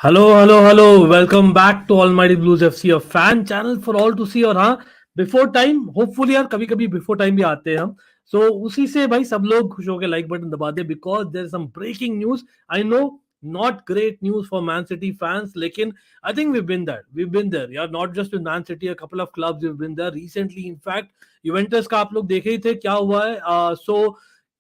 Hello. Welcome back to Almighty Blues FC, a fan channel for all to see. और हाँ, before time hopefully यार कभी कभी before time भी आते हैं हम. सो उसी से भाई सब लोग खुश होकर लाइक बटन दबा दे because there is some breaking news. I know not great news for Man City fans, लेकिन I think we been there यार. Not just with Man City, a couple of clubs we been there recently. In fact Juventus का आप लोग देखे ही थे क्या हुआ है. सो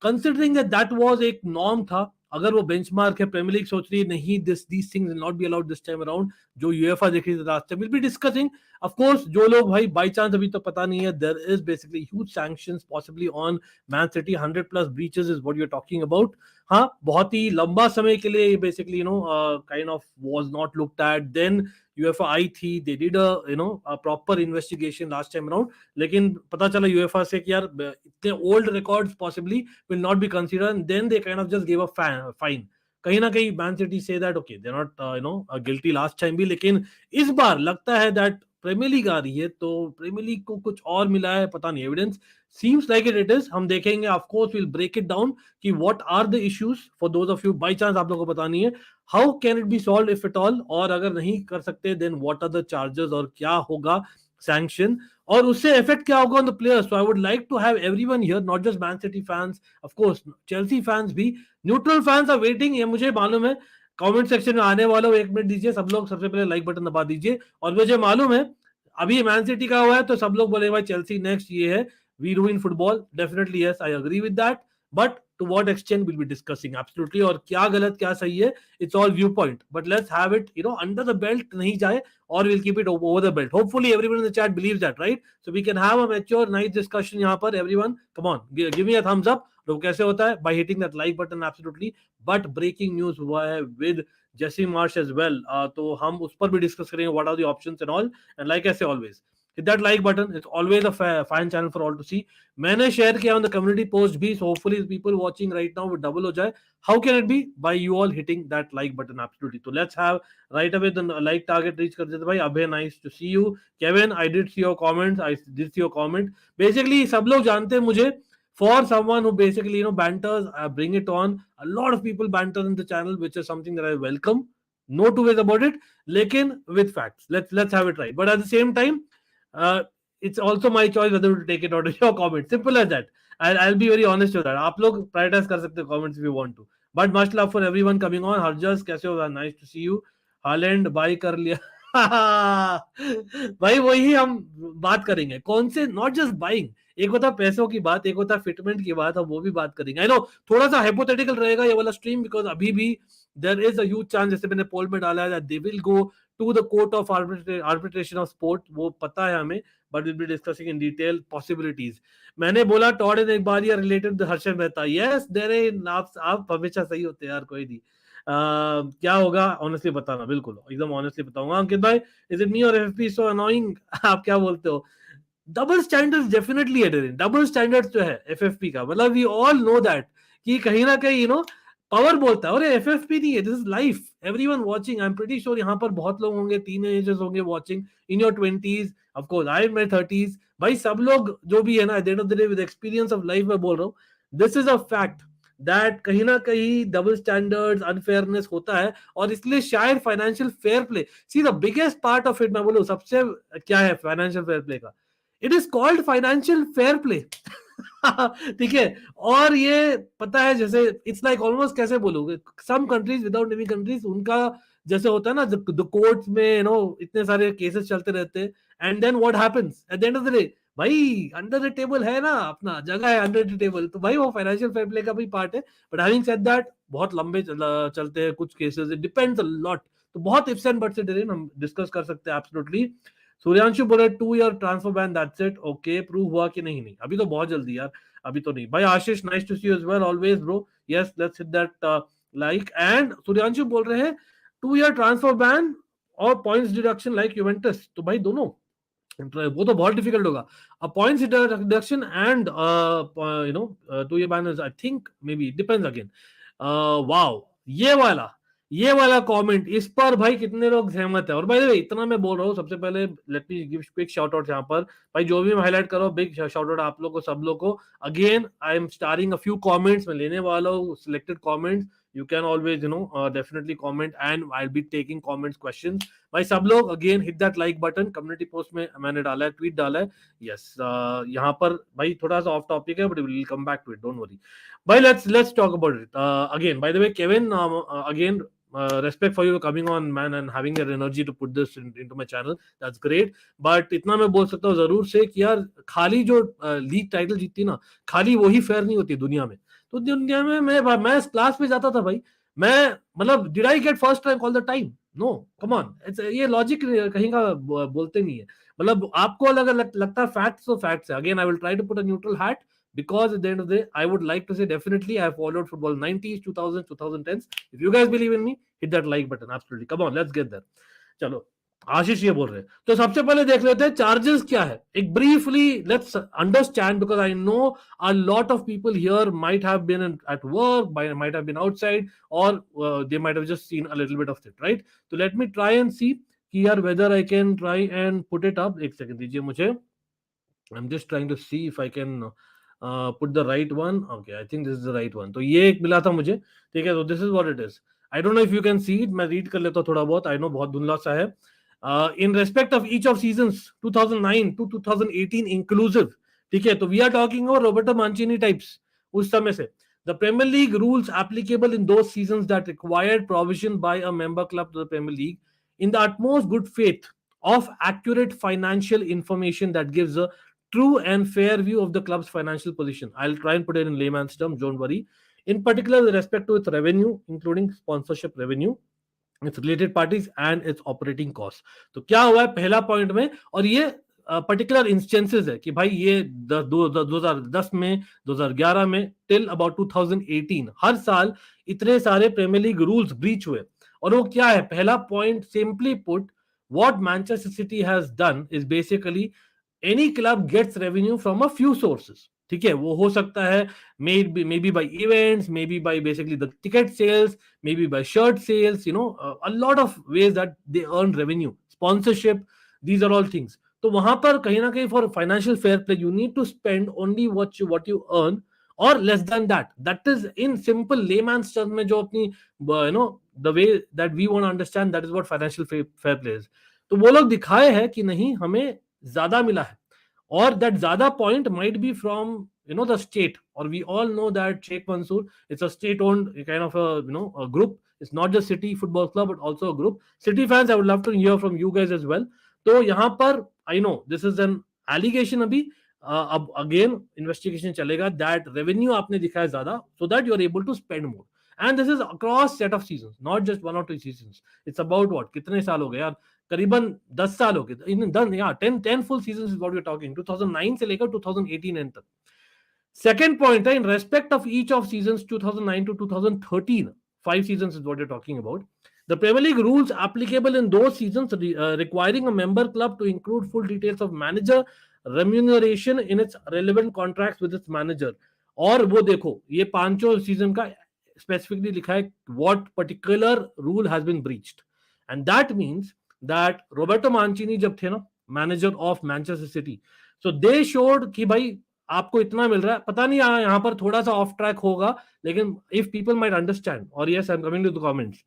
कंसिडरिंग दैट वाज एक नॉर्म था. अगर वो बेंचमार्क है, प्रीमियर लीग सोच रही है नहीं, these things will not be allowed this time around. जो यूएफा देख रही थी last time, will be discussing. Of course जो लोग भाई बाय चांस अभी तो पता नहीं है, there is basically huge sanctions possibly on Man City. 100 plus breaches is what you are talking about. हाँ, बहुत ही लंबा समय के लिए basically kind of was not looked at. Then UEFA आई थी, they did a proper investigation last time around. लेकिन पता चला यूएफा से कि यार इतने old records possibly will not be considered, and then they kind of just gave a fine. कहीं ना कहीं man city say that okay they not guilty last time भी, लेकिन इस बार लगता है दैट प्रीमियर लीग आ रही है तो प्रीमियर लीग को कुछ और मिला है, पता नहीं. Evidence seems like it is. हम देखेंगे, of course will break it down कि what are the issues for those of you by chance आप लोगों को पता नहीं है, how can it be solve if it all. और अगर नहीं कर सकते then what are the charges और क्या होगा सैंक्शन, और उससे इफेक्ट क्या होगा on the players. So I would like to have everyone here, not just man City fans, of course Chelsea fans भी, न्यूट्रल फैंस आर वेटिंग. ये मुझे मालूम है. कमेंट सेक्शन में आने वालों 1 मिनट दीजिए सब लोग, सबसे पहले लाइक बटन दबा दीजिए. और मुझे मालूम है अभी मैन सिटी का हुआ है तो सब लोग बोले भाई चेल्सी नेक्स्ट ये है, we do in football. Definitely yes, I agree with that. But to what extent will be discussing absolutely. और क्या गलत क्या सही है, it's all view point. But let's have it under the belt नहीं जाए, or we'll keep it over the belt. Hopefully everyone in the chat believes that, right? So we can have a mature, nice discussion यहाँ पर. Everyone, come on, give me a thumbs up. तो कैसे होता है? By hitting that like button, absolutely. But breaking news हुआ है with Jesse Marsch as well. तो हम उस पर भी discuss करेंगे what are the options and all. And like I say always, hit that like button. It's always a fine channel for all to see. मैंने share किया on the community post भी, so hopefully people watching right now would double हो जाए. How can it be? By you all hitting that like button, absolutely. So let's have right away the like target reach कर देते भाई. Abhay, nice to see you. Kevin, I did see your comments. I did see your comment. Basically सब लोग जानते हैं मुझे for someone who basically banters, bring it on. A lot of people banter in the channel, which is something that I welcome. No two ways about it. लेकिन with facts. Let's have it right. But at the same time, it's also my choice whether to take it out of your comment. Simple as that. I'll be very honest with that. आप लोग prioritize कर सकते हो comments if you want to. But much love for everyone coming on. Harjas, कैसे हो? Nice to see you. Haaland buy कर लिया. भाई वही हम बात करेंगे. कौन से, नॉट जस्ट बाइंग, एक होता पैसों की बात, एक होता फिटमेंट की बात, हम वो भी बात करेंगे. आई नो थोड़ा सा हाइपोथेटिकल रहेगा ये वाला स्ट्रीम बिकॉज अभी भी there is a huge chance, जैसे मैंने पोल में डाला है, they will go to the court of arbitration of sport. वो पता है हमें, but will be discussing in detail possibilities. मैंने बोला टॉड इन एक बार, ये related Harshad Mehta. Yes there, आप हमेशा सही होते हैं यार, कोई नहीं. क्या होगा ऑनेस्टली बताना, बिल्कुल एकदम ऑनेस्टली बताऊंगा. अंकित भाई, इज इट मी और एफएफपी सो अनोइंग? आप क्या बोलते हो? डबल स्टैंडर्ड्स डेफिनेटली है. डबल स्टैंडर्ड्स जो है एफएफपी का, मतलब वी ऑल नो दैट कि कहीं ना कहीं पावर बोलता है. और एफएफपी नहीं है, this is life. Everyone watching, I am pretty sure यहाँ पर बहुत लोग होंगे, टीनेजर्स होंगे watching in your 20s, of course I in my 30s. भाई सब लोग जो भी है ना, eight the end of the day with experience of life मैं बोल रहा हूँ, this is a fact that कहीं ना कहीं डबल स्टैंडर्ड्स, अनफेयरनेस होता है. और इसलिए शायद financial fair play, see the biggest part of it, मैं बोलूं सबसे क्या है फाइनेंशियल फेयर प्ले का, it is called financial fair play. ठीक है. और ये पता है, जैसे इट्स लाइक ऑलमोस्ट, कैसे बोलोगे, some countries without naming countries, उनका जैसे होता है ना द कोर्ट्स में इतने सारे केसेस चलते रहते हैं. And then what happens at the end of the day, भाई अंडर द टेबल है ना, अपना जगह है अंडर द टेबल, तो भाई वो फाइनेंशियल फेयर प्ले का भी पार्ट है. बट हैविंग सेड दैट, बहुत लंबे चलते हैं कुछ cases, it depends a lot. तो बहुत इफ्स एंड बट्स से हम डिस्कस कर सकते हैं एब्सोल्युटली. सूर्यांशु बोले 2 year transfer ban, that's it. Okay, prove हुआ कि नहीं? अभी तो बहुत जल्दी यार, अभी तो नहीं. भाई Ashish, nice to see you as well, always bro. Yes, let's hit that like. And Suryanshu बोल रहे हैं 2 ईयर ट्रांसफर बैन और पॉइंट्स डिडक्शन लाइक यूवेंटस. तो भाई दोनों, वो तो बहुत डिफिकल्ट होगा. Points deduction and 2 year ban, I think maybe depends again. Wow, ये वाला कमेंट, इस पर भाई कितने लोग सहमत है? और भाई इतना मैं बोल रहा हूँ, सबसे पहले let me give quick shout out यहाँ पर. भाई जो भी हाईलाइट करो, बिग शाउट आउट आप लोग को, सब लोग को. Again I am starring a few comments, मैं लेने वाला हूँ selected comments. you can always definitely comment, and I'll be taking comments, questions. भाई सब लोग again hit that like button. Community post में मैंने डाला है, tweet डाला है. Yes, यहाँ पर भाई थोड़ा सा off topic है, but we'll come back to it. Don't worry. भाई let's talk about it. Again, by the way, Kevin, again, respect for you coming on, man, and having your energy to put this into my channel. That's great. But इतना मैं बोल सकता हूँ जरूर से कि यार खाली जो लीग टाइटल जीतती ना, खाली वही फेयर नहीं होती दुनिया में. तो दुनिया में मैं क्लास पे जाता था भाई. मैं मतलब did I get first rank all the time? No, come on. ये लॉजिक कहीं का बोलते नहीं है. मतलब आपको अलग अलग लगता है, फैक्ट्स तो फैक्ट्स है. Again I will try to put a neutral hat, because at the end of the day, I would like to say definitely I have followed football 90s, 2000s, 2010s. If you guys believe in me, hit that like button. Absolutely. Come on, let's get there. चलो, आशीष ये बोल रहे हैं. तो सबसे पहले देख लेते हैं चार्जेस क्या है. एक briefly let's understand, because I know a lot of people here might have been at work, might have been outside, or they might have just seen a little bit of it, right? So let me try and see कि यार whether I can try and put it up. एक second दीजिए मुझे. I'm just trying to see if I can put the right one. Okay, I think this is the right one. तो ये एक मिला था मुझे, ठीक है. तो this is what it is. I don't know if you can see it. मैं read कर लेता हूँ थोड़ा बहुत. I know बहुत धुंधला सा है. In respect of each of seasons 2009 to 2018 inclusive, ठीक है. तो we are talking about Roberto Mancini types उस समय से. The Premier League rules applicable in those seasons that required provision by a member club to the Premier League in the utmost good faith of accurate financial information that gives a true and fair view of the club's financial position. I'll try and put it in layman's terms, don't worry. In particular, with respect to its revenue, including sponsorship revenue, its related parties and its operating costs. तो क्या हुआ है पहला point में, और ये particular instances है कि भाई ये 2010 में, 2011 में, टिल अबाउट 2018 हर साल इतने सारे प्रीमियर लीग रूल्स ब्रीच हुए. और वो क्या है, पहला point, simply put, what Manchester City has done is basically any club gets revenue from a few sources. ठीक है, वो हो सकता है maybe by events, maybe by basically the ticket sales, maybe by shirt sales, a lot of ways that they earn revenue, sponsorship, these are all things. तो वहां पर कहीं ना कहीं for financial fair play you need to spend only what you earn or less than that. That is in simple layman's terms में जो अपनी the way that we want to understand, that is what financial fair play is. तो वो लोग दिखाए हैं कि नहीं हमें ज्यादा मिला है, or that Zada point might be from the state, or we all know that Sheikh Mansour, it's a state-owned kind of a group. It's not just City Football Club, but also a group. City fans, I would love to hear from you guys as well. तो यहाँ पर I know this is an allegation अभी, अब again investigation चलेगा that revenue आपने दिखाया ज्यादा, so that you are able to spend more. And this is across set of seasons, not just 1 or 2 seasons. It's about what, कितने साल हो गए यार, करीबन 10 साल हो गए. इन 10 full seasons is what we're talking, 2009 से लेकर 2018 एंड तक. सेकंड पॉइंट है, in respect of each of seasons 2009 to 2013, 5 seasons is what you're talking about. The Premier League rules applicable in those seasons requiring a member club to include full details of manager remuneration in its relevant contracts with its manager. और वो देखो ये पांचों season का specifically लिखा है what particular rule has been breached, and that means that Roberto Mancini जब थे ना manager of Manchester city, so they showed कि भाई आपको इतना मिल रहा है. पता नहीं यहाँ पर थोड़ा सा ऑफ ट्रैक होगा, लेकिन इफ पीपल माइट अंडरस्टैंड, और yes I am coming to the comments.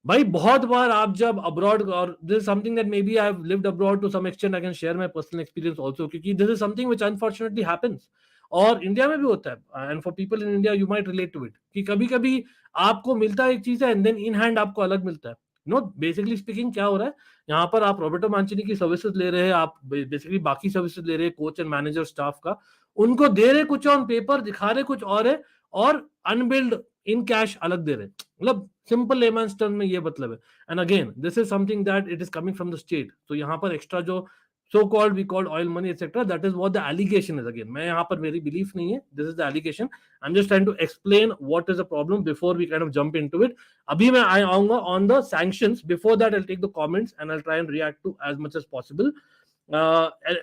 भाई बहुत बार आप जब अब्रॉड, और this is something that maybe I have lived abroad to some extent, I can share my personal experience also, क्योंकि this is something which unfortunately happens, और India में भी होता है. And for people in India you might relate to it कि कभी कभी आपको मिलता है एक चीज है एंड देन इन हैंड आपको अलग मिलता है. बेसिकली स्पीकिंग क्या हो रहा है यहाँ पर, आप रॉबर्टो मांचिनी की सर्विसेज ले रहे हैं, आप बेसिकली बाकी सर्विसेज ले रहे हैं, कोच एंड मैनेजर स्टाफ का, उनको दे रहे कुछ ऑन पेपर, दिखा रहे कुछ और है, और अनबिल्ड इन कैश अलग दे रहे. मतलब सिंपल लेमैन्स टर्म में ये मतलब है. And again this is something that it is coming from the state. तो यहाँ पर एक्स्ट्रा जो so called we called oil money etc, that is what the allegation is. Again मैं यहाँ पर मेरी belief नहीं है, this is the allegation. I'm just trying to explain what is the problem before we kind of jump into it. अभी मैं आऊंगा on the sanctions. Before that I'll take the comments and I'll try and react to as much as possible.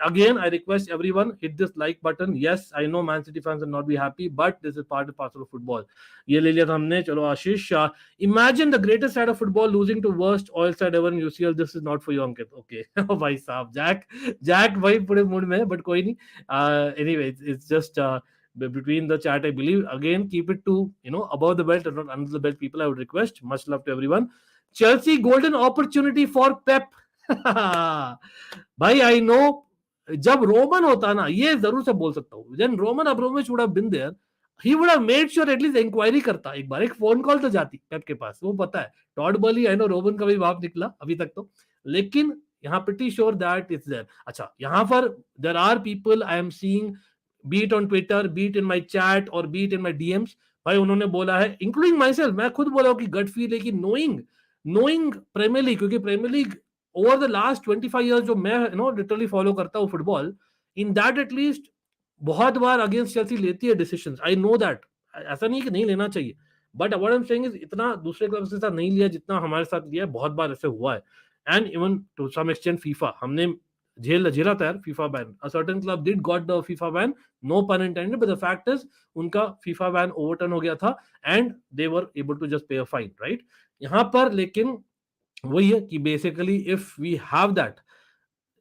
Again I request everyone hit this like button. Yes I know Man City fans will not be happy, but this is part and parcel of football. ये ले लिया था हमने. चलो आशीष, imagine the greatest side of football losing to worst oil side ever in UCL. This is not for you Ankit. Okay भाई साहब, Jack भाई पूरे मूड में है, but कोई नहीं. Anyway it's just between the chat, I believe. Again, keep it to, above the belt and not under the belt, people, I would request. Much love to everyone. Chelsea golden opportunity for Pep. भाई I know, जब Roman होता ना, ये जरूर से बोल सकता हूँ, then Roman Abramovich would have been there, he would have made sure at least inquiry करता, एक बार एक फोन कॉल तो जाती पेप के पास, वो पता है Todd Boly, I know Roman का भी बाप निकला अभी तक तो, लेकिन यहाँ pretty sure that it's there. अच्छा, यहाँ पर there are people I am seeing, beat on Twitter, beat in my chat और बीट इन माई डीएम्स, भाई उन्होंने बोला है, इंक्लूडिंग माई सेल्फ, मैं खुद बोला हूँ कि गट फील है कि नोइंग प्रीमियर लीग, क्योंकि Premier League over the last 25 years जो मैं लिटरली फॉलो करता हूँ फुटबॉल, इन दैट एटलीस्ट बहुत बार अगेंस्ट चेल्सी लेती है डिसीजंस, आई नो दैट, ऐसा नहीं कि नहीं लेना चाहिए, but what I am saying is इतना दूसरे क्लब के साथ नहीं लिया जितना हमारे साथ लिया, बहुत बार ऐसे हुआ है. And even to some extent FIFA हमने झेला था यार, FIFA ban, a certain club did got the FIFA ban, no pun intended, but the fact is उनका फीफा बैन ओवरटर्न हो गया था and they were able to just pay a fine, right. यहाँ पर लेकिन वही है कि basically if we have that,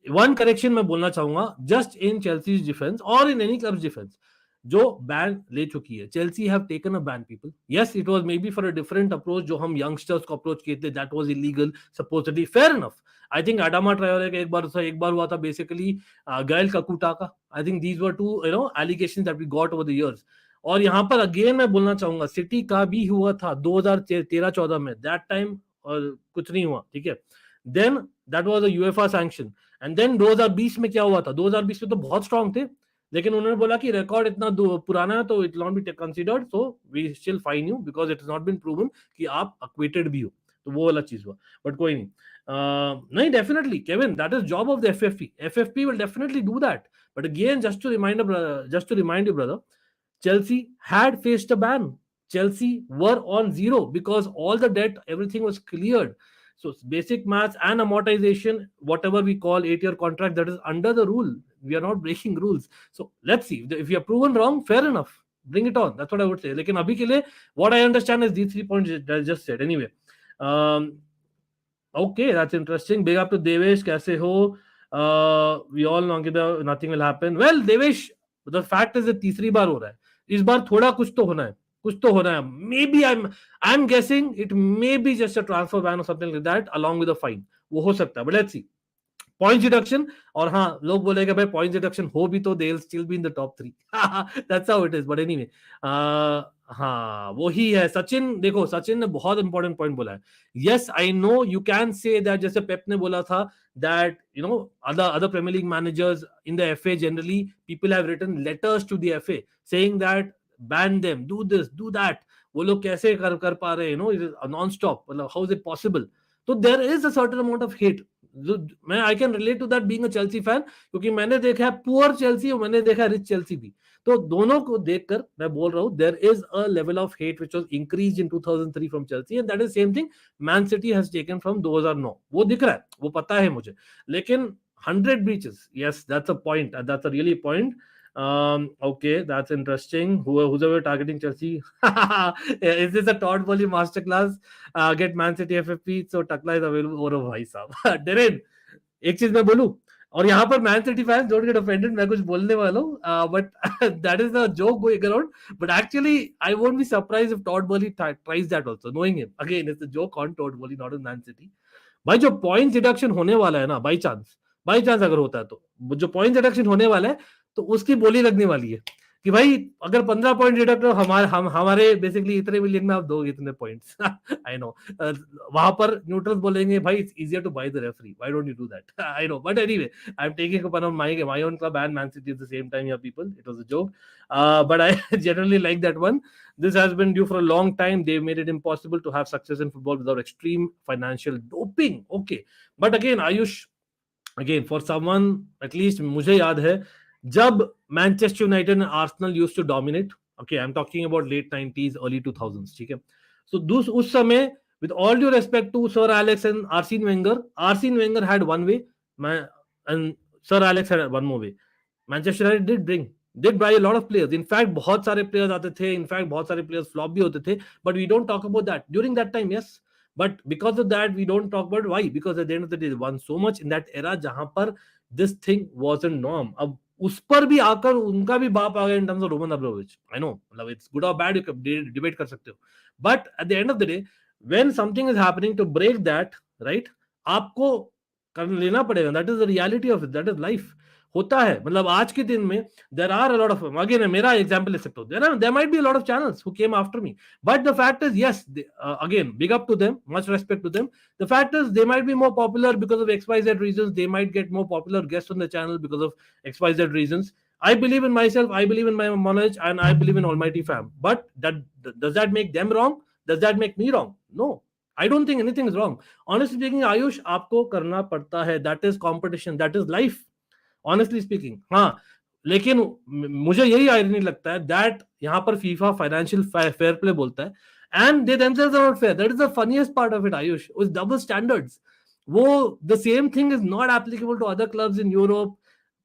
one correction मैं बोलना चाहूंगा, जस्ट इन चेल्सीज डिफेंस और इन एनी क्लब्स डिफेंस, जो बैन ले चुकी है Chelsea have taken a ban people, yes it was maybe for a different approach, जो हम यंगस्टर्स को अप्रोच किए थे, that was illegal supposedly, fair enough. I think Adama Traore का एक बार हुआ था बेसिकली, गायल ककूटा का, I think these were two allegations that we got over the years. और यहाँ पर अगेन मैं बोलना चाहूंगा, सिटी का भी हुआ था 2013-14 में, दैट टाइम और कुछ नहीं हुआ, ठीक है, then that was a UEFA sanction. And then 2020 में क्या हुआ था, 2020 में तो बहुत स्ट्रांग थे, लेकिन उन्होंने बोला कि रिकॉर्ड इतना पुराना है तो it not be considered, so we still fine you because it is not been proven कि आप अक्वेटेड भी हो, तो वो वाला चीज हुआ. बट कोई नहीं, नहीं, definitely Kevin, that is job of the FFP will definitely do that. But again just to remind you brother, Chelsea had faced a ban. Chelsea were on zero because all the debt, everything was cleared. So basic maths and amortization, whatever we call 8-year contract, that is under the rule. We are not breaking rules. So let's see. If you are proven wrong, fair enough. Bring it on. That's what I would say. लेकिन अभी के लिए what I understand is these 3 points that I just said. Anyway, okay, that's interesting. Big up to Devesh. कैसे हो? We all know कि nothing will happen. Well, Devesh, the fact is that तीसरी बार हो रहा है. इस बार थोड़ा कुछ तो होना है, maybe I am guessing it maybe just a transfer ban और something like that along with a fine, वो हो सकता है, but let's see. Points deduction, और हाँ, लोग बोलेंगे भाई पॉइंट्स डिडक्शन हो भी तो they will still be in the top 3, that's how it is. But anyway, हाँ वो ही है. सचिन, देखो सचिन ने बहुत इंपॉर्टेंट पॉइंट बोला है. Yes I know you can say that, जैसे पेप ने बोला था that other Premier League managers in the FA, generally people have written letters to the FA saying that ban them, do this, do that. वो लोग कैसे कर पा रहे हैं, it is non-stop, मतलब how is it possible? So there is a certain amount of hate. मैं I can relate to that being a Chelsea fan, क्योंकि मैंने देखा है पुअर चेल्सी और मैंने देखा है रिच चेल्सी भी, तो दोनों को देखकर मैं बोल रहा हूँ there is a level of hate which was increased in 2003 from Chelsea, and that is same thing Man City has taken from 2009. वो दिख रहा है, वो पता है मुझे, लेकिन 100 breaches, yes, that's a point, that's a really point. Okay, that's interesting. Who's ever targeting Chelsea? Is this a Todd Bowley masterclass? Get Man City FFP, so Takla is available. Oh भाई साहब, Darren, एक चीज मैं बोलूं, और यहाँ पर Man City fans don't get offended, मैं कुछ बोलने वाला हूँ, but that is a joke going around, but actually I won't be surprised if Todd Boly tries that also, knowing him. Again it's a joke on Todd Boly, not on Man City. भाई जो points deduction होने वाला है ना, by chance अगर होता है, तो जो पॉइंट्स डिडक्शन होने वाला है तो उसकी बोली लगने वाली है कि भाई अगर 15 पॉइंट डिडक्ट हो, हमारे बेसिकली इतने मिलियन में आप दोगे इतने पॉइंट्स. आई नो वहां पर न्यूट्रल्स बोलेंगे भाई it's easier to buy the referee, why don't you do that? I know, but anyway I am taking up on my own club and Man City at the same time, या people, it was a joke, but I generally like that one. This has been due for a long time. They've made it impossible to have success in football without extreme financial doping. Okay, but again, Ayush, again for someone, at least मुझे याद है जब Manchester United and Arsenal used to dominate. Okay, I am talking about late 90s early 2000s, ठीक है. सो उस समय, with all due respect to Sir Alex and Arsene Wenger had one way, and Sir Alex had one more way. Manchester United did buy a lot of players. In fact, बहुत सारे players आते थे. In fact, बहुत सारे players flop भी होते थे. But we don't talk about that during that time. Yes, but because of that, we don't talk about why. Because at the end of the day, they won so much in that era, जहां पर this thing wasn't norm. अब उस पर भी आकर उनका भी बाप आ गया in terms of Roman Abramovich. I know, मतलब इट्स गुड और बैड, यू डिबेट कर सकते हो, but at the end of the day when something is happening to break that, right, आपको कर लेना पड़ेगा. That is the reality of it, that is life. होता है, मतलब आज के दिन में there are a lot of, again मेरा एग्जांपल ले सकते हो, there might be a lot of channels who came after me, but the fact is yes, again big up to them, much respect to them. The fact is, they might be more popular because of XYZ reasons. They might get more popular guests on the channel because of XYZ reasons. I believe in myself. I believe in my knowledge, and I believe in Almighty Fam. But does that make them wrong? Does that make me wrong? No, I don't think anything is wrong. Honestly speaking, Ayush, आपको करना पड़ता है. That is competition. That is life. Honestly speaking, हाँ. लेकिन मुझे यही irony लगता है दैट यहाँ पर फीफा फाइनेंशियल फेयर प्ले बोलता है and they themselves are not fair. That is the funniest part of it, Ayush. With double standards. वो the same thing is not applicable to other clubs in Europe.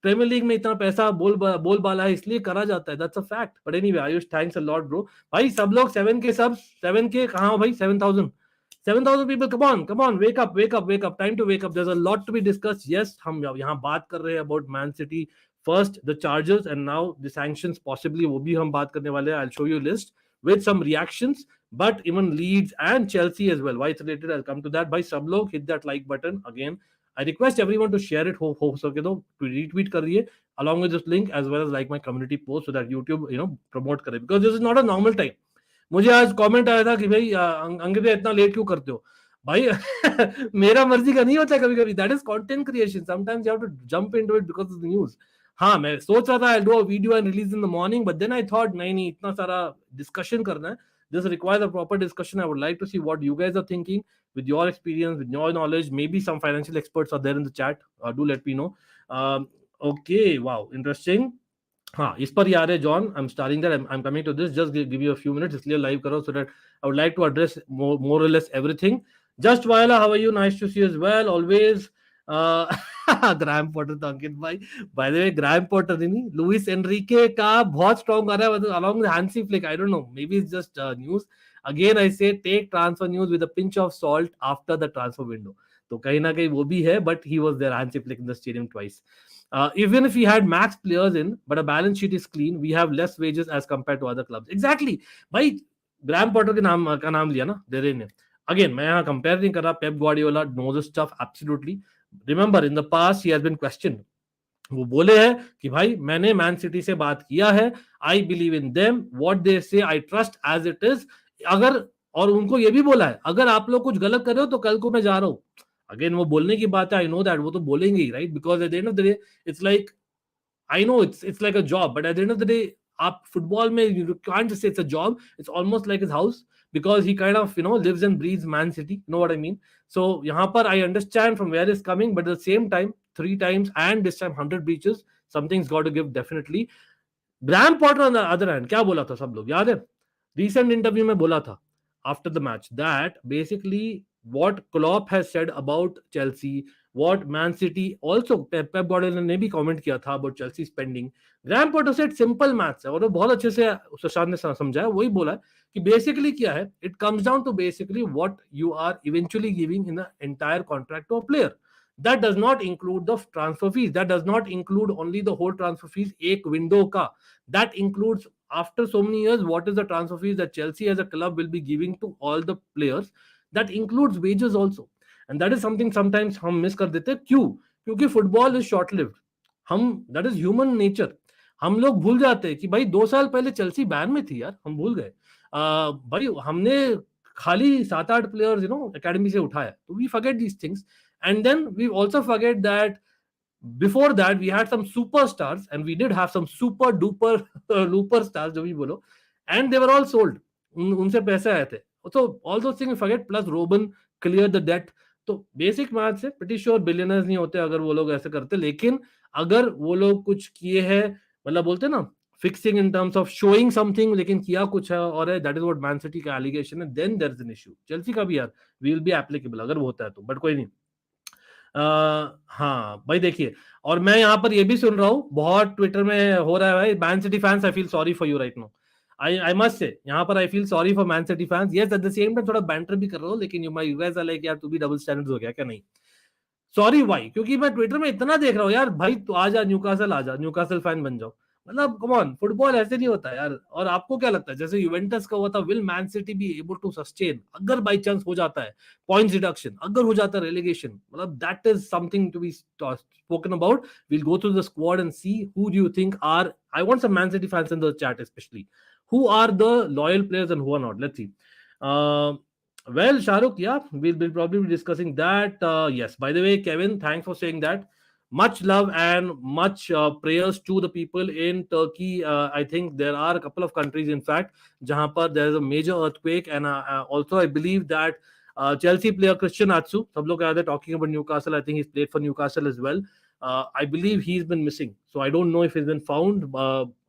Premier League में इतना पैसा बोल बाला है इसलिए करा जाता है. That's a fact. But anyway, Ayush, thanks a lot, bro. भाई सब लोग 7K subs, 7K कहाँ हो भाई? 7,000 people. Come on, wake up. Time to wake up. There's a lot to be discussed. Yes, हम यहाँ बात कर रहे हैं about Man City. First the charges and now the sanctions possibly, वो भी हम बात करने वाले हैं. I'll show you a list with some reactions. But even Leeds and Chelsea as well. Why it's related, I'll come to that. By sab log hit that like button again. I request everyone to share it. Ho सके तो retweet करिए along with this link as well as like my community post so that YouTube promote करे, because this is not a normal time. मुझे आज comment आया था कि भाई अंकित इतना लेट क्यों करते हो भाई. मेरा मर्जी का नहीं होता कभी कभी. That is content creation. Sometimes you have to jump into it because of the news. हाँ, मैं सोच रहा था I do a video and release in the morning, but then I thought नहीं इतना सारा डिस्कशन करना है. This requires a proper discussion. I would like to see what you guys are thinking with your experience, with your knowledge. Maybe some financial experts are there in the chat. Do let me know. Okay, wow, interesting. हाँ, इस पर यार है John. I'm starting that. I'm coming to this. Just give you a few minutes. इसलिए live करो so that I would like to address more or less everything. Just Viola, how are you? Nice to see you as well. Always. Graham Potter तो अंकित भाई. Bye the way, Graham Potter नहीं, Luis Enrique का बहुत strong आ रहा है along with Hansi Flick. I don't know, maybe it's just news. Again I say take transfer news with a pinch of salt after the transfer window. तो कहीं ना कहीं वो भी है, but he was there, Hansi Flick, in the stadium twice. Even if we had max players in, but a balance sheet is clean, we have less wages as compared to other clubs. Exactly. भाई Graham Potter के नाम का नाम लिया ना डेरे ने. Again, मैं यहाँ कंपेयर नहीं कर रहा. Pep Guardiola knows his stuff absolutely. Remember, in the past he has been questioned. वो बोले हैं कि भाई मैंने मैन सिटी से बात किया है. I believe in them, what they say I trust as it is. अगर, और उनको ये भी बोला है अगर आप लोग कुछ गलत कर रहे हो तो कल को मैं जा रहा हूँ. अगेन वो बोलने की बात है. आई नो दैट वो तो बोलेंगे ही, right, because at the end of the day it's like, I know it's like a job, but at the end of the day, आप football में you can't just say it's a job. It's almost like his house because he kind of lives and breathes Man City. You know what I mean? So यहाँ पर I understand from where it's coming, but at the same time, 3 times and this time 100 breaches, something's got to give definitely. Graham Potter on the other hand, क्या बोला था सब लोग याद है? Recent interview में बोला था after the match that basically what Klopp has said about Chelsea, what Man City, also Pep Guardiola ने भी comment किया था about Chelsea spending. Graham Potter said simple maths है और वो बहुत अच्छे से सुशांत ने समझाया. वही बोला कि basically क्या है, it comes down to basically what you are eventually giving in the entire contract to a player. That does not include the transfer fees. That does not include only the whole transfer fees एक window का. That includes after so many years what is the transfer fees that Chelsea as a club will be giving to all the players. That includes wages also. And that is something sometimes हम miss कर देते हैं. क्यों? क्योंकि football is short lived. हम, that is human nature. हम लोग भूल जाते हैं कि भाई 2 साल पहले चेल्सी बैन में थी यार. हम भूल गए. भाई हमने खाली 7-8 प्लेयर्स एकेडमी से उठाया. तो we forget these things. And then we also forget that before that we had some superstars and we did have some super duper looper stars जो भी बोलो, and they were all sold. उनसे पैसे आए थे. So all those things we forget, plus Robin cleared the debt. तो basic math से pretty sure billionaires नहीं होते अगर वो लोग ऐसे करते. लेकिन अगर वो लोग कुछ किए हैं, मतलब बोलते हैं ना fixing in terms of showing something, लेकिन किया कुछ है और है, that is what Man city का एलिगेशन है. Then there is an issue. Chelsea का भी यार वी विल बी एप्लीकेबल अगर वो होता है तो, बट कोई नहीं. हाँ भाई देखिए, और मैं यहाँ पर ये भी सुन रहा हूँ बहुत ट्विटर में हो रहा है भाई, Man City fans I feel sorry for you right now. I must say यहाँ पर I feel sorry for Man City fans. Yes, at the same time थोड़ा बैंटर भी कर रहा हूँ, लेकिन यू गाइस आर लाइक यार तू भी डबल स्टैंडर्ड्स हो गया क्या? नहीं, सॉरी वाई, क्योंकि मैं ट्विटर में इतना देख रहा हूँ यार, भाई तू आ जा, न्यूकासल फैन बन जाओ, मतलब कम ऑन, फुटबॉल ऐसे नहीं होता यार। और आपको क्या लगता है, जैसे यूवेंटस का हुआ था, will man City be able to sustain, अगर बाई चांस हो जाता है पॉइंट्स डिडक्शन, अगर हो जाता है रेलिगेशन, मतलब that is something to be spoken about. We'll go through the squad and see who do you think are, I want some Man City fans in the chat especially, who are the loyal players and who are not. Let's see. uh, well, Shahrukh, yeah, we'll probably be discussing that. Yes, by the way, Kevin, thanks for saying that. Much love and much prayers to the people in Turkey. I think there are a couple of countries, in fact, jahan par there is a major earthquake, and also I believe that Chelsea player Christian Atsu, sab log are talking about Newcastle. I think he's played for Newcastle as well. I believe he's been missing, so I don't know if he's been found.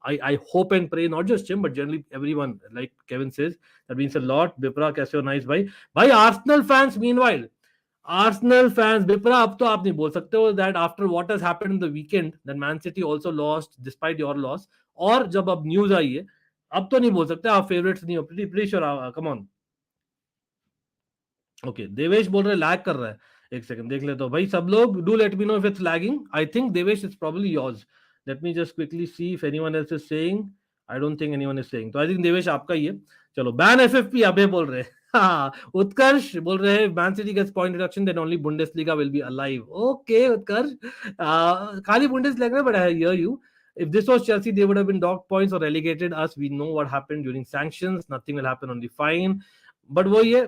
I hope and pray not just him, but generally everyone, like Kevin says. That means a lot. Bipra, कैसे हो? Nice भाई Arsenal fans meanwhile, Arsenal fans, Bipra, अब तो आप नहीं बोल सकते हो that after what has happened in the weekend, that Man City also lost despite your loss, और जब अब न्यूज आई है, अब तो नहीं बोल सकते आप फेवरेट्स नहीं हो, pretty sure, come on. Okay, Devesh बोल रहे लैग कर रहा है, एक सेकंड देख लेता हूं भाई, सब लोग do let me know if it's lagging. I think Devesh is probably yours, late me just quickly see if anyone else is saying. I don't think anyone is saying, तो आई थिंक देवेश आपका ही है। चलो, बैन एफएफपी अबे बोल रहे हैं। हाँ, उत्कर्ष बोल रहे हैं man city gets point deduction then only Bundesliga will be alive. Okay Utkarsh, खाली Bundesliga, but I hear you, if this was Chelsea, they would have been docked points or relegated us. We know what happened during sanctions. Nothing will happen, only fine. But वो ये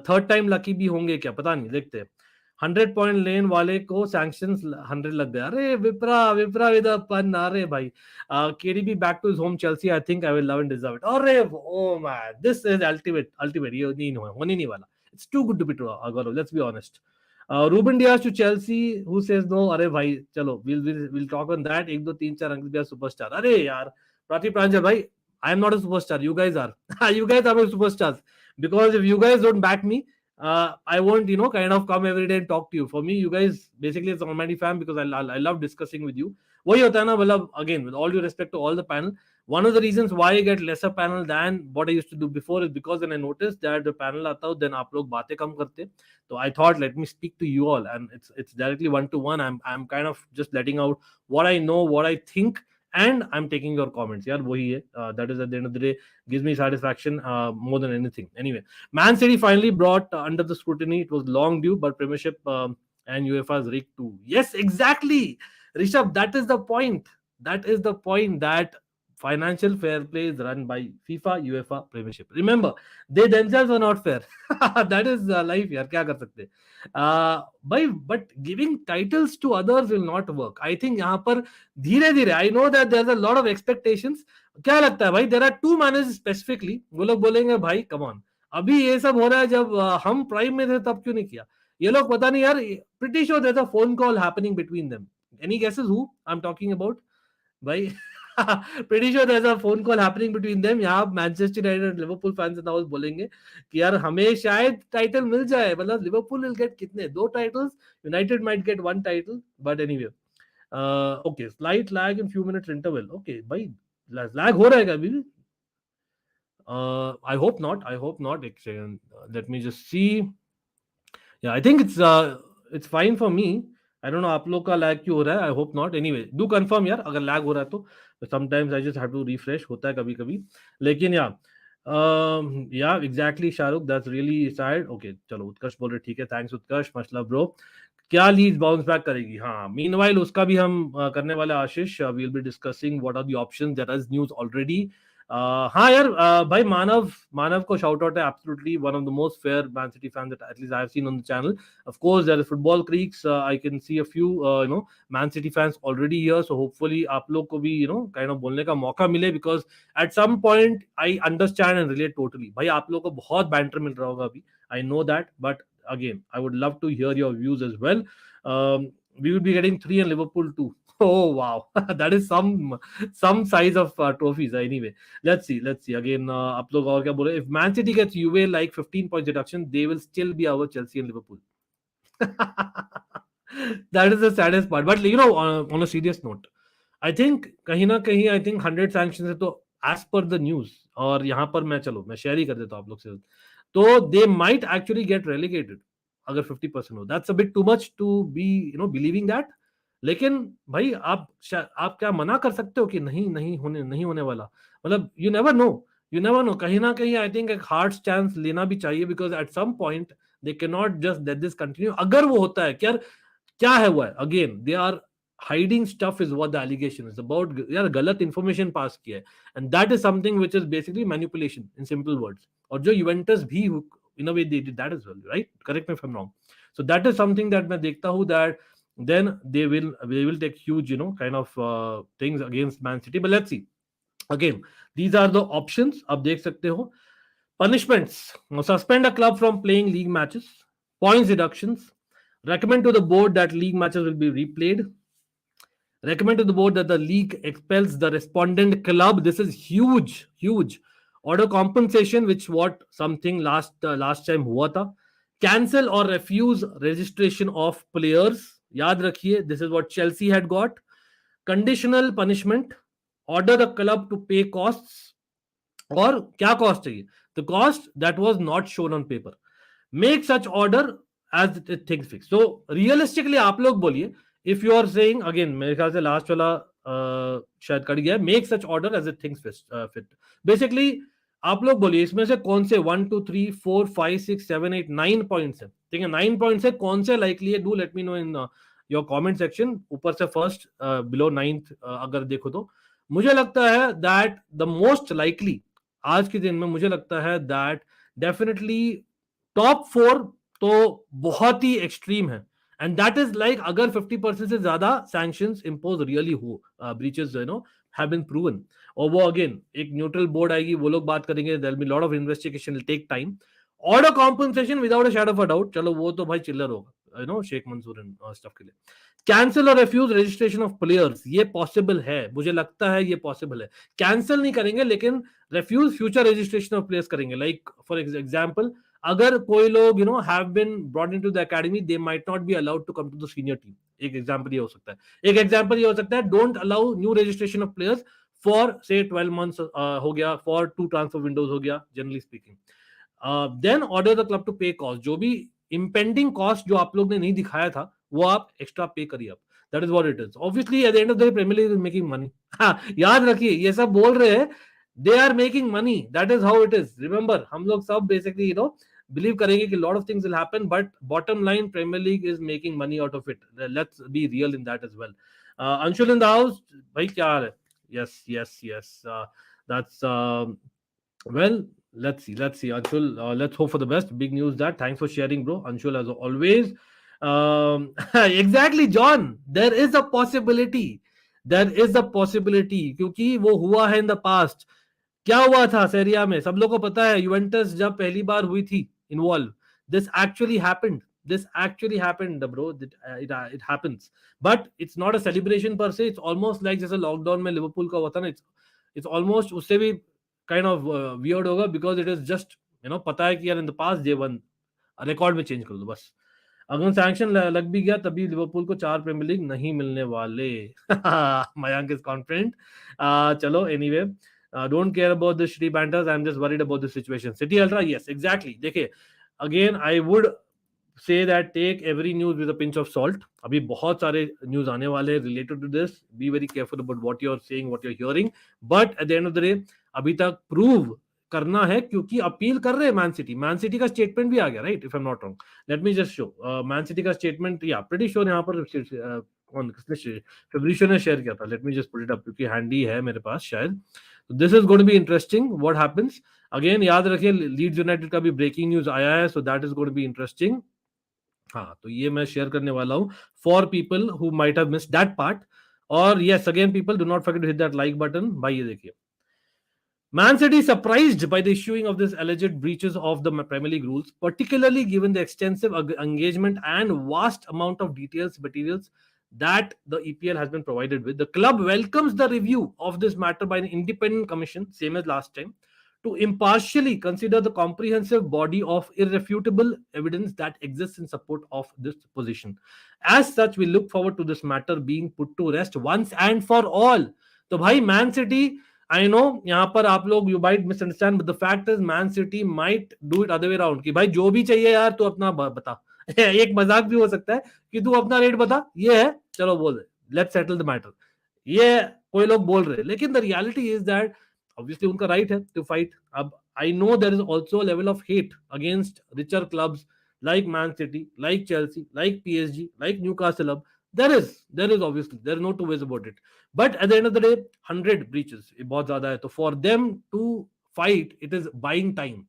third time lucky भी होंगे क्या, पता नहीं, देखते हैं। 100 point लेन वाले को सैंक्शंस 100 लग गया। अरे विप्रा, विप्रा विद अ पन, अरे भाई। KDB back to his home Chelsea, I think I will love and deserve it. अरे oh man, this is ultimate, ultimate, ये नहीं होने नहीं वाला। It's too good to be true, अगर let's be honest. Ruben Dias to Chelsea, who says no? अरे भाई चलो, will talk on that. 1 2 3 4 Ankit भैया सुपरस्टार, अरे यार प्राची प्रांजल भाई, I am not a superstar, you guys are. You guys are my superstars, because if you guys don't back me, I won't, kind of come every day and talk to you. For me, you guys basically it's an almighty fan, because I love discussing with you. वही होता है ना, मतलब again with all due respect to all the panel, one of the reasons why I get lesser panel than what I used to do before is because when I noticed that the panel आता हो, then आप लोग बातें कम करते, so I thought let me speak to you all, and it's directly one to one. I'm kind of just letting out what I know, what I think, and I'm taking your comments. यार वही है, that is at the end of the day gives me satisfaction more than anything. Anyway, Man City finally brought under the scrutiny. It was long due, but Premiership and UEFA's rigged too. Yes, exactly, Rishabh. That is the point. That is the point. That financial fair play is run by FIFA, UEFA, Premiership. Remember, they themselves are not fair. That is life. यार क्या कर सकते? भाई, but giving titles to others will not work. I think यहाँ पर धीरे धीरे, I know that there's a lot of expectations. क्या लगता है भाई, there are two managers specifically, वो लोग बोलेंगे भाई कम ऑन, अभी ये सब हो रहा है, जब हम प्राइम में थे तब क्यों नहीं किया? ये लोग पता नहीं यार, pretty sure there is a phone call happening between them. Any guesses who I am talking about भाई? Pretty sure there is a phone call happening between them. यहाँ Manchester United Liverpool fans and all बोलेंगे कि यार हमें शायद title मिल जाए, मतलब Liverpool will get कितने, 2 titles, United might get 1 title, but anyway. Okay, slight lag in few minutes interval. Okay भाई, लैग हो रहा है क्या अभी भी? I hope not. I hope not. एक second. Let me just see. Yeah, I think it's fine for me. I don't know आप लोग का लैग क्यों हो रहा है. I hope not. Anyway, do confirm यार अगर लैग हो रहा है तो. Sometimes I just have to refresh, होता है कभी कभी. लेकिन yeah, exactly Shahrukh, that's really sad. Okay, चलो उत्कर्ष बोल रहे ठीक है. Thanks Utkarsh, much love bro. क्या लीड्स बाउंस बैक करेगी? हाँ, मीनवाइल उसका भी हम करने वाले Ashish, we will be discussing what are the options, there is news already. हाँ यार, भाई मानव, मानव को शाउट आउट है, absolutely one of the most fair man city fan that at least I have seen on the channel. Of course there is football creeks, I can see a few man City fans already here, so hopefully आप लोग को भी kind of बोलने का मौका मिले, because at some point I understand and relate totally. भाई आप लोग को बहुत बैंटर मिल रहा होगा अभी, आई know that, but again, I would love to hear your views as well. We will be getting 3 and Liverpool 2. Oh wow, that is some size of trophies. Anyway, let's see again. आप लोग और क्या बोले? If Man City gets UA like 15 points deduction, they will still be our Chelsea and Liverpool. That is the saddest part. But on a serious note, I think कहीं ना कहीं I think 100 sanctions है, तो as per the news, और यहाँ पर मैं share ही कर देता हूँ आप लोग से, तो they might actually get relegated. अगर 50% हो, that's a bit too much to be believing that. लेकिन भाई आप क्या मना कर सकते हो कि नहीं होने वाला? मतलब यू नेवर नो, कहीं ना कहीं आई थिंक एक हार्ड चांस लेना भी चाहिए, because at some point they can not just let this continue. अगर वो होता है कि यार क्या है हुआ है, again they are hiding stuff is what the allegation is about, यार गलत इंफॉर्मेशन पास किया है, and that is something which is basically manipulation in simple words. और जो यूवेंटस भी in a way they did that as well, right? Correct me if I am wrong. So that is something that मैं देखता हूं that then they will take huge kind of things against Man City, but let's see. Again, these are the options. आप देख सकते हो punishments: suspend a club from playing league matches, points deductions, recommend to the board that league matches will be replayed, recommend to the board that the league expels the respondent club. This is huge. Order compensation, which what something last time हुआ था. Cancel or refuse registration of players. याद रखिए, this is what Chelsea had got. Conditional punishment: order the club to pay costs. और क्या cost चाहिए? The cost that was not shown on paper, make such order as things fix. So realistically आप लोग बोलिए, if you are saying, again मेरे ख्याल से last वाला शायद कट गया, make such order as a things fit. Basically आप लोग बोलिए इसमें से कौन से 1 2 3 4 5 6 7 8 9 पॉइंट्स है, ठीक है? 9 पॉइंट्स है, कौन से लाइकली है? Do let me no in your comment section, ऊपर से फर्स्ट बिलो 9th अगर देखो तो। मुझे लगता है दैट द मोस्ट लाइकली आज के दिन में, मुझे लगता है दैट डेफिनेटली टॉप 4 तो बहुत ही एक्सट्रीम है, एंड दैट इज लाइक अगर 50% से ज्यादा सैंक्शंस इंपोज रियली हो, ब्रीचेस हैव बीन प्रूवन, और वो अगेन एक न्यूट्रल बोर्ड आएगी, वो लोग बात करेंगे, there will be lot of investigation, will take time. Order compensation without a shadow of a doubt, चलो वो तो भाई चिल्लर होगा, शेख मंसूर एंड स्टफ के लिए। कैंसिल और रिफ्यूज रजिस्ट्रेशन ऑफ प्लेयर्स, ये पॉसिबल है, मुझे लगता है ये पॉसिबल है। कैंसिल नहीं करेंगे, लेकिन refuse future registration of players करेंगे। लाइक फॉर एग्जांपल, अगर कोई लोग have been brought into the academy, they might not be allowed to come to the senior team. एक एग्जांपल ये हो सकता है। एक एग्जांपल ये हो सकता है, don't allow new registration of players for से 12 मंथ्स हो गया, फॉर 2 ट्रांसफर विंडोज हो गया, generally speaking. Then order the club to pay cost, जो भी इंपेंडिंग कॉस्ट जो आप लोग ने नहीं दिखाया था, वो आप एक्स्ट्रा पे करिए आप। That is what it is. Obviously at the end of the day Premier League is making money. हाँ, याद रखिए, ये सब बोल रहे हैं, they are making money, that is how it is. Remember, हम लोग सब बेसिकली बिलीव करेंगे कि lot of things will happen, but bottom line Premier League is making money out of it. Let's be real in that as well. Anshul in the house, भाई क्या हाल है? Yes, that's well, let's see, Anshul. Let's hope for the best. Big news that. Thanks for sharing, bro. Anshul, as always. Exactly, John. There is a possibility. क्योंकि वो हुआ है in the past. क्या हुआ था सेरिया में? सब लोग को पता है, यूवेंटस जब पहली बार हुई थी involve, this actually happened, bro. It happens, but it's not a celebration per se. It's almost like जैसे लॉकडाउन में लिवरपूल का हुआ था ना, it's almost उससे भी kind of weird होगा, because it is just पता है कि यार in the past they won, record में चेंज कर दो बस। अगर सैंक्शन लग भी गया तभी लिवरपूल को 4 प्रीमियर लीग नहीं मिलने वाले। Mayank is confident. चलो anyway, don't care about the shitty banters, I am just worried about the situation. City ultra, yes exactly. देखिए, again I would say that take every news with a pinch of salt. अभी बहुत सारे news आने वाले related to this. Be very careful about what you're saying, what you're hearing. But at the end of the day, अभी तक prove करना है, क्योंकि अपील कर रहे हैं मैन सिटी का स्टेटमेंट भी आ गया, right? If I am not wrong, let me just show Man city का स्टेटमेंट। या प्रीटी श्योर यहाँ पर कौन, किसने, फेब्रिशियो ने शेयर किया था। Let me just put it up, क्योंकि हैंडी है मेरे पास शायद। This is going to be interesting what happens. Again याद रखिए, लीड्स यूनाइटेड का भी ब्रेकिंग न्यूज आया है, so that is going to be interesting. हाँ, तो ये मैं शेयर करने वाला हूँ for people who might have missed that part. और yes, again people do not forget to hit that like button. भाई ये देखिए, Man City is surprised by the issuing of this alleged breaches of the Premier League rules, particularly given the extensive engagement and vast amount of materials that the EPL has been provided with. The club welcomes the review of this matter by an independent commission, same as last time, to impartially consider the comprehensive body of irrefutable evidence that exists in support of this position. As such, we look forward to this matter being put to rest once and for all. तो भाई, Man City, I know यहाँ पर आप लोग you might misunderstand, but the fact is Man City might do it other way around, कि भाई जो भी चाहिए यार तो अपना बता, एक मजाक भी हो सकता है कि तू अपना रेट बता, ये है, चलो बोल दे, लेट्स सेटल द मैटर, ये कोई लोग बोल रहे हैं, लेकिन the reality is that obviously उनका राइट है टू फाइट. अब I know there is also level of hate against richer clubs like Man City, like Chelsea, like PSG, like Newcastle. Up there is obviously there are no two ways about it. But at the end of the day, 100 breaches ये बहुत ज्यादा है. तो for them to fight, it is buying time.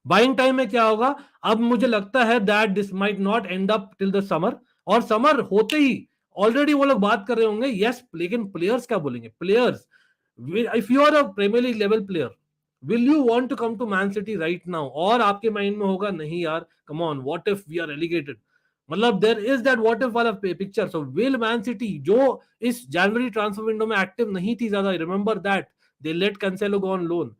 Buying time में क्या होगा, अब मुझे लगता है that this might not and up till the summer, और समर होते ही ऑलरेडी वो लोग बात कर रहे होंगे. यस, लेकिन प्लेयर्स क्या बोलेंगे, players, if you are a premiere league level player, will you want to come to man city right now? और आपके माइंड में होगा नहीं यार, come on, what if we are relegated, मतलब there is that what if वाला picture. So will man city, जो इस जनवरी ट्रांसफर विंडो में एक्टिव नहीं थी ज्यादा, remember that they let Cancelo go on loan,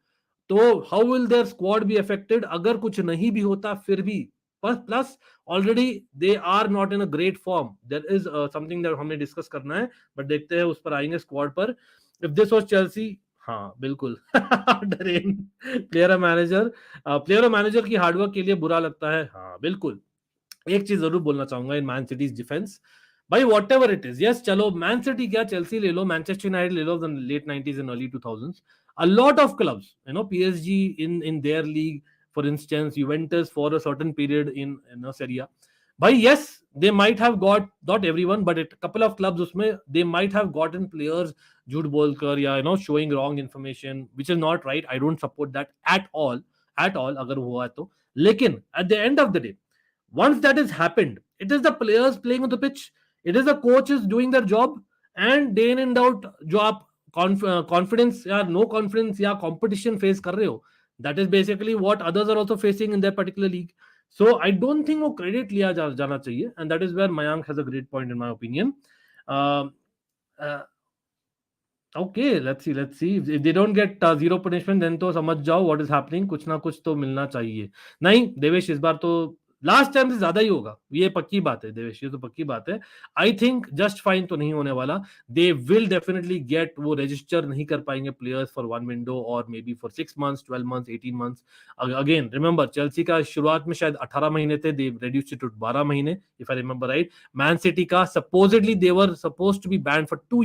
तो how will there squad be affected अगर कुछ नहीं भी होता फिर भी? Plus already they are not in a great form. There is something that हमें डिस्कस करना है, बट देखते हैं, उस पर आएंगे स्क्वाड पर. इफ दिस वाज चेल्सी, हाँ बिल्कुल. डरेन प्लेयर और मैनेजर की हार्डवर्क के लिए बुरा लगता है, हाँ बिल्कुल. एक चीज जरूर बोलना चाहूंगा इन मैन सिटीज डिफेंस, भाई what ever it is, yes चलो मैन सिटी क्या, चेल्सी ले लो, मैनचेस्टर यूनाइटेड ले लो, late 90s and early 2000s, a lot of clubs, PSG in their league, for instance, Juventus for a certain period in Serie A. Bhai, yes, they might have got, not everyone, but a couple of clubs usme they might have gotten players झूठ बोलकर या showing wrong information, which is not right. I don't support that at all अगर हुआ है तो. लेकिन at the end of the day, once that has happened, it is the players playing on the pitch, it is the coaches doing their job, and day in and out जो आप confidence या no confidence या competition face कर रहे हो, that is basically what others are also facing in their particular league. So I don't think वो credit लिया जाना चाहिए, and that is where Mayank has a great point in my opinion. uh, uh, Okay, let's see. If they don't get zero punishment, then तो समझ जाओ what is happening. कुछ ना कुछ तो मिलना चाहिए. नहीं देवेश, इस बार तो लास्ट टाइम से ज्यादा ही होगा, ये पक्की बात है देवेश, ये तो पक्की बात है. आई थिंक जस्ट फाइन तो नहीं होने वाला. दे विल डेफिनेटली गेट, वो रजिस्टर नहीं कर पाएंगे प्लेयर्स फॉर वन विंडो और maybe for 6 months, 12 months, 18 months. Again remember, Chelsea का शुरुआत में शायद 18 महीने थे, दे reduced it to 12 महीने, if I remember right. Man city का supposedly they were suppose to be banned for 2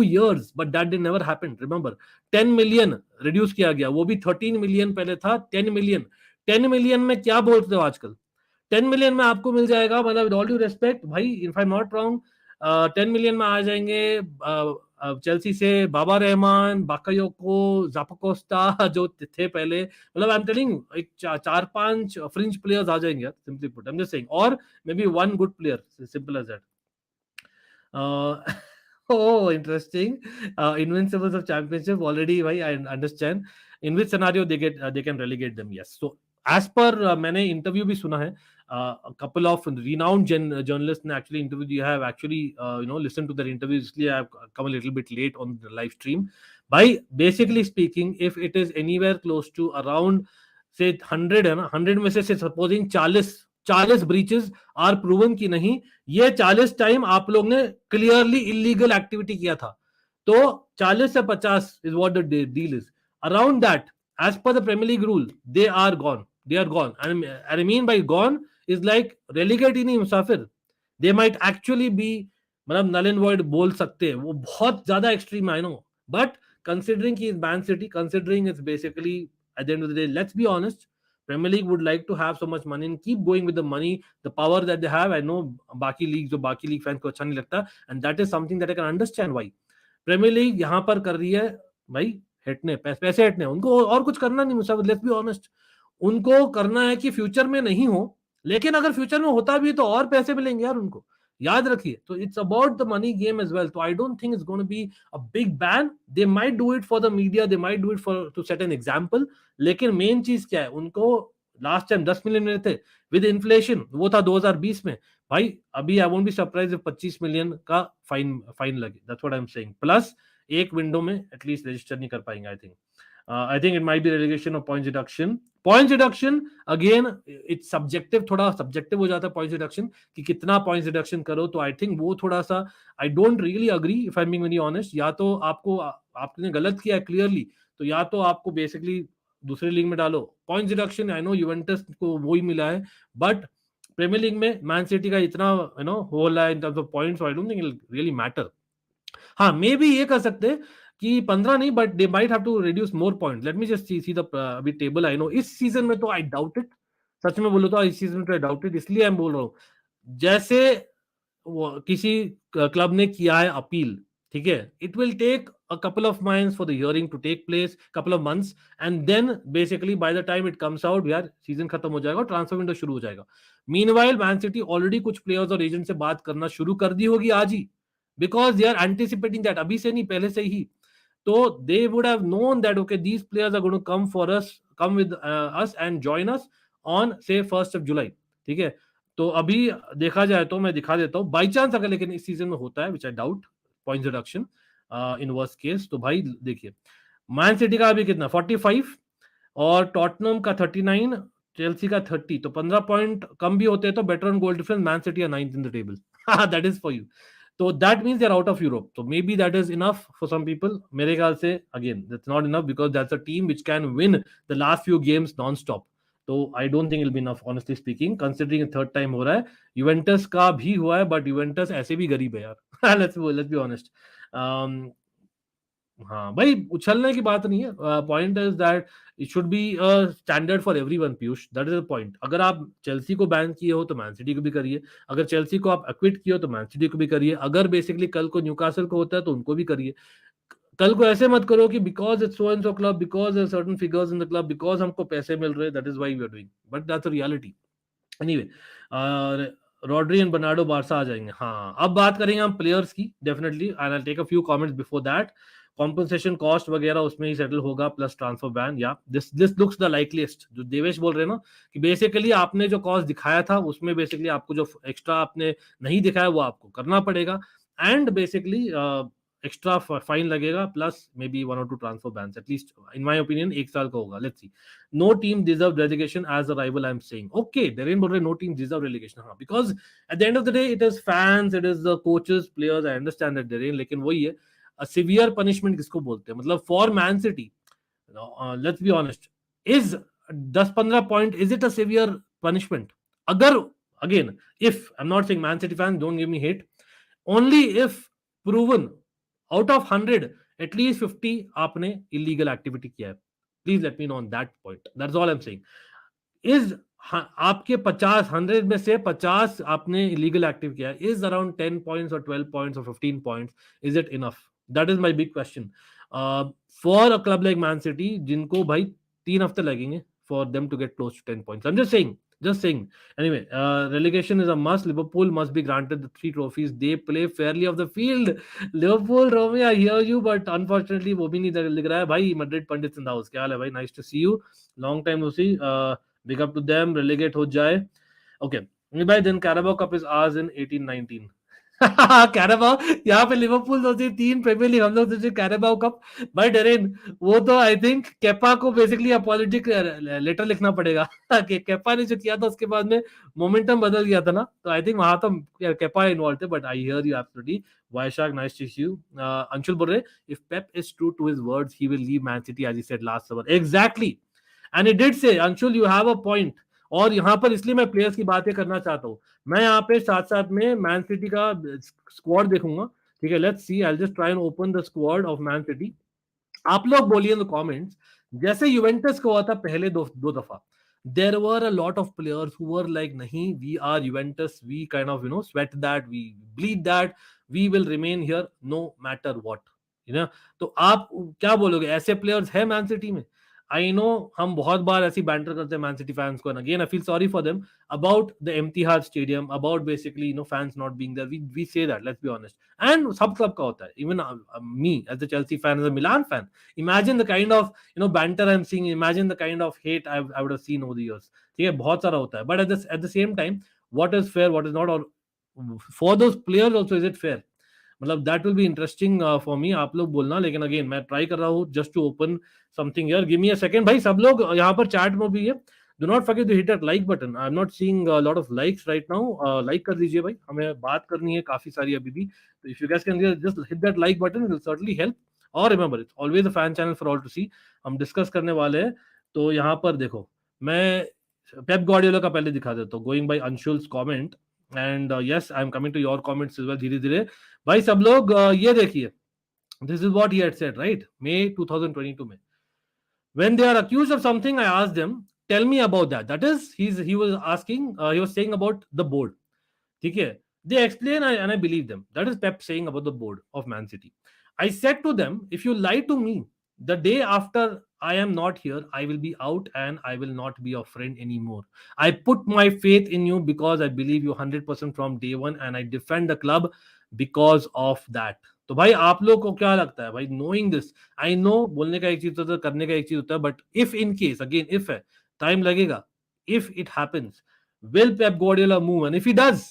years, but that did never happen. Remember, 10 million reduce किया गया, वो भी 13 million पहले था, 10 million. 10 million में क्या बोलते हो आजकल? 10 million में आपको मिल जाएगा, मतलब विद ऑल ड्यू रेस्पेक्ट भाई, if I am not wrong, 10 million में आ जाएंगे चेल्सी से बाबा रहमान, बाकायोको, जापाकोस्टा जो थे पहले, मतलब आई एम टेलिंग, एक 4-5 फ्रिंज प्लेयर्स आ जाएंगे, simply put, I am just saying, और maybe one good player, simple as that. Oh, interesting. Invincibles of championship already. Why I understand. In which scenario they can relegate them? Yes. So as per मैंने interview भी सुना है. A couple of renowned journalists ने actually interviewed. You have actually listened to their interviews. इसलिए I have come a little bit late on the live stream. By basically speaking, if it is anywhere close to around say 100 है ना, 100 में से supposing 40 breaches are proven की नहीं, ये 40 time आप लोग ने क्लियरली इलीगल एक्टिविटी किया था, तो 40 से 50 is what the deal is. Around that, as per the premiere League rule, they are gone. I mean by gone is like relegate ही नहीं, मुसाफिर. दे माइट एक्चुअली बी, मतलब नल एंड वॉइड बोल सकते हैं, वो बहुत ज्यादा extreme I know, but considering की is Man City, considering it's basically at the end of the day, let's be honest, Premier League would like to have so much money and keep going with the money, the power that they have. I know बाकी leagues, जो बाकी league fans को अच्छा नहीं लगता, and that is something that I can understand why. Premier League यहाँ पर कर रही है भाई, हटने पैसे हटने, उनको और कुछ करना नहीं मुसाफिर, लेट्स बी ऑनेस्ट. उनको करना है कि फ्यूचर में नहीं हो, लेकिन अगर फ्यूचर में होता भी तो और पैसे मिलेंगे यार उनको, याद रखिए. तो it's about the money game as well. तो I don't think it's gonna be a big ban. They might do it for the media, they might do it for to set an example, लेकिन main चीज क्या है, उनको last time 10 million मिले थे, with inflation वो था 2020 में. भाई अभी I won't be surprise if 25 million का फाइन लगे. That's what I am saying. Plus एक विंडो में एटलीस्ट रजिस्टर नहीं कर पाएंगे. I think it might be relegation और points deduction again it's subjective, थोड़ा सब्जेक्टिव हो जाता है पॉइंट्स डिडक्शन, कि कितना पॉइंट्स डिडक्शन करो. तो आई थिंक वो थोड़ा सा, I don't really agree if I am being very honest. या तो आपने गलत किया है क्लियरली, तो या तो आपको बेसिकली दूसरे लीग में डालो. Points deduction, I know Juventus को वो ही मिला है, बट प्रीमियर लीग में मैन सिटी का इतना होल है in terms of points, I don't think it really matter. हाँ, मे भी ये कर सकते हैं कि 15 नहीं, but they might have to reduce more point. Let me just see the अभी टेबल। आई नो इस सीजन में तो आई डाउट इट, सच में बोलो तो इस सीजन में तो आई डाउट इट, इसलिए आई बोल रहा हूँ जैसे किसी क्लब ने किया है अपील, ठीक है, it will take a couple of months for the hearing to take place, couple of months, and then basically by the time it comes out यार सीजन खत्म हो जाएगा और ट्रांसफर विंडो शुरू हो जाएगा। मीनवाइल मैन सिटी ऑलरेडी कुछ players और एजेंट से बात करना शुरू कर दी होगी आज ही, because they are anticipating that, अभी से नहीं पहले से ही। तो they would have known that okay these players are going to come for us, come with us and join us on से 1 जुलाई, ठीक है। तो अभी देखा जाए तो मैं दिखा देता हूँ बाई चांस अगर लेकिन इस सीजन में होता है, which I doubt, point reduction in worst case, तो भाई देखिए मैन सिटी का अभी कितना 45 और टॉटनम का 39, चेल्सी का 30, तो 15 पॉइंट कम भी होते हैं तो better on goal difference Man City are 9th in the table. That is for you. तो that means they are out of Europe, तो maybe that is enough for some people. मेरे ख्याल से again that's not enough because that's a team which can win the last few games non stop. तो I don't think it will be enough honestly speaking, considering third time हो रहा है। Juventus का भी हुआ है बट यूवेंटस ऐसे भी गरीब है यार। Let's be honest. हाँ भाई, उछलने की बात नहीं है। Point is that it should be standard for everyone Piyush, that is the point. अगर आप चेल्सी को बैन किए हो तो मैन सिटी को भी करिए, अगर चेल्सी को आप एक्विट किए हो तो मैन सिटी को भी करिए, अगर बेसिकली कल को न्यूकासल को होता है तो उनको भी करिए। कल को ऐसे मत करो कि because it's so and so club, because certain figures in the club, because हमको पैसे मिल रहे हैं, that is why we are doing, but that's a reality. Anyway, Rodri and Bernardo Barca आ जाएंगे। हाँ, अब बात करेंगे हम प्लेयर्स की definitely, and I take a few comments before that. Compensation cost वगैरह उसमें ही सेटल होगा, प्लस ट्रांसफर बैन, या दिस लुक्स द लाइकलीस्ट। जो देवेश बोल रहे हैं ना कि बेसिकली आपने जो कॉस्ट दिखाया था उसमें बेसिकली आपको जो एक्स्ट्रा आपने नहीं दिखाया वो आपको करना पड़ेगा, एंड बेसिकली एक्स्ट्रा फाइन लगेगा, plus may be 1 or 2 transfer bans, at least in my opinion 1 साल का होगा। Let's see. No team deserved relegation as a rival, I'm saying. Okay, Darren बोल रहे no team deserve relegation. हाँ, because at the end of the day, it is fans, it is the coaches, players. I understand that Darren, लेकिन वही है, a severe punishment किसको बोलते हैं? मतलब for Man City, let's be honest, is 10-15 point, is it a severe punishment? अगर again, if I'm not saying Man City fans, don't give me hate, only if proven out of 100 at least 50 आपने illegal activity किया है, please let me know on that point, that's all I am saying. Is आपके 50-100 में से 50 आपने illegal active किया, is around 10 points और 12 points और 15 points, is it enough? That is my big question for a club like Man City, जिनको भाई 3 हफ्ते लगेंगे for them to get close to 10 points. I am just saying. Anyway, relegation is a must. Liverpool must be granted the 3 trophies. They play fairly off the field. Liverpool, Romy, I hear you, but unfortunately वो भी नहीं लिख रहा है भाई। Madrid Pandit in the house, क्या हाल है भाई? Nice to see you. Long time no see. Big up to them. Relegate हो जाए. Okay. भाई then Carabao Cup is ours in 18-19. Carabao, यहाँ पे लिवरपूल सोची 3 प्रीमियर लीग, हम लोग सोचे कैराबाओ कप। भाई डेरेन, वो तो आई थिंक केपा को बेसिकली अपॉलॉजी लेटर लिखना पड़ेगा। कि केपा ने जो किया था उसके बाद में मोमेंटम बदल गया था ना, तो आई थिंक वहां तो केपा इन्वॉल्व थे। But I hear you absolutely. Vaishakh, nice to see you. Anshul बोल रहे, if Pep is true to his words he will leave Man City as he said last summer. Exactly, and he did say. Anshul, you have a point. और यहाँ पर इसलिए मैं players की बातें करना चाहता हूँ, मैं यहाँ पे साथ साथ में मैन सिटी का स्क्वाड देखूंगा, ठीक है। Let's see, I will just try and open the squad of Man city. आप लोग बोलिए इन द कमेंट्स, जैसे यूवेंटस को हुआ था पहले दो दफा, there were a lot of players who were like, nahi, we are Juventus, we kind of sweat that, we bleed that, we will remain here no matter what, तो आप क्या बोलोगे? ऐसे प्लेयर्स है मैन सिटी में? I know हम बहुत बार ऐसी बैंटर करते हैं मैन सिटी फैंस को, and again I feel sorry for them about the empty heart stadium, about basically fans not being there, we say that, let's be honest, and सब club का होता है, even me as a Chelsea fan, as a Milan fan, imagine the kind of banter I'm seeing, imagine the kind of hate I would have seen over the years, ठीक है, बहुत सारा होता है, but at the same time, what is fair, what is not, or for those players also, is it fair? मतलब that will be interesting for me, आप लोग बोलना। लेकिन अगेन मैं ट्राई कर रहा हूँ just to open something here, give me a second. भाई सब लोग यहाँ पर चैट में भी है, do not forget to hit that like button, I am not seeing a lot of likes right now, like कर दीजिए भाई, हमें बात करनी है काफी सारी अभी भी, तो if you guys can just hit that like button, it will certainly help. और remember, it's always a fan channel for all to see, हम डिस्कस करने वाले हैं। तो यहाँ पर देखो, मैं पेप गार्डियोला का पहले दिखा देता हूँ, going by Anshul's comment, and yes I am coming to your comments well धीरे धीरे। भाई सब लोग ये देखिए, this is what he had said right, मई 2022 में, when they are accused of something, I asked them, tell me about that. That is, he was asking, he was saying about the board. ठीक है, they explain and I believe them. That is Pep saying about the board of Man City. I said to them, if you lie to me the day after I am not here, I will be out and I will not be your friend anymore. I put my faith in you because I believe you 100% from day one and I defend the club because of that. तो भाई आप लोग को क्या लगता है भाई, knowing this, I know बोलने का एक चीज होता है, करने का एक चीज होता है, but if in case, again if है, time लगेगा, if it happens, will Pep Guardiola move? And if he does,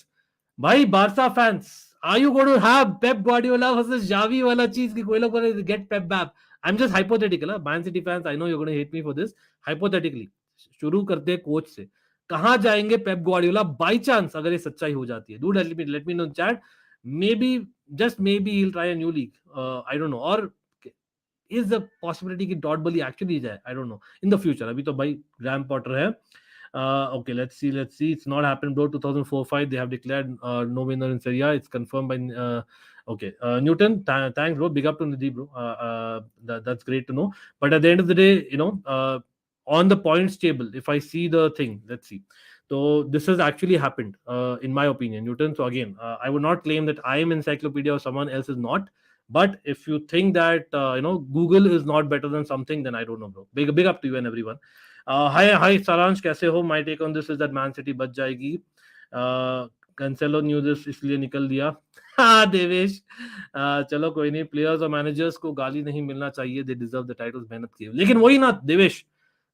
भाई Barca fans, are you going to have Pep Guardiola versus Xavi वाला चीज की कोई लोग get Pep back? I am just hypothetical, Man City fans, I know you going to hate me for this, hypothetically शुरू करते हैं coach से, कहां जाएंगे पेप गार्डियोला बाय चांस अगर ये सच्चाई हो जाती है? Do let me no chat, may be, just may be he will try a new league, I don't no, और इज द पॉसिबिलिटी कि डॉट बॉली एक्चुअली जाए, आई don't no, in the future. अभी तो भाई ग्रैम पॉटर है। Okay, let's see. It's not happened, bro. 2004-5, they have declared no winner in Serie A. It's confirmed by okay. Newton, thanks, bro. Big up to Nidhi, bro. That's great to know. But at the end of the day, you know, on the points table, if I see the thing, let's see. So this has actually happened, in my opinion, Newton. So again, I would not claim that I am encyclopedia or someone else is not. But if you think that Google is not better than something, then I don't know, bro. Big up to you and everyone. Hi Saransh, कैसे हो? My take on this is that Man City बच जाएगी, Cancelo new this इसलिए निकल दिया। हाँ देवेश, चलो कोई नहीं, प्लेयर्स और मैनेजर्स को गाली नहीं मिलना चाहिए, दे डिजर्व द टाइटल्स, मेहनत की। लेकिन वही ना Devesh,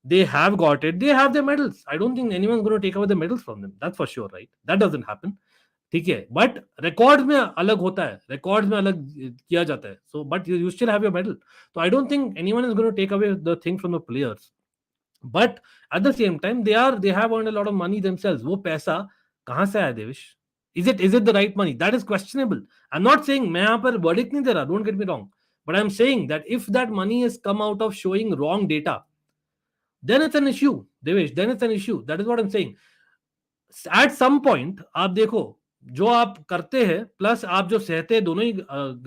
they have got it, they have their medals. I don't think anyone's going to take away the medals from them, that's for sure, right? That doesn't happen, ठीक है, but record में अलग होता है, रिकॉर्ड में अलग किया जाता है, so but you still have your medal, तो I don't think anyone is going to take away the thing from the players, but at the same time they have earned a lot of money themselves. वो पैसा कहां से आया Devesh? Is it the right money? That is questionable. I'm not saying, मैं यहाँ पर verdict नहीं दे रहा, don't get me wrong, but I'm saying that if that money has come out of showing wrong data, then it's an issue, Devesh, then it's an issue. That is what I'm saying. At some point आप देखो, जो आप करते हैं plus आप जो सहते हैं, दोनों ही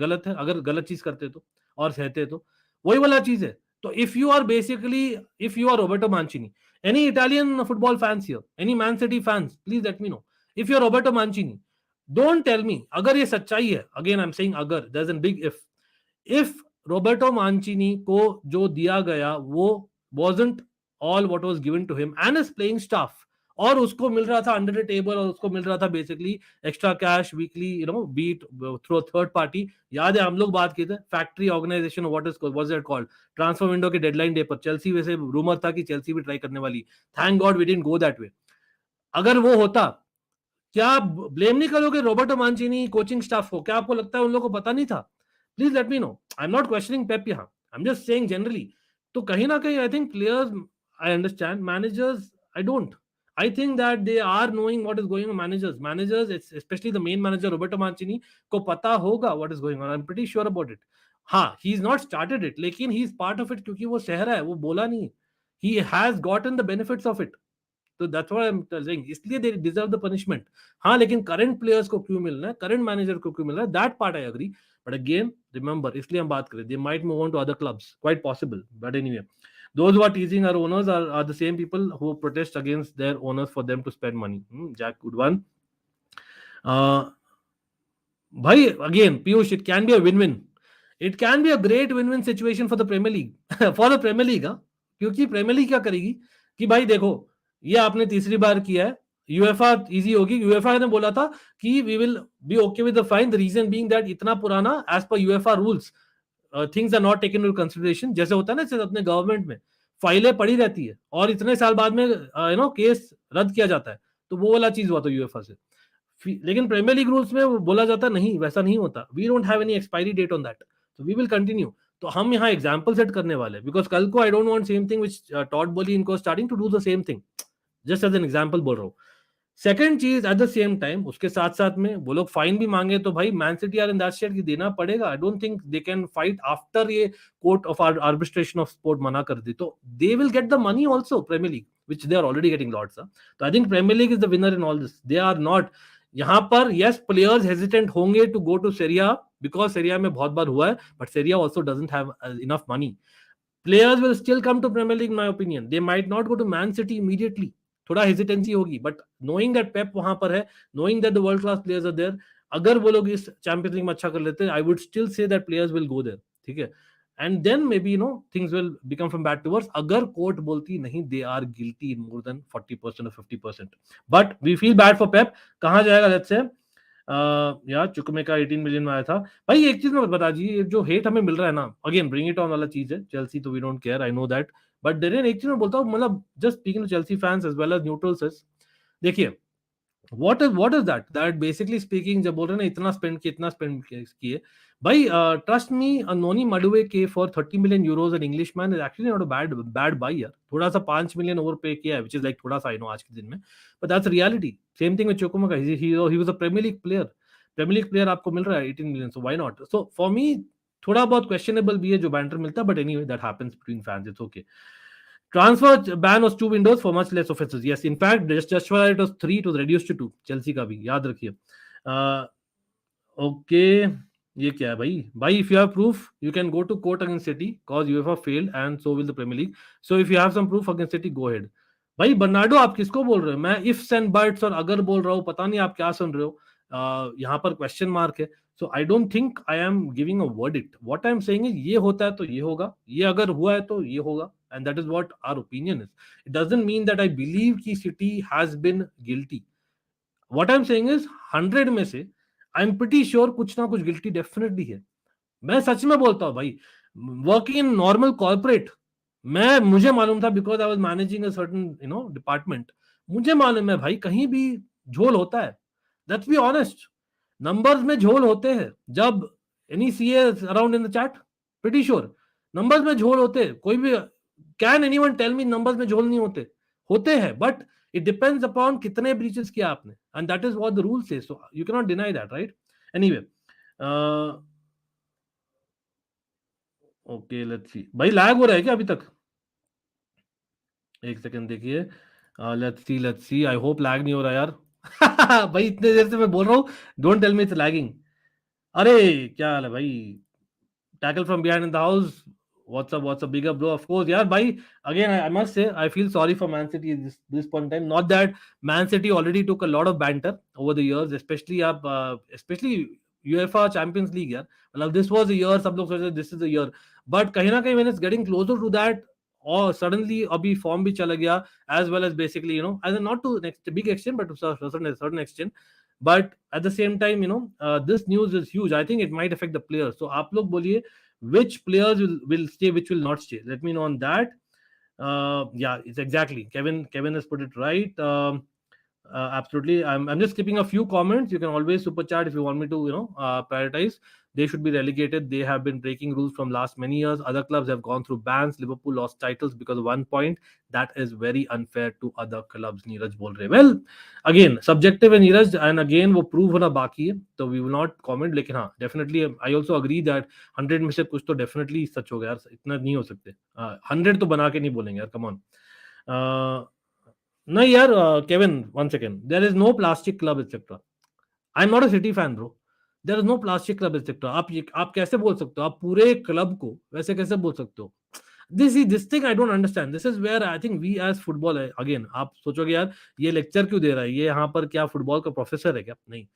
गलत है। अगर गलत चीज करते तो और सहते तो वही वाला चीज है। तो if you are basically, if you are Roberto Mancini, any Italian football fans here, any Man City fans, please let me know. If you're Roberto Mancini, don't tell me, अगर ये सच्चाई है, again I'm saying अगर, there's a big if Roberto Mancini को जो दिया गया वो wasn't all what was given to him and his playing staff, और उसको मिल रहा था अंडर द टेबल, और उसको मिल रहा था basically extra cash weekly, beat through third party. याद है हम लोग बात किए थे factory organisation, what is it called, transfer window के डेडलाइन डे पर चेल्सी, वैसे रूमर था कि चेल्सी भी ट्राई करने वाली, thank God we didn't go that way. अगर वो होता, क्या आप ब्लेम नहीं करोगे रॉबर्टो मांचिनी कोचिंग स्टाफ को? क्या आपको लगता है उन लोगों को पता नहीं था? Please let me know, I am not questioning Pep यहाँ, I am just saying generally. तो कहीं ना कहीं I think players, I understand, managers I don't, I think that they are knowing what is going on. Managers, especially the main manager Roberto Mancini, को पता होगा what is going on. I'm pretty sure about it. हाँ, he's not started it, लेकिन he's part of it क्योंकि वो सह रहा है, वो बोला नहीं, he has gotten the benefits of it. तो that's what I'm saying. इसलिए they deserve the punishment. हाँ, लेकिन current players को क्यों मिलना है, current manager को क्यों मिल रहा है, that part I agree. But again, remember, इसलिए हम बात करें, they might move on to other clubs, quite possible. But anyway, those who are teasing our owners are the same people who protest against their owners for them to spend money. Jack, good one. Bhai, again, Piyush, it can be a win-win. It can be a great win-win situation for the Premier League. For the Premier League, हाँ, क्योंकि Premier league क्या करेगी कि भाई देखो, ये आपने तीसरी बार किया है, यूएफा इजी होगी। यूएफा ने बोला था कि we will be okay with the fine, the reason being that इतना पुराना, as per UEFA rules things are not taken into consideration. जैसे होता है ना, जैसे अपने गवर्नमेंट में फाइलें पड़ी रहती है और इतने साल बाद में केस रद्द किया जाता है, तो वो वाला चीज हुआ था यूएफा से। लेकिन प्रीमियर लीग रूल्स में बोला जाता नहीं, वैसा नहीं होता, we don't have any expiry date on that, तो वी विल कंटिन्यू। तो हम यहाँ एग्जांपल सेट करने वाले, बिकॉज कल को I don't want same thing which Todd Boehly इनको starting to do the same thing, just as an example बोल रहा हूँ। सेकंड चीज, एट द सेम टाइम उसके साथ साथ में वो लोग फाइन भी मांगे तो भाई Man City are in that state की देना पड़ेगा। I don't think they can fight after ये court of arbitration of sport मना कर दी, तो they will get the money also Premier League which they are already getting lots of. So I think Premier League is the winner in all this. They are not. यहाँ पर yes players hesitant होंगे to go to Serie A because Serie A में बहुत बार हुआ है, but Serie A also doesn't have enough money. Players will still come to Premier League in my opinion. They might not go to Man City immediately. थोड़ा hesitancy होगी, but knowing that Pep वहां पर है, knowing that the world class players are there, अगर वो लोग इस champions league में अच्छा कर लेते हैं, I would still say that players will go there. ठीक है, and then maybe things will become from bad to worse. अगर कोर्ट बोलती नहीं, they are guilty in more than 40% or 50%. But we feel bad for Pep. कहाँ जाएगा let's say यार चुकमे का 18 million में आया था भाई. एक चीज मैं बता दीजिए, जो हेट हमें मिल रहा है ना, अगेन ब्रिंग इट ऑन वाला चीज है, चेल्सी तो we don't care, I know that, but Darian एक चीज मैं बोलता हूँ, मतलब just speaking to Chelsea fans as well as neutrals, देखिए what is that basically speaking, जब बोल रहे हैं ना इतना स्पेंड किए भाई, trust me, Noni Madueke for 30 million euros an Englishman is actually not a bad buy यार. थोड़ा सा 5 million ओवर पे किया है, which is like थोड़ा सा, I know आज के दिन में, but that's reality. Same thing with Chukwuemeka. He was a Premier League player आपको मिल रहा है 18 million, so why not? So for me थोड़ा बहुत questionable भी है जो बैंटर मिलता है, but anyway that happens between fans, it's okay. Transfer ban was 2 windows for much less offenses. Yes, in fact, just while it was 3, it was reduced to 2. Chelsea का भी याद रखिए. Okay, ये क्या है भाई? If you have proof, you can go to court against City, cause UEFA failed and so will the Premier League. So if you have some proof against City, go ahead. भाई Bernardo आप किसको बोल रहे हो? मैं ifs and buts और अगर बोल रहा हूँ, पता नहीं आप क्या सुन रहे हो. यहाँ पर क्वेश्चन मार्क है. So I don't think I am giving a verdict. What I am saying is ये होता है तो ये होगा, ये अगर हुआ है तो ये होगा, and that is what our opinion is. It doesn't mean that I believe कि City has been guilty. What I am saying is 100 में से I am pretty sure कुछ ना कुछ guilty definitely है. मैं सच में बोलता हूँ भाई, working in normal corporate, मुझे मालूम था because I was managing a certain department. मुझे मालूम है भाई कहीं भी झोल होता है. Let's be honest. नंबर्स में झोल होते हैं. जब any CAs around in the chat, pretty sure numbers में झोल होते हैं. कोई भी can anyone tell me numbers में झोल नहीं होते हैं, but it depends upon कितने breaches किया आपने, and that is what the rule says, so you cannot deny that, right? Anyway, okay, let's see. भाई लैग हो रहा है क्या अभी तक? एक सेकंड देखिए. let's see. I hope lag नहीं हो रहा यार. भाई इतने देर से मैं बोल रहा हूँ, don't tell me it's lagging. अरे क्या हाल है भाई? Tackle from behind in the house. What's up, bigger bro? Of course, yeah, bhai. Again, I must say, I feel sorry for Man City at this point in time. Not that Man City already took a lot of banter over the years, especially UEFA Champions League. Yeah, well, this was a year. Some लोग सोचते this is a year, but कहीं ना कहीं when it's getting closer to that, or suddenly अभी form भी चला गया, as well as basically as in not to a big extent, but to a certain extent. But at the same time, this news is huge. I think it might affect the players. So आप लोग बोलिए which players will stay, which will not stay. Let me know on that. Yeah, it's exactly. Kevin has put it right. Absolutely. I'm just skipping a few comments. You can always super chat if you want me to, prioritize. They should be relegated. They have been breaking rules from last many years. Other clubs have gone through bans. Liverpool lost titles because of 1 point. That is very unfair to other clubs. Neeraj bol rahe. Well, again, subjective है Neeraj, and again वो prove होना बाकी है, तो we will not comment. लेकिन हाँ, definitely I also agree that 100 में से कुछ तो definitely सच हो गया यार. इतना नहीं हो सकते. 100 तो बना के नहीं बोलेंगे यार. Come on. नहीं यार, Kevin, 1 second. There is no plastic club etc. I'm not a City fan, bro. There is no plastic club etc. आप कैसे बोल सकते हो? आप पूरे क्लब को वैसे कैसे बोल सकते हो? This thing I don't understand. This is where I think we as football, again, आप सोचोगे यार ये लेक्चर क्यों दे रहा है, ये यहाँ पर क्या फुटबॉल का प्रोफेसर है क्या? नहीं.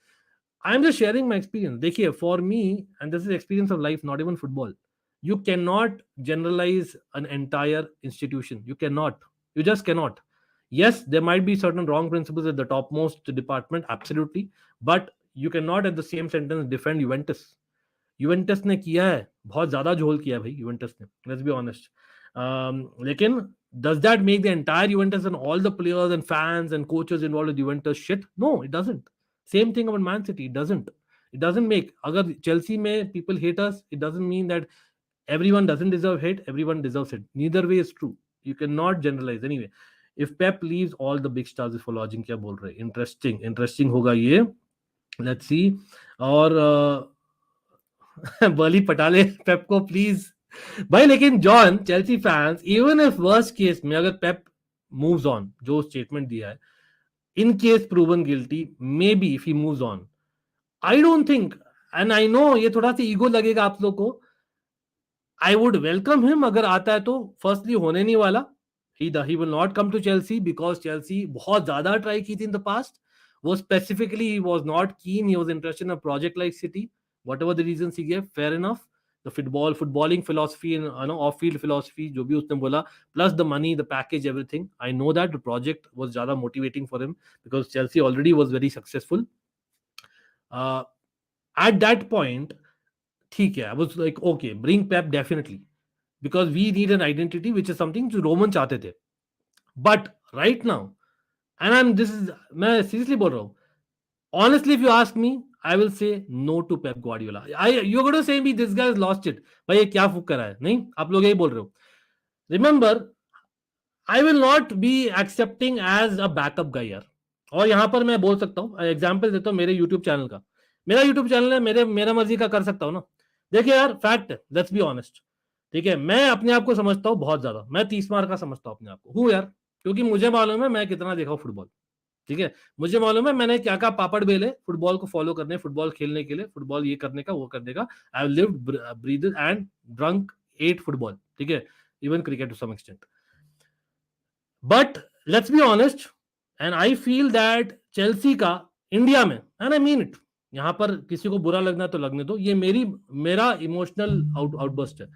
I am just sharing my experience. देखिए, for me, and this is experience of life, not even football. You cannot generalize an entire institution. You cannot. You just cannot. Yes, there might be certain wrong principles at the topmost department, absolutely, but you cannot at the same sentence defend Juventus. Juventus ने किया है, बहुत ज्यादा झोल किया है भाई Juventus ने, लेट्स बी ऑनेस्ट. लेकिन does that make the entire Juventus and all the players and fans and coaches involved with Juventus shit? No, it doesn't. Same thing about Man City. It doesn't make, अगर Chelsea में people hate us, it doesn't mean that everyone doesn't deserve hate, everyone deserves it. Neither way is true. You cannot generalize. Anyway, if Pep leaves, all the big stars is for lodging. क्या बोल रहे हैं? Interesting होगा ये. Let's see. और बली पटाले पेप को please भाई. लेकिन John, Chelsea fans, even if worst case में अगर पेप moves on, जो statement दिया है, in case proven guilty, maybe if he moves on, I don't think, and I know ये थोड़ा सा ईगो लगेगा आप लोग को, I would welcome him अगर आता है तो. Firstly होने नहीं वाला, he will not come to Chelsea because Chelsea बहुत ज्यादा ट्राई की थी in the past. वो specifically he was not keen, he was interested in a project like City, whatever the reasons he gave, fair enough. The footballing philosophy and off field philosophy जो भी उसने बोला, plus the money, the package, everything, I know that the project was ज्यादा motivating for him because Chelsea already was very successful. At that point, ठीक है, I was like, okay, bring Pep definitely, because we need an identity, which is something जो Roman चाहते थे. But right now, and मैं seriously बोल रहा हूँ, honestly, if you ask me, I will say no to Pep Guardiola. You're going to say me, this guy has lost it. भाई ये क्या फूक करा है? नहीं, आप लोग यही बोल रहे हो. Remember, I will not be accepting as a backup guy यार. और यहाँ पर मैं बोल सकता हूँ, एग्जाम्पल देता हूँ मेरे यूट्यूब चैनल का. मेरा यूट्यूब चैनल है, मेरा मर्जी का कर सकता हूँ ना. देखिए यार, फैक्ट, लेट्स बी ऑनेस्ट, ठीक है, मैं अपने आप को समझता हूँ बहुत ज्यादा, मैं 30 मार का समझता हूँ अपने आप को, हूँ यार, क्योंकि मुझे मालूम है मैं कितना देखा हूँ फुटबॉल. ठीक है, मुझे मालूम है मैंने क्या क्या पापड़ बेले फुटबॉल को फॉलो करने, फुटबॉल खेलने के लिए, फुटबॉल ये करने का, वो करने का. I have lived, breathed and drunk, at football. ठीक है, even cricket to some extent. But let's be honest, and I feel that Chelsea का इंडिया में, एंड आई मीन इट, यहां पर किसी को बुरा लगना तो लगने दो, ये मेरा इमोशनल आउटबर्स्ट है.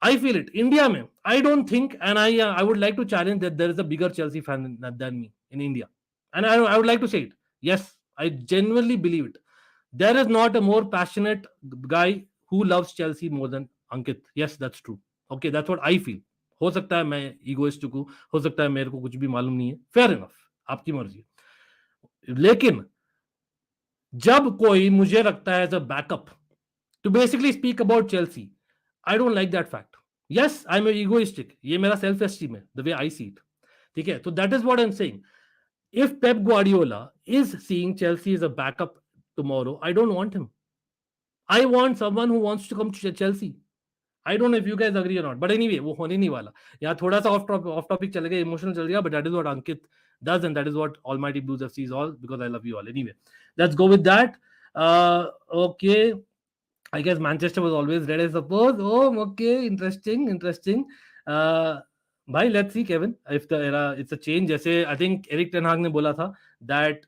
आई फील इट इंडिया में. I don't think, and I would like to challenge that there is a bigger Chelsea fan than me in India, and I would like to say it. Yes, I genuinely believe it. There is not a more passionate guy who loves Chelsea more than Ankit. Yes, that's true. Okay, that's what I feel. हो सकता है मैं egoistic हूं, हो सकता है मेरे को कुछ भी मालूम नहीं है, फेयर इनफ, आपकी मर्जी. लेकिन जब कोई मुझे रखता है as a backup to basically speak about Chelsea, I don't like that fact. Yes, I am egoistic, ये मेरा सेल्फ एस्टीम है, the way I see it. ठीक है, तो that is what I am saying. If Pep Guardiola is seeing Chelsea as a backup tomorrow, I don't want him. I want someone who wants to come to Chelsea. I don't know if you guys agree or not, but anyway, वो होने नहीं वाला. यहाँ थोड़ा सा off topic चले गए, emotional चल गया, but that is what Ankit does, and that is what Almighty Blues FC is all, because I love you all. Anyway, let's go with that. Okay, I guess Manchester was always red, I suppose. Oh, okay, interesting. भाई, let's see, Kevin, if the era it's a change. जैसे I think Eric Ten Hag ने बोला था that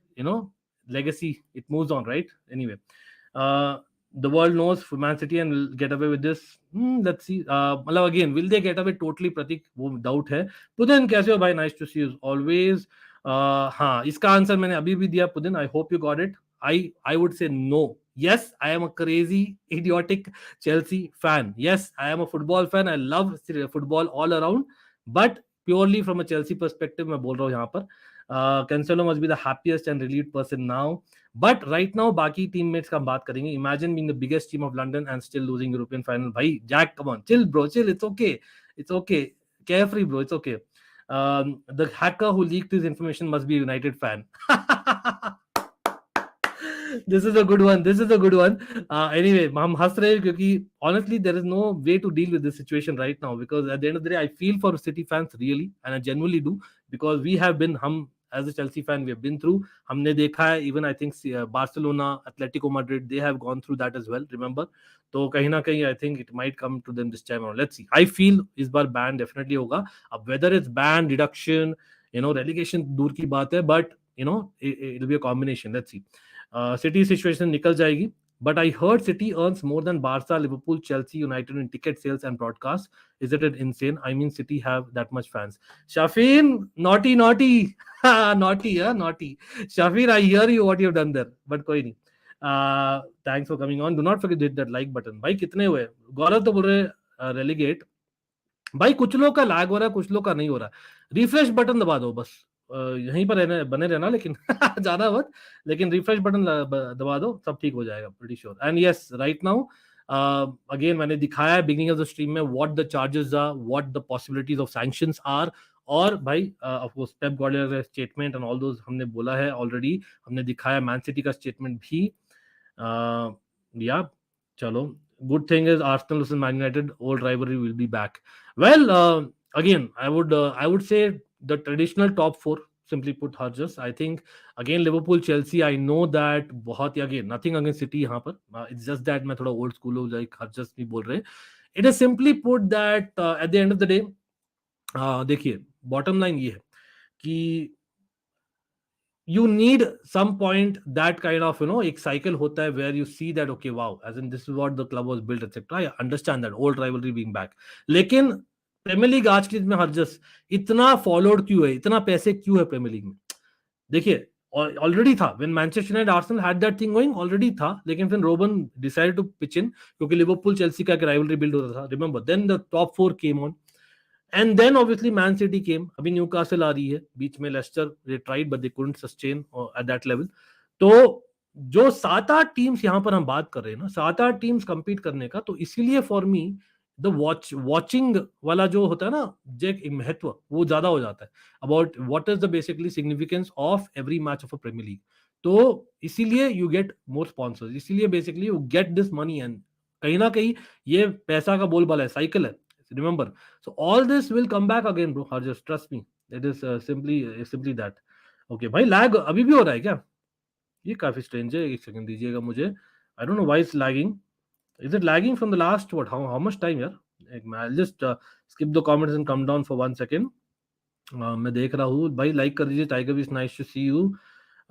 legacy, it moves on, right? Anyway, the world knows for Man City and will get away with this. Let's see. मतलब again, will they get away totally? प्रतीक, वो doubt है. पुदिन, कैसे हो भाई? Nice to see you always. हाँ, इसका answer मैंने अभी भी दिया पुदिन. I hope you got it. I would say no. Yes, I am a crazy, idiotic Chelsea fan. Yes, I am a football fan. I love football all around. But purely from a Chelsea perspective, मैं बोल रहा हूँ यहाँ पर. Cancelo must be the happiest and relieved person now. But right now, बाकी teammates का हम बात करेंगे. Imagine being the biggest team of London and still losing European final. भाई, Jack, come on, chill, bro, chill. It's okay. It's okay. Carefree, bro. It's okay. The hacker who leaked this information must be a United fan. This is a good one. Anyway, हम हंस रहे हैं क्योंकि honestly there is no way to deal with this situation right now, because at the end of the day I feel for City fans really, and I genuinely do, because हम as a Chelsea fan we have been through, हमने देखा है, even I think Barcelona, Atletico Madrid, they have gone through that as well, remember. तो कहीं ना कहीं I think it might come to them this time around. Let's see. I feel इस बार ban definitely होगा. अब whether it's ban, deduction, relegation दूर की बात है, but it'll be a combination. Let's see. City situation निकल जाएगी, but I heard City earns more than Barca, Liverpool, Chelsea, United in ticket sales and broadcast. Is it insane? I mean, City have that much fans. Shafin, naughty. naughty. Shafin, I hear you what you've done there, but कोई नहीं. Thanks for coming on. Do not forget to hit that like button. भाई कितने हुए? गौरव तो बोल रहे relegate. भाई कुछ लोग का लैग हो रहा है, कुछ लोग का नहीं हो रहा. रिफ्रेश बटन दबा दो बस, यहीं पर बने रहना, लेकिन ज्यादा मत, लेकिन रिफ्रेश बटन दबा दो, सब ठीक हो जाएगा, pretty sure. And yes, right now again मैंने दिखाया है बिगिनिंग ऑफ द स्ट्रीम में what the charges are, what the possibilities of sanctions are. और भाई ऑफ कोर्स पेप गार्डियोला का स्टेटमेंट एंड ऑल दोस हमने बोला है ऑलरेडी, हमने दिखाया मैन सिटी का स्टेटमेंट भी. या चलो, good thing is Arsenal versus Man United old rivalry will be back. Well, again I would say the traditional top four, simply put, are just, I think, again Liverpool, Chelsea. I know that बहुत ही, again nothing against City यहाँ पर. It's just that मैं थोड़ा old school हूँ, like हर just नहीं बोल रहे. It is simply put that at the end of the day, देखिए bottom line ये है कि you need some point that kind of, एक cycle होता है where you see that okay wow, as in this is what the club was built, etc. I understand that old rivalry being back. लेकिन Premier league आज की date में हर just इतना followed क्यों है, इतना पैसे क्यों है प्रीमियर लीग में? देखिए ऑलरेडी था when Manchester United Arsenal had that thing going, already था, लेकिन फिर Robben decided to pitch in क्योंकि लिवरपूल चेल्सी का एक राइवलरी बिल्ड होता था, remember, then the top four came on and then obviously Man City came, अभी Newcastle आ रही है, बीच में Leicester they tried but they couldn't sustain at that level. तो जो 7-8 टीम्स यहां पर हम बात कर रहे हैं ना, 7-8 टीम्स कंपीट करने का, तो इसीलिए फॉर मी द वॉचिंग वाला जो होता है ना, जो एक महत्व वो ज्यादा हो जाता है about what is the basically significance of every match of a premiere League. तो इसीलिए यू गेट मोर स्पॉन्सर्स, इसीलिए basically you get this money and कहीं ना कहीं ये पैसा का बोलबाला है, साइकिल है, remember. So all this will come back again, bro. Just trust me. It is simply that. Okay, भाई लैग अभी भी हो रहा है क्या? ये काफी स्ट्रेंज है. एक सेकंड दीजिएगा मुझे. I don't know why it's lagging. Is it lagging from the last what? How much time यार? I'll just skip the comments and come down for 1 second. मैं देख रहा हूँ भाई, लाइक कर दीजिए. Tiger is nice to see you.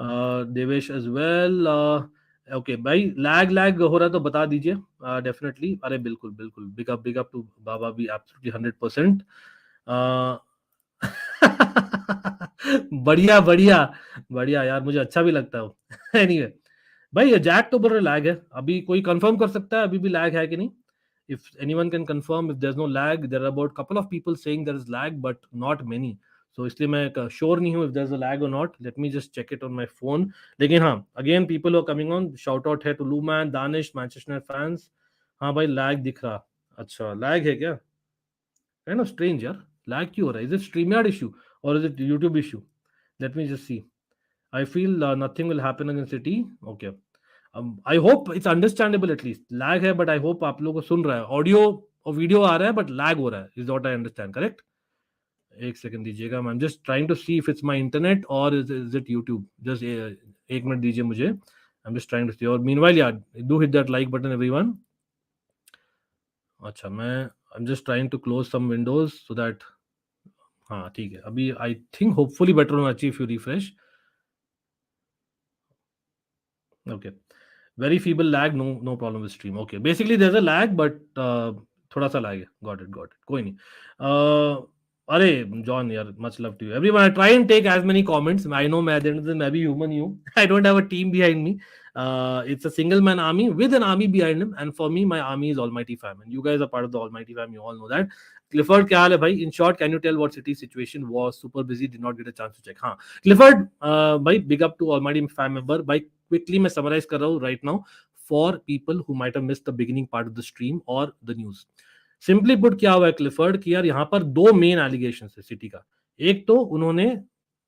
Devesh as well. Okay भाई, lag हो रहा है तो बता दीजिए डेफिनेटली. अरे बिल्कुल बिल्कुल, बिग अप टू बाबा भी, एब्सोल्युटली 100%. बढ़िया बढ़िया बढ़िया यार, मुझे अच्छा भी लगता है. एनीवे भाई, ये जैक तो बोल रहे लैग है. अभी कोई कंफर्म कर सकता है अभी भी लैग है कि नहीं? If anyone can confirm if there's no lag, there are about couple of people saying there is lag, but not many. So इसलिए मैं श्योर नहीं हूँ if there's a lag or not. Let me just check it on my phone. लेकिन हाँ, again people are coming on. Shout out है to Luman, Danish, Manchester fans. हाँ भाई, lag दिख रहा. अच्छा, lag है क्या? Kind of strange यार. Lag क्यों हो रहा है? Is it StreamYard issue or is it YouTube issue? Let me just see. I feel nothing will happen against City. Okay. I hope it's understandable, at least lag है but I hope आप लोगों को सुन रहा है, ऑडियो और video आ रहा है but lag हो रहा है, is what I understand, correct? एक सेकंड दीजिएगा, I am just trying to see if it's my internet और इज इट यूट्यूब. जस्ट एक मिनट दीजिए मुझे. I am just trying to see. और मीनवाइल यार, do hit that like button everyone. अच्छा, मैं I am just trying to close some windows so that. हाँ ठीक है, अभी आई थिंक होपफुली बेटर होना चाहिए if you refresh. Okay, very feeble lag, no problem with stream. Okay, basically there's a lag but थोड़ा सा lag है. Got it, कोई नहीं. अरे जॉन यार, much love to you everyone. I try and take as many comments. I know मैं मैं भी human ही हूँ. I don't have a team behind me. It's a single man army with an army behind him, and for me my army is Almighty Fam, and you guys are part of the Almighty Fam, you all know that. Clifford क्या हाल है भाई? In short, can you tell what City situation was? Super busy, did not get a chance to check. हाँ Clifford, भाई big up to Almighty Fam member. भाई quickly मैं summarize कर रहा हूँ right now for people who might have missed the beginning part of the stream or the news. Simply put, क्या हुआ है क्लिफर्ड कि यार यहाँ पर दो मेन एलिगेशन है सिटी का. एक तो उन्होंने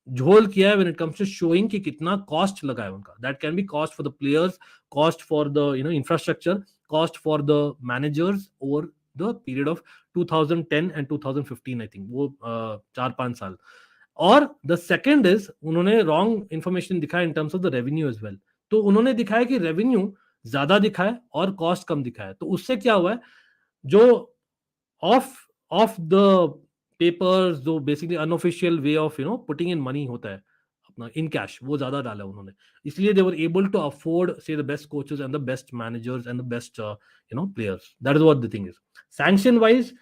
झोल किया है when it comes to showing कि कितना कॉस्ट लगा है उनका. That can be cost for the players, cost for the infrastructure, cost for the managers over the period of 2010 and 2015, I think वो 4-5 साल. और द सेकेंड इज उन्होंने wrong information दिखाया in terms of the revenue as well. तो उन्होंने दिखाया कि revenue ज्यादा दिखाया और कॉस्ट कम दिखाया. तो उससे क्या हुआ है, जो ऑफ ऑफ द पेपर्स, जो basically unofficial way of putting in money होता है अपना इन कैश, वो ज्यादा डाला उन्होंने. इसलिए दे वर एबल टू अफोर्ड से the best coaches and the best managers and the best players. That is what the thing is. Sanction wise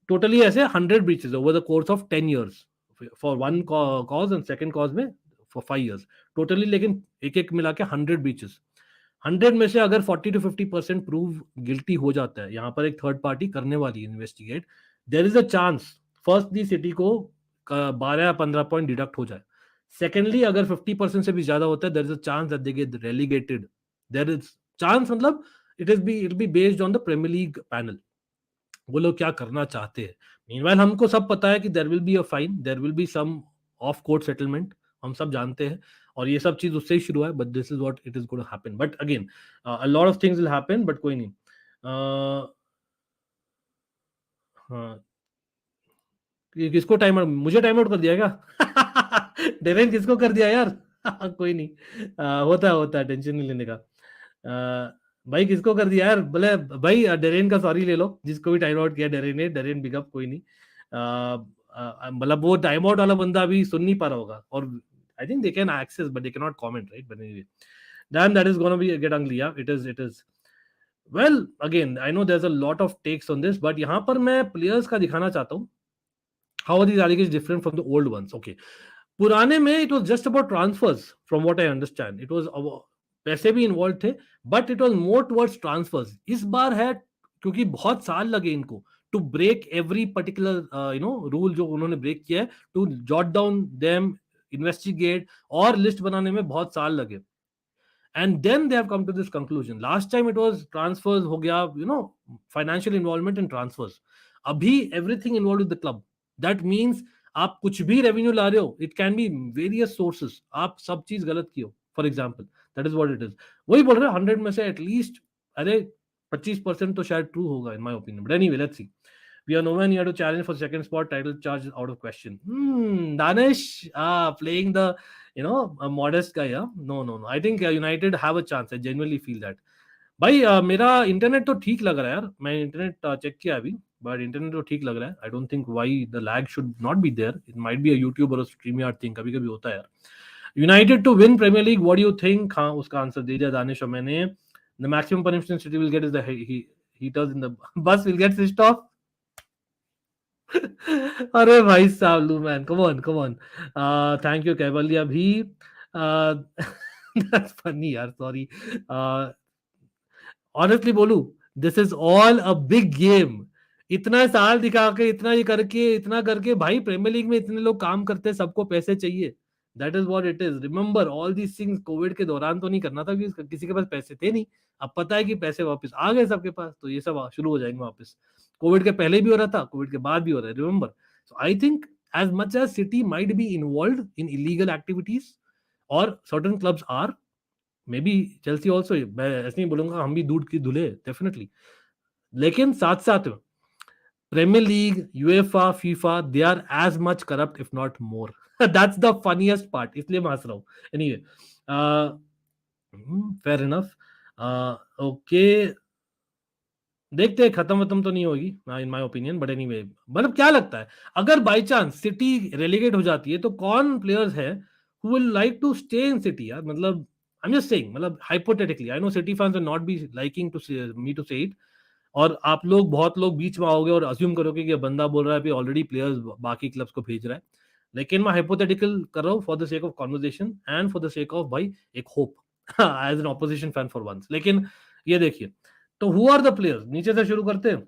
totally ऐसे 100 breaches over the course of 10 years for one cause and second cause में for 5 years totally. लेकिन एक एक मिला के 100 breaches. 100 में से अगर 40-50% प्रूव गिल्टी हो जाता है, यहाँ पर एक थर्ड पार्टी करने वाली investigate, there is a chance first the City को 12 या 15 पॉइंट डिडक्ट हो जाए. सेकेंडली, अगर 50% से भी ज्यादा होता है, there is a chance that they get relegated. There is chance, मतलब it be based on the premiere league panel, वो लोग क्या करना चाहते हैं. मीनवाइल हमको सब पता है कि there will be a fine, there will be some of court settlement, हम सब जानते हैं, और ये सब चीज उससे ही शुरू है. But this is what it is going to happen. But again a lot of things will happen, but कोई नहीं. हाँ किसको टाइम आउट, मुझे टाइम आउट कर दिया क्या? डेरेन किसको कर दिया यार? कोई नहीं, होता है, टेंशन नहीं लेने का। भाई किसको कर दिया यार, बोले भाई डेरेन का सॉरी ले लो, जिसको भी टाइम आउट किया डेरेन ने, डेरेन बिग अप, कोई नहीं। मतलब वो टाइम आउट वाला बंदा अभी सुन नहीं पा रहा होगा, और I think they can access but they can not comment, right? But anyway, damn, that is going to be get ugly. Yeah, it is. Well, again, I know there's a lot of takes on this, but यहाँ पर मैं players का दिखाना चाहता हूँ, how are these allegations different from the old ones? Okay, पुराने में it was just about transfers, from what I understand. It was पैसे भी इन्वॉल्व थे, but it was more towards transfers. इस बार है, क्योंकि बहुत साल लगे इनको to break every particular rule जो उन्होंने ब्रेक किया है, to jot down them, investigate, और लिस्ट बनाने में बहुत साल लगे. And then they have come to this conclusion. Last time it was transfers हो गया, financial involvement in transfers. अभी everything involved with the club. That means आप कुछ भी revenue ला रहे हो, it can be various sources. आप सब चीज गलत की हो, for example. That is what it is. वही बोल रहे हैं, 100 में से at least, अरे 25% तो शायद true होगा, in my opinion. But anyway, let's see. We are nowhere near to challenge for second spot. Title charge is out of question. Danish, playing the a modest guy. No. I think United have a chance. I genuinely feel that. भाई मेरा internet तो ठीक लग रहा है यार, मैं internet check किया अभी, बट इंटरनेट तो ठीक लग रहा है. I don't think why the lag should not be there. It might be a YouTube और स्ट्रीम यार्ड थिंग, कभी कभी होता है यार. United to win Premier League, what do you think? हाँ, उसका आंसर दे दिया दानिश और मैंने. The maximum punishment City will get is the heaters in the bus will get switched off. अरे भाई साहब, लू man, come on. Thank you कैवलिया भी. दैट्स फनी यार, सॉरी. ऑनेस्टली बोलू, this is all a big game. इतना साल दिखा के, इतना करके भाई, प्रीमियर लीग में इतने लोग काम करते हैं, सबको पैसे चाहिए. That is what it is. Remember all these things Covid के दौरान तो नहीं करना था, क्योंकि किसी के पास पैसे थे नहीं. अब पता है कि पैसे वापस आ गए सबके पास, तो ये सब शुरू हो जाएंगे वापस. कोविड के पहले भी हो रहा था, कोविड के बाद भी हो रहा है, remember. So I think as much as City might be involved in illegal activities, or certain clubs are, may be Chelsea also, मैं ऐसे नहीं बोलूंगा हम भी दूध की धुले, डेफिनेटली. लेकिन साथ साथ Premier League, UEFA, FIFA, they are as much corrupt if not more. That's the funniest part, इसलिए मैं हंस रहा हूँ. Anyway, fair enough. ओके, देखते हैं, खत्म तो नहीं होगी इन माय ओपिनियन. बट एनीवे, मतलब क्या लगता है, अगर बाय चांस सिटी रेलीगेट हो जाती है, तो कौन प्लेयर्स है who will like to stay in City यार? मतलब I'm just saying, मतलब hypothetically, I know City fans will not be liking to say, me to say it, और आप लोग, बहुत लोग बीच में आओगे और अज्यूम करोगे कि ये बंदा बोल रहा है कि ऑलरेडी प्लेयर्स बाकी क्लब्स को भेज रहा है. लेकिन मैं हाइपोथेटिकल कर रहा हूँ for the sake of conversation and for the sake of भाई एक hope, as an opposition fan for once. लेकिन ये देखिए, तो हु आर द प्लेयर्स, नीचे से शुरू करते हैं.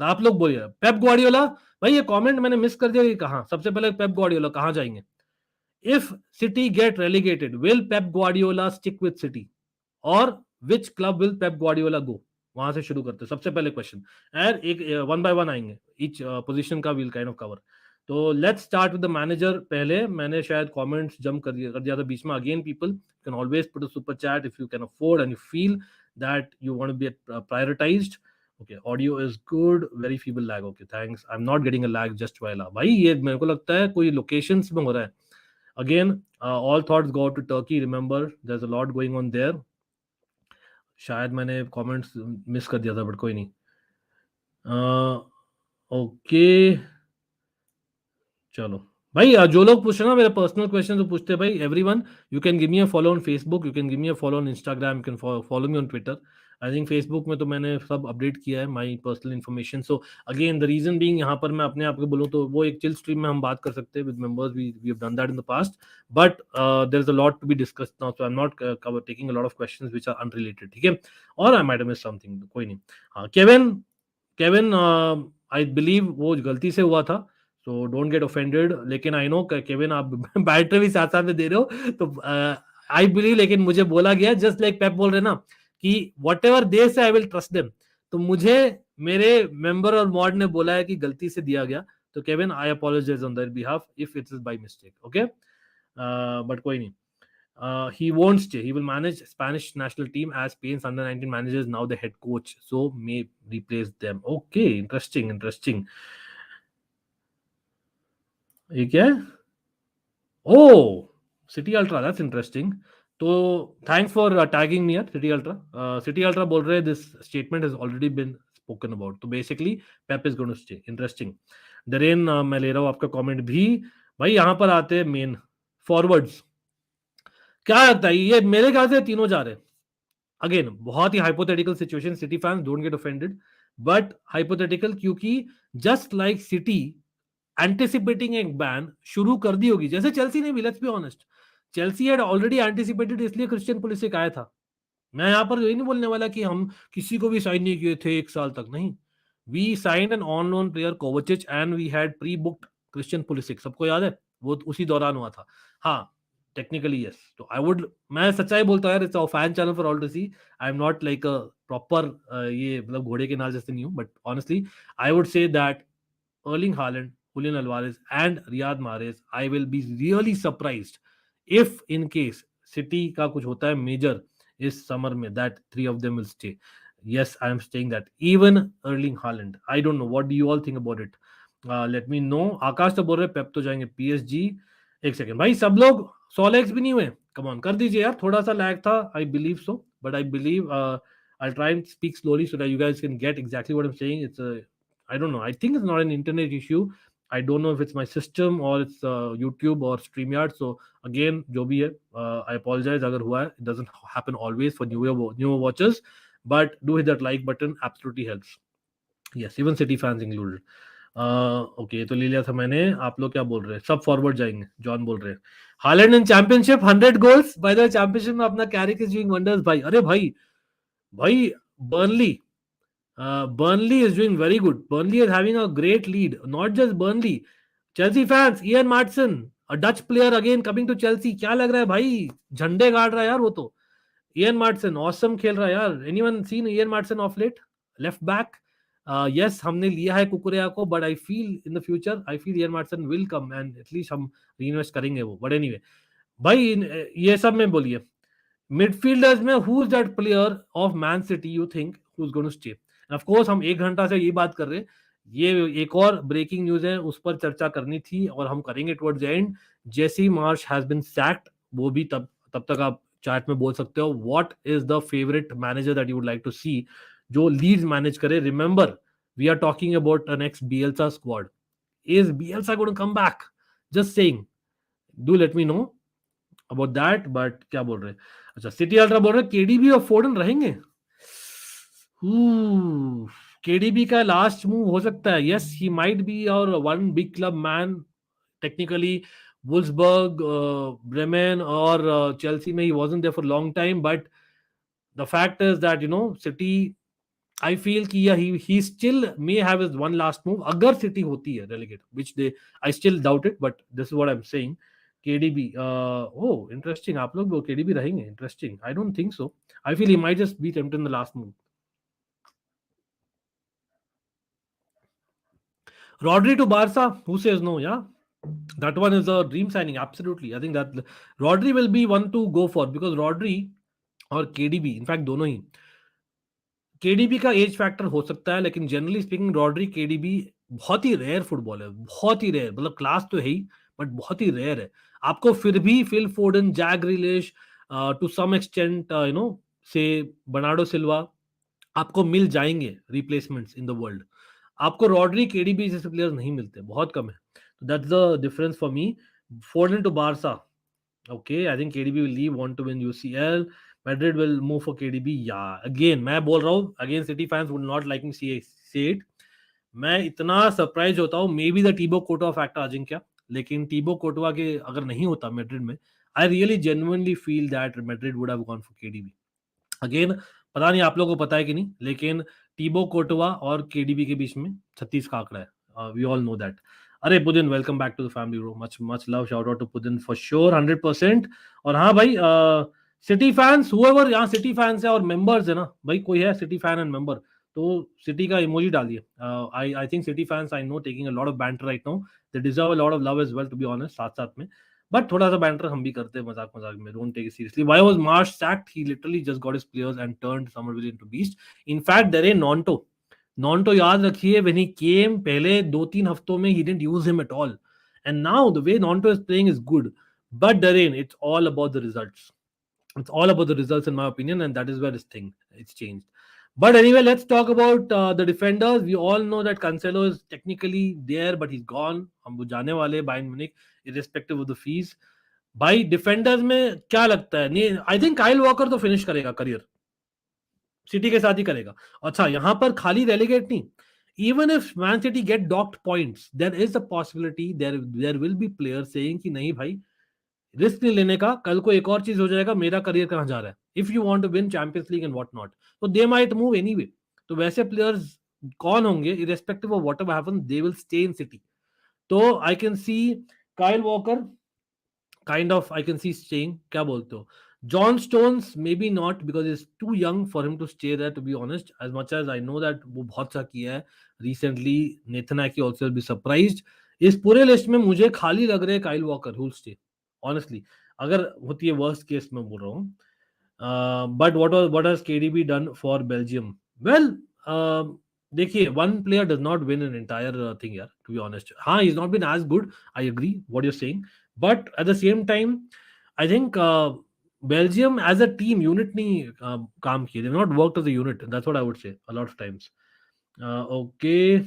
आप लोग बोलिए. पेप ग्वार्डियोला, भाई ये कमेंट मैंने मिस कर दिया कि कहाँ, सबसे पहले पेप ग्वार्डियोला कहाँ जाएंगे? If City get relegated, will Pep Guardiola stick with City? Or which club will Pep Guardiola go? वहां से शुरू करते हैं, सबसे पहले क्वेश्चन. एंड एक वन बाय वन आएंगे, ईच पोजीशन का विल काइंड ऑफ कवर. तो let's start with the manager. पहले मैंने शायद कमेंट्स जंप कर दिया था बीच में. Again people can always put a super chat if you can afford and you feel that you want to be prioritised. Okay, audio is good, very feeble lag. Okay, thanks. I am not getting a lag just while. भाई ये मेरे को लगता है कोई locations में हो रहा है. Again, all thoughts go to Turkey. Remember, there's a lot going on there. शायद मैंने comments मिस कर दिया था, बट कोई नहीं. ओके, चलो भाई. जो लोग पूछ रहे हैं ना मेरे पर्सनल क्वेश्चन, तो पूछते हैं भाई, everyone, you can give me a follow on Facebook, you can give me a follow on Instagram, you can follow me on Twitter. I think Facebook में तो मैंने सब अपडेट किया है, my personal information. So again, the reason being, यहाँ पर मैं अपने आप को बोलूँ तो वो एक चिल स्ट्रीम में हम बात कर सकते हैं with members. We have done that in the past, but there is a lot to be discussed now, so I am not taking a lot of questions which are unrelated. ठीक है, और I might have miss something, कोई नहीं. हाँ, Kevin, I believe वो गलती से हुआ था, सो डोंट गेट ऑफेंडेड. लेकिन आई नो केविन, आप बैटरी भी साथ साथ में दे रहे हो, तो आई बिलीव, लेकिन मुझे बोला गया, जस्ट लाइक पेप बोल रहे ना कि what ever they say I will trust them, तो मुझे मेरे मेंबर और मॉड ने बोला है कि गलती से दिया गया. तो Kevin, I apologise on their behalf if it is by mistake. Okay, but कोई नहीं. He won't stay. He will manage Spanish national team as Spain's under-19 manager is now the head coach, so may replace them. Okay, interesting. ये क्या है? Oh! City Ultra, that's interesting. तो thanks for tagging me यार, City Ultra. City Ultra बोल रहे हैं this statement has already been spoken about. तो basically Pep is going to stay. Interesting. Darren, मैं ले रहा हूँ आपका कमेंट भी। भाई यहाँ पर आते हैं मेन फॉरवर्ड्स। क्या लगता है ये मेरे ख्याल से तीनों जा रहे हैं। अगेन बहुत ही hypothetical situation, City fans don't get offended, but hypothetical क्योंकि जस्ट लाइक सिटी एंटिसिपेटिंग एक बैन शुरू कर दी होगी जैसे चेल्सी ने भी, let's be honest. Chelsea had already anticipated, इसलिए क्रिश्चियन पुलिसिक आया था। मैं यहाँ पर यही नहीं बोलने वाला कि हम किसी को भी साइन नहीं किए थे 1 साल तक, नहीं। We signed an on loan player Kovacic and we had pre booked Christian Pulisic, सबको याद है, वो उसी दौरान हुआ था। हाँ, टेक्निकली यस। तो आई वुड, मैं सच्चाई बोलता हूँ यार, it's a fan channel for all to see. I am not like a proper, ये मतलब घोड़े के नाल जैसे नहीं हूँ, but honestly I would say that Erling Haaland, Julian Alvarez, and Riyad Mahrez, I will be really surprised if in case City का कुछ होता है major इस summer में, that 3 of them will stay. Yes, I am saying that. Even Erling Haaland. I don't know. What do you all think about it? Let me know. आकाश तो बोल रहे पेप तो जाएंगे PSG। एक सेकंड भाई, सब लोग 100 लैक्स भी नहीं हुए, कम ऑन कर दीजिए यार, थोड़ा सा लैग था, I believe so, but I believe I'll try and speak slowly so that you guys can get exactly what I'm saying. It's a, I don't know. I think it's not an internet issue. I don't know if it's my system or it's YouTube or StreamYard. So again, जो भी है, I apologize अगर हुआ है. It doesn't happen always for newer watchers, but do hit that like button. Absolutely helps. Yes, even City fans included. Okay, तो ले लिया था मैंने। आप लोग क्या बोल रहे हैं? सब फॉरवर्ड जाएंगे, जॉन बोल रहे हैं। Holland in championship 100 goals by the championship में अपना कैरिक इज डूइंग वंडर्स भाई। अरे भाई, भाई Burnley, Burnley is doing very good. Burnley is having a great lead. Not just Burnley. Chelsea fans, Ian Maatsen, a Dutch player again coming to Chelsea. क्या लग रहा है भाई? झंडे गाड़ रहा है यार वो तो। Ian Maatsen, awesome खेल रहा है यार। Anyone seen Ian Maatsen of late? Left back. Yes, हमने लिया है कुकुरेया को, but I feel in the future, I feel Ian Maatsen will come and at least हम reinvest करेंगे वो। But anyway, भाई ये सब में बोलिए, मिडफील्डर्स में who is that player of Man City you think who is going to stay? Of course हम 1 घंटा से ये बात कर रहे हैं, ये एक और ब्रेकिंग न्यूज है, उस पर चर्चा करनी थी और हम करेंगे towards the end. Jesse Marsch has been sacked, वो भी तब तब तक आप चैट में बोल सकते हो। What is the favourite manager that you would like to see जो लीड्स मैनेज करे? Remember, we are talking about a next Bielsa squad. Is Bielsa going to come back? Just saying, do let me know about that. But क्या बोल रहे हैं? अच्छा, city Ultra बोल रहे हैं केडीबी और फोर्डन रहेंगे। केडीबी का लास्ट मूव हो सकता है। यस, ही माइट बी और one big club man technically. Wolfsburg, Bremen और चेल्सी में he wasn't there for long time, but the fact is that City, I feel कि he still may have his one last move अगर city होती है relegate, which they, I still doubt it, but this is what I'm saying. KDB, oh interesting, आप लोग वो KDB रहेंगे? Interesting, I don't think so. I feel he might just be tempted in the last move. Rodri to Barca, who says no? Yeah, that one is a dream signing, absolutely. I think that Rodri will be one to go for, because Rodri और KDB, in fact दोनों ही, KDB का age factor हो सकता है, लेकिन generally speaking Rodri KDB बहुत ही rare football है, बहुत ही रेयर, मतलब क्लास तो है ही, बट बहुत ही रेयर है। आपको फिर भी Phil Foden, Jack Grealish, to some extent से बर्नार्डो सिल्वा आपको मिल जाएंगे रिप्लेसमेंट्स इन द वर्ल्ड। आपको रॉड्री केडीबी जैसे प्लेयर्स नहीं मिलते, बहुत कम है। That's the difference for me. Foden to Barca, okay, I think KDB will leave, want to win UCL. Madrid will move for KDB. Yeah, again मैं बोल रहा हूँ, again City fans would not like me say it. मैं इतना surprise होता हूँ, may be the टीबो Kotwa factor Ajinkya, लेकिन टीबो कोटवा के अगर नहीं होता मैड्रिड में, I really genuinely feel that Madrid would have gone for KDB. Again पता नहीं आप लोगों को पता है कि नहीं, लेकिन टीबो कोटवा और केडीबी के बीच में 36 का आंकड़ा है। We all know that. अरे Pudin, welcome back to the family bro, much much love, shout out to Pudin for sure, 100%। और हाँ भाई, सिटी फैंस, हुएवर यहाँ सिटी फैंस है और मेंबर्स है ना भाई, कोई है सिटी फैन एंड मेंबर, तो सिटी का इमोजी डालिए। I think City fans, I know, taking a lot of banter right now, they deserve a lot of love as well, to be honest, साथ साथ में। बट थोड़ा सा banter हम भी करते हैं मजाक मजाक में, don't take it seriously. Why was Marsch sacked? He literally just got his players and turned Summerville into beast. In fact there is नॉन्टो, याद रखिए, व्हेन ही केम, पहले 2-3 हफ्तों में he didn't use him at all, And now the way Nonto is playing is good. But Darren, it's all about the results. It's all about the results, in my opinion, and that is where this thing it's changed. But anyway, let's talk about the defenders. We all know that Cancelo is technically there, but he's gone. हम वो जाने वाले Bayern Munich, irrespective of the fees. भाई defenders में क्या लगता है? नहीं, आई थिंक काइल वॉकर तो फिनिश करेगा करियर, सिटी के साथ ही करेगा. अच्छा, यहाँ पर खाली रेलीगेट नहीं. Even if Man City get docked points, there is a possibility, there will be player saying कि नहीं भाई, रिस्क नहीं लेने का, कल को एक और चीज हो जाएगा, मेरा करियर कहाँ जा रहा है, if you want to win Champions League and what not. तो दे माइट मूव एनीवे. तो वैसे प्लेयर्स कौन होंगे, irrespective of whatever happen, they will stay in City. तो I can see Kyle Walker kind of I can see staying. क्या बोलते हो? John Stones maybe not because he's too young for him to stay there, to be honest. As much as I know that वो बहुत सा किया है recently. Nathan Ake also will be surprised. इस पूरे लिस्ट में मुझे खाली लग रहे हैं Kyle walker who'll stay. Honestly, अगर होती है worst case में बोल रहा हूँ. But what has KDB done for Belgium? Well, देखिए, one player does not win an entire thing यार, to be honest. हाँ, he's not been as good. I agree what you're saying. But at the same time, I think Belgium as a team unit नहीं काम किए. They've not worked as a unit. That's what I would say a lot of times. Okay.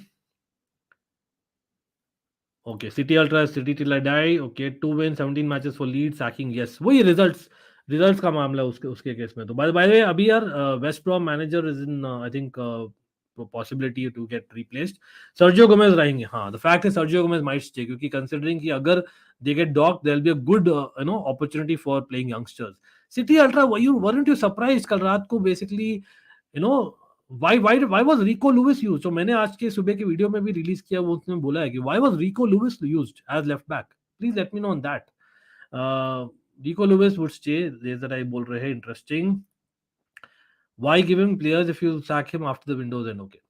Okay, City Ultra, City till I die. Okay, 2 wins, 17 matches for Leeds, sacking. Yes, वही results का मामला है उसके case में. तो bye the way, अभी यार West Brom manager is in I think possibility to get replaced. Sergio Gomez रहेंगे. हाँ, द फैक्ट है सर्जियो गोमेज माइट स्टे, क्योंकि कंसिडरिंग कि अगर they get dock, there will be a good opportunity for playing youngsters. City Ultra, weren't you surprised कल रात को basically, why was Rico Lewis used? तो मैंने आज के सुबह की वीडियो में भी रिलीज किया, वो उसने बोला है कि why was Rico Lewis used as left back? Please let me know on that. Rico Lewis would stay. जैसा I बोल रहे हैं, interesting. Why give him players if you sack him after the windows end? Okay,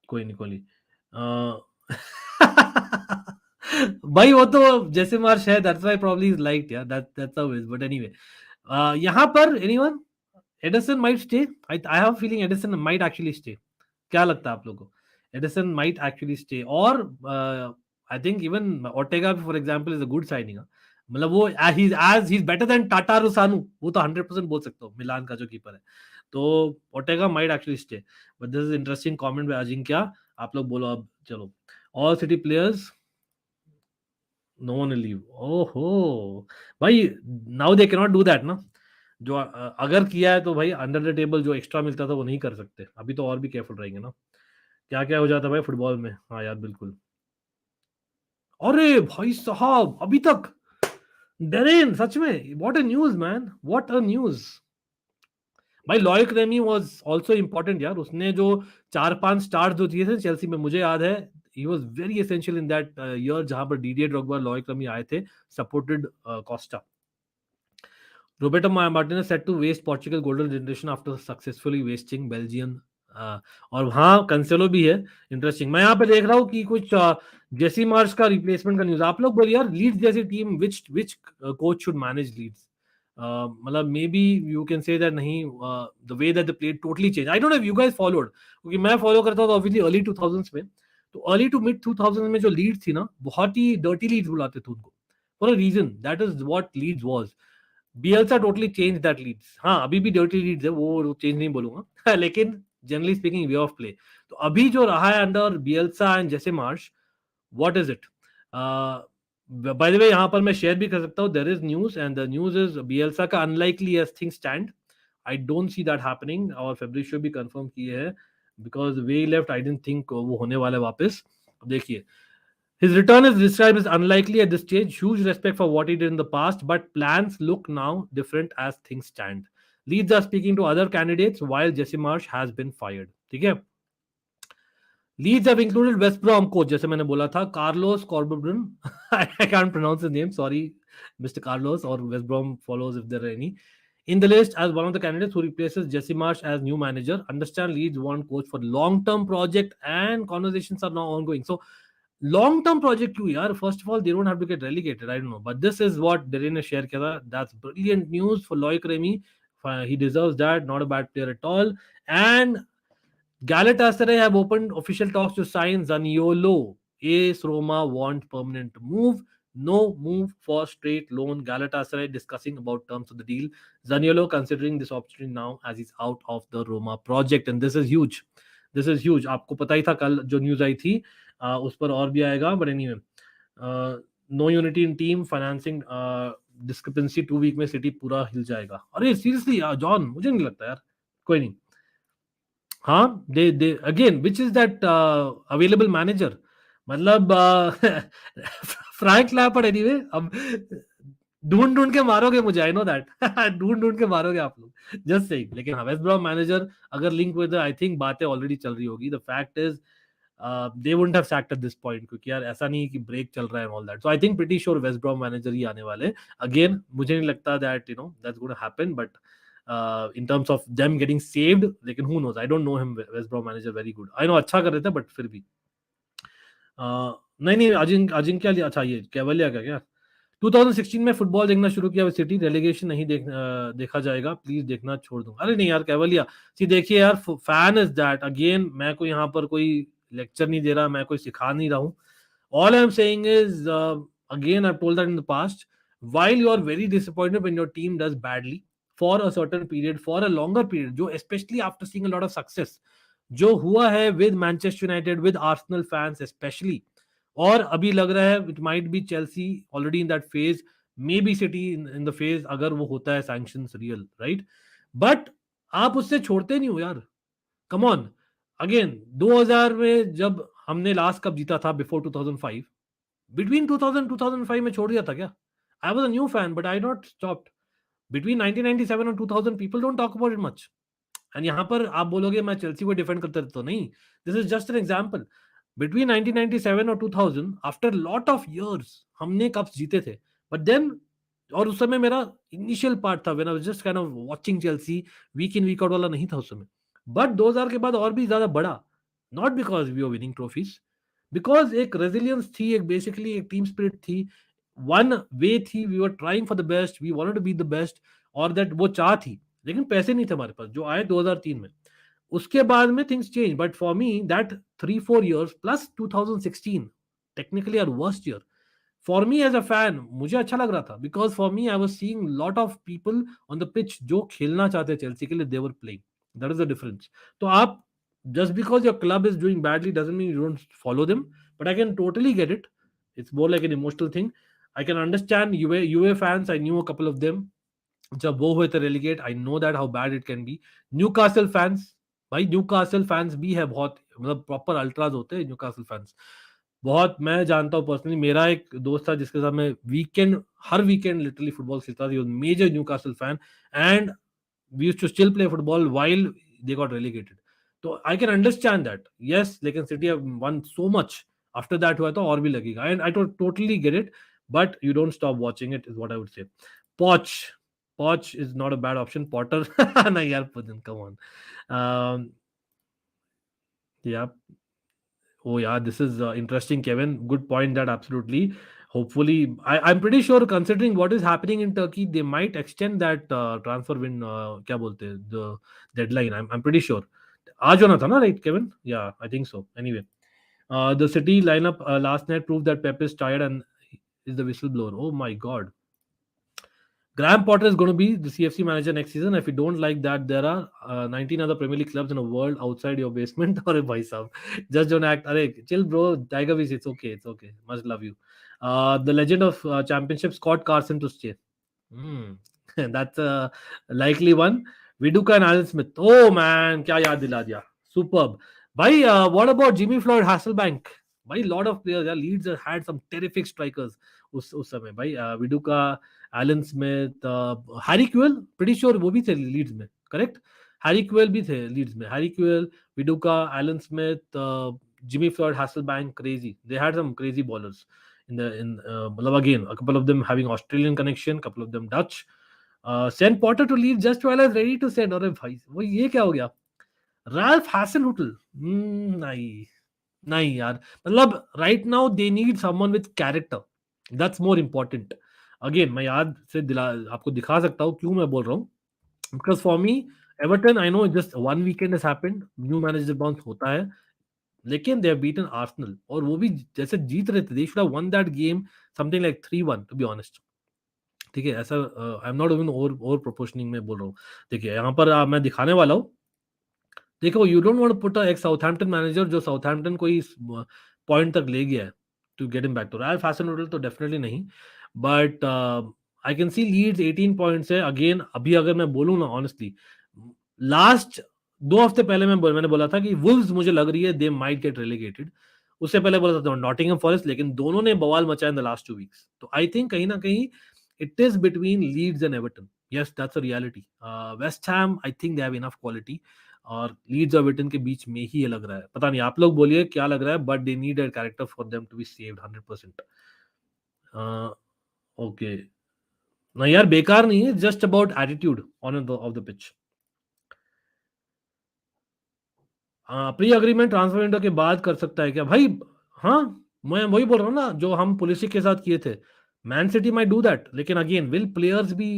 कोई नहीं, कोई नहीं. भाई वो तो जैसे मार्श है, that's why probably is liked, yeah, that's how it is. But anyway, यहाँ पर anyone? Edison might stay. I have a feeling Edison might actually stay. क्या लगता है आप लोगों को? Edison might actually stay. और I think even Ortega, for example, is a good signing. मतलब वो he's better than Tata Rusanu. वो तो 100% बोल सकता हूँ, मिलान का जो कीपर है. तो Ortega might actually stay. But this is interesting comment by Ajinkya. आप लोग बोलो अब, चलो. All City players, no one will leave. ओहो भाई, now they cannot do that ना. जो अगर किया है तो भाई अंडर द टेबल जो एक्स्ट्रा मिलता था वो नहीं कर सकते. अभी तो और भी केयरफुल रहेंगे ना. क्या क्या हो जाता है भाई फुटबॉल में. हाँ यार, बिल्कुल. अरे भाई साहब, अभी तक डेरेन, सच में, what a news man, what a news. भाई लॉयक रेमी वाज आल्सो इंपॉर्टेंट यार. उसने जो 4-5 स्टार जो दिए थे चेल्सी में, मुझे याद है, he was very essential in that year जहां पर डीडियर ड्रॉगबा, लॉयक रेमी आए थे, supported Costa. Roberto Martinez said to waste Portugal golden generation after successfully wasting Belgian. और हाँ, कंसेलो भी है. इंटरेस्टिंग. मैं यहाँ पे देख रहा हूँ कि कुछ जेसी मार्श का रिप्लेसमेंट का न्यूज. आप लोग बोलिए यार, लीड्स जैसी team, which coach should manage Leeds? मतलब maybe you can say that नहीं, the way that the play totally change. I don't know if you guys followed, क्योंकि मैं फॉलो करता हूँ ऑब्वियसली अर्ली 2000s में. तो early to mid 2000 में जो लीड्स थी ना, बहुत ही डर्टी लीड्स बुलाते थे उनको, for a reason. That is what Leeds was. Bielsa totally change that Leeds. हाँ, अभी भी डर्टी लीड्स है, वो चेंज नहीं बोलूंगा. लेकिन generally speaking way of play. तो अभी जो रहा है under Bielsa and Jesse Marsch, what is it? By the way, यहाँ पर मैं शेयर भी कर सकता हूँ. There is news, and the news is Bielsa का unlikely as things stand, I don't see that happening. और फेब्रिशियो भी कंफर्म किए है, because they left, I didn't think वो होने वाला है वापस. देखिए, his return is described as unlikely at this stage. Huge respect for what he did in the past, but plans look now different as things stand. Leeds are speaking to other candidates while Jesse Marsch has been fired. ठीक है. Leeds have included West Brom coach, जैसे मैंने बोला था, Carlos Corberan. I can't pronounce his name. Sorry, Mr. Carlos, or West Brom follows if there are any. In the list as one of the candidates who replaces Jesse Marsch as new manager. Understand Leeds want coach for long-term project and conversations are now ongoing. So long term project क्यों यार? First of all, they don't have to get relegated. I don't know, but this is what डेरे ने share किया था. That's brilliant news for Loic Remy. He deserves that. Not a bad player at all. And Galatasaray have opened official talks to sign Zaniolo. AS Roma want permanent move. No move for straight loan. Galatasaray discussing about terms of the deal. Zaniolo considering this opportunity now as he's out of the Roma project, and this is huge. This is huge. आपको पता ही था कल जो news आई थी, उस पर और भी आएगा. But anyway, no unity in team financing discrepancy 2 week में सिटी पूरा हिल जाएगा. अरे सीरियसली जॉन, मुझे नहीं लगता यार. कोई नहीं. हाँ, they again which is that available manager. मतलब फ्रैंक लैम्पार्ड. एनीवे, अब ढूंढ ढूंढ के मारोगे मुझे, आई नो दैट. ढूंढ ढूंढ के मारोगे आप लोग, जस्ट सेइंग. लेकिन हाँ, वेस्ट ब्रॉम मैनेजर अगर लिंक विद, आई थिंक बातें ऑलरेडी चल रही होगी. The fact is they wouldn't have sacked at this point, क्योंकि यार ऐसा नहीं है कि ब्रेक चल रहा है all that. So I think pretty sure West Brom manager ही आने वाले. अगेन मुझे नहीं लगता that that's going to happen, but in terms of them getting saved, लेकिन who knows, I don't know him, West Brom manager very good. I know अच्छा कर रहे थे, but फिर भी नहीं अजिंक्य अच्छा, ये कैवलिया का क्या 2016 में फुटबॉल देखना शुरू किया सिटी. रेलीगेशन नहीं देखा जाएगा, प्लीज देखना छोड़ दूंगा. अरे नहीं यार कैवलिया, सी देखिए यार, फैन इज दैट. अगेन मैं कोई यहाँ पर कोई लेक्चर नहीं दे रहा, मैं कोई सिखा नहीं रहा हूँ. All I am saying is, again I told that in the past, while you are very disappointed when your team does badly for a certain period, for a longer period, जो especially after seeing a lot of success, जो हुआ है with Manchester United, with Arsenal fans especially, और अभी लग रहा है it might be Chelsea already in that phase, maybe City in the phase, अगर वो होता है sanctions real, right? But आप उससे छोड़ते नहीं हो यार. Come on. अगेन 2000 में जब हमने लास्ट कप जीता था, बिफोर 2005, बिटवीन 2000 2005 में छोड़ दिया था क्या? I was a new fan, but I not stopped. Between 1997 और 2000 people don't talk about it much. And यहाँ पर आप बोलोगे मैं चेल्सी को डिफेंड करता रहता, तो नहीं. This is just an example. Between 1997 और 2000, आफ्टर लॉट ऑफ इयर्स हमने कप्स जीते थे. बट देन, और उस समय मेरा इनिशियल पार्ट था when I was just kind of watching Chelsea, week in week out वाला नहीं था उस समय. बट 2000 के बाद और भी ज्यादा बड़ा. Not because we are winning trophies, because एक रेजिलियंस थी, एक बेसिकली एक टीम स्पिरिट थी, वन वे थी. We were trying for the best, we wanted to be the best, और दैट वो चाह थी. लेकिन पैसे नहीं थे हमारे पास जो आए 2003 में. उसके बाद में things change. But for me that 3-4 years plus 2016 technically are worst year for me as a fan. मुझे अच्छा लग रहा था, because for me I was seeing lot of people on the pitch जो खेलना चाहते चेल्सी के लिए, they were playing. That is the difference. तो आप, just because your club is doing badly doesn't mean you don't follow them. But I can totally get it. It's more like an emotional thing. I can understand UA fans. I knew a couple of them. जब वो हुए थे relegate, I know that how bad it can be. Newcastle fans, भाई Newcastle fans भी है बहुत, मतलब proper ultras होते हैं Newcastle fans. बहुत मैं जानता हूँ पर्सनली. मेरा एक दोस्त था जिसके साथ मैं हर वीकेंड लिटरली फुटबॉल खेलता था. Major Newcastle fan, and we used to still play football while they got relegated. तो I can understand that. Yes, लेकिन City have won so much after that हुआ तो और भी लगेगा. And I totally get it, but you don't stop watching it is what I would say. Poch Poch is not a bad option. Potter नहीं यार, come on. Yeah, oh yeah, this is interesting, Kevin. Good point. That absolutely. Hopefully, I'm pretty sure considering what is happening in Turkey, they might extend that transfer win. क्या बोलते हैं, the deadline. I'm pretty sure. आज होना था ना, right, Kevin? Yeah, I think so. Anyway, the City lineup last night proved that Pep is tired and is the whistleblower. Oh my God. Graham Potter is going to be the CFC manager next season. If you don't like that, there are 19 other Premier League clubs in the world outside your basement. Or bhai sahab, just don't act. Arey, chill, bro. Tiger Woods, it's okay. It's okay. Much love you. The legend of championship, Scott Carson to stay. Hmm. That's a likely one. Viduka and Alan Smith. Oh man, kya yaad dila diya. Superb. Bhai, what about Jimmy Floyd Hasselbank? Bhai, lot of players. Yeah, Leeds had some terrific strikers उस समय. भाई Viduka, Alan Smith, Harry Kewell, pretty sure वो भी थे Leeds में, correct. Harry QL भी थे Leeds में. Harry Kewell, Viduka, Alan Smith, Jimmy Floyd Hasselbaink, crazy. They had some crazy ballers मतलब again a couple of them having Australian connection, couple of them Dutch. Send Potter to leave just while I was ready to send. अरे भाई वो ये क्या हो गया? Ralph Hasenhüttl, नहीं यार, मतलब right now they need someone with character. That's more important. Again मैं याद से आपको दिखा सकता हूँ क्यों मैं बोल रहा हूँ. Because for me Everton, I know just one weekend has happened, new manager bounce होता है. लेकिन दे हैव बीटन आर्सेनल, और वो भी जैसे जीत रहे थे, they should have won that game something like 3-1 to be honest. ठीक है, ऐसा I am not even over proportioning में बोल रहा हूँ। देखिए यहाँ पर मैं दिखाने वाला हूँ। देखो, you don't want to put एक साउथहैम्पटन मैनेजर जो साउथहैम्पटन को इस पॉइंट तक ले गया है, to get him back to royal fashion तो डेफिनेटली नहीं, but I can see Leeds 18 points है। अगेन अभी अगर मैं बोलूँ ना ऑनेस्टली, लास्ट 2 हफ्ते पहले मैंने बोला था कि वुल्व्स मुझे लग रही है दे माइट गेट रेलिगेटेड। उससे पहले बोला था नॉटिंघम फॉरेस्ट, लेकिन दोनों ने बवाल मचाया इन द लास्ट 2 वीक्स। तो आई थिंक कहीं ना कहीं it is between Leeds and Everton. Yes, that's a reality. West Ham, I think they have enough quality, और लीड्स और एवर्टन के बीच में ही ये लग रहा है। पता नहीं, आप लोग बोलिए क्या लग रहा है, but they need a character for them to be saved 100%। Okay, ना यार, बेकार नहीं है, just about attitude on off the pitch. Pre agreement transfer window के बाद कर सकता है क्या भाई? हाँ, मैं वही बोल रहा हूँ ना जो हम पुलिसिक के साथ किए थे। Man City might do that, लेकिन again will players be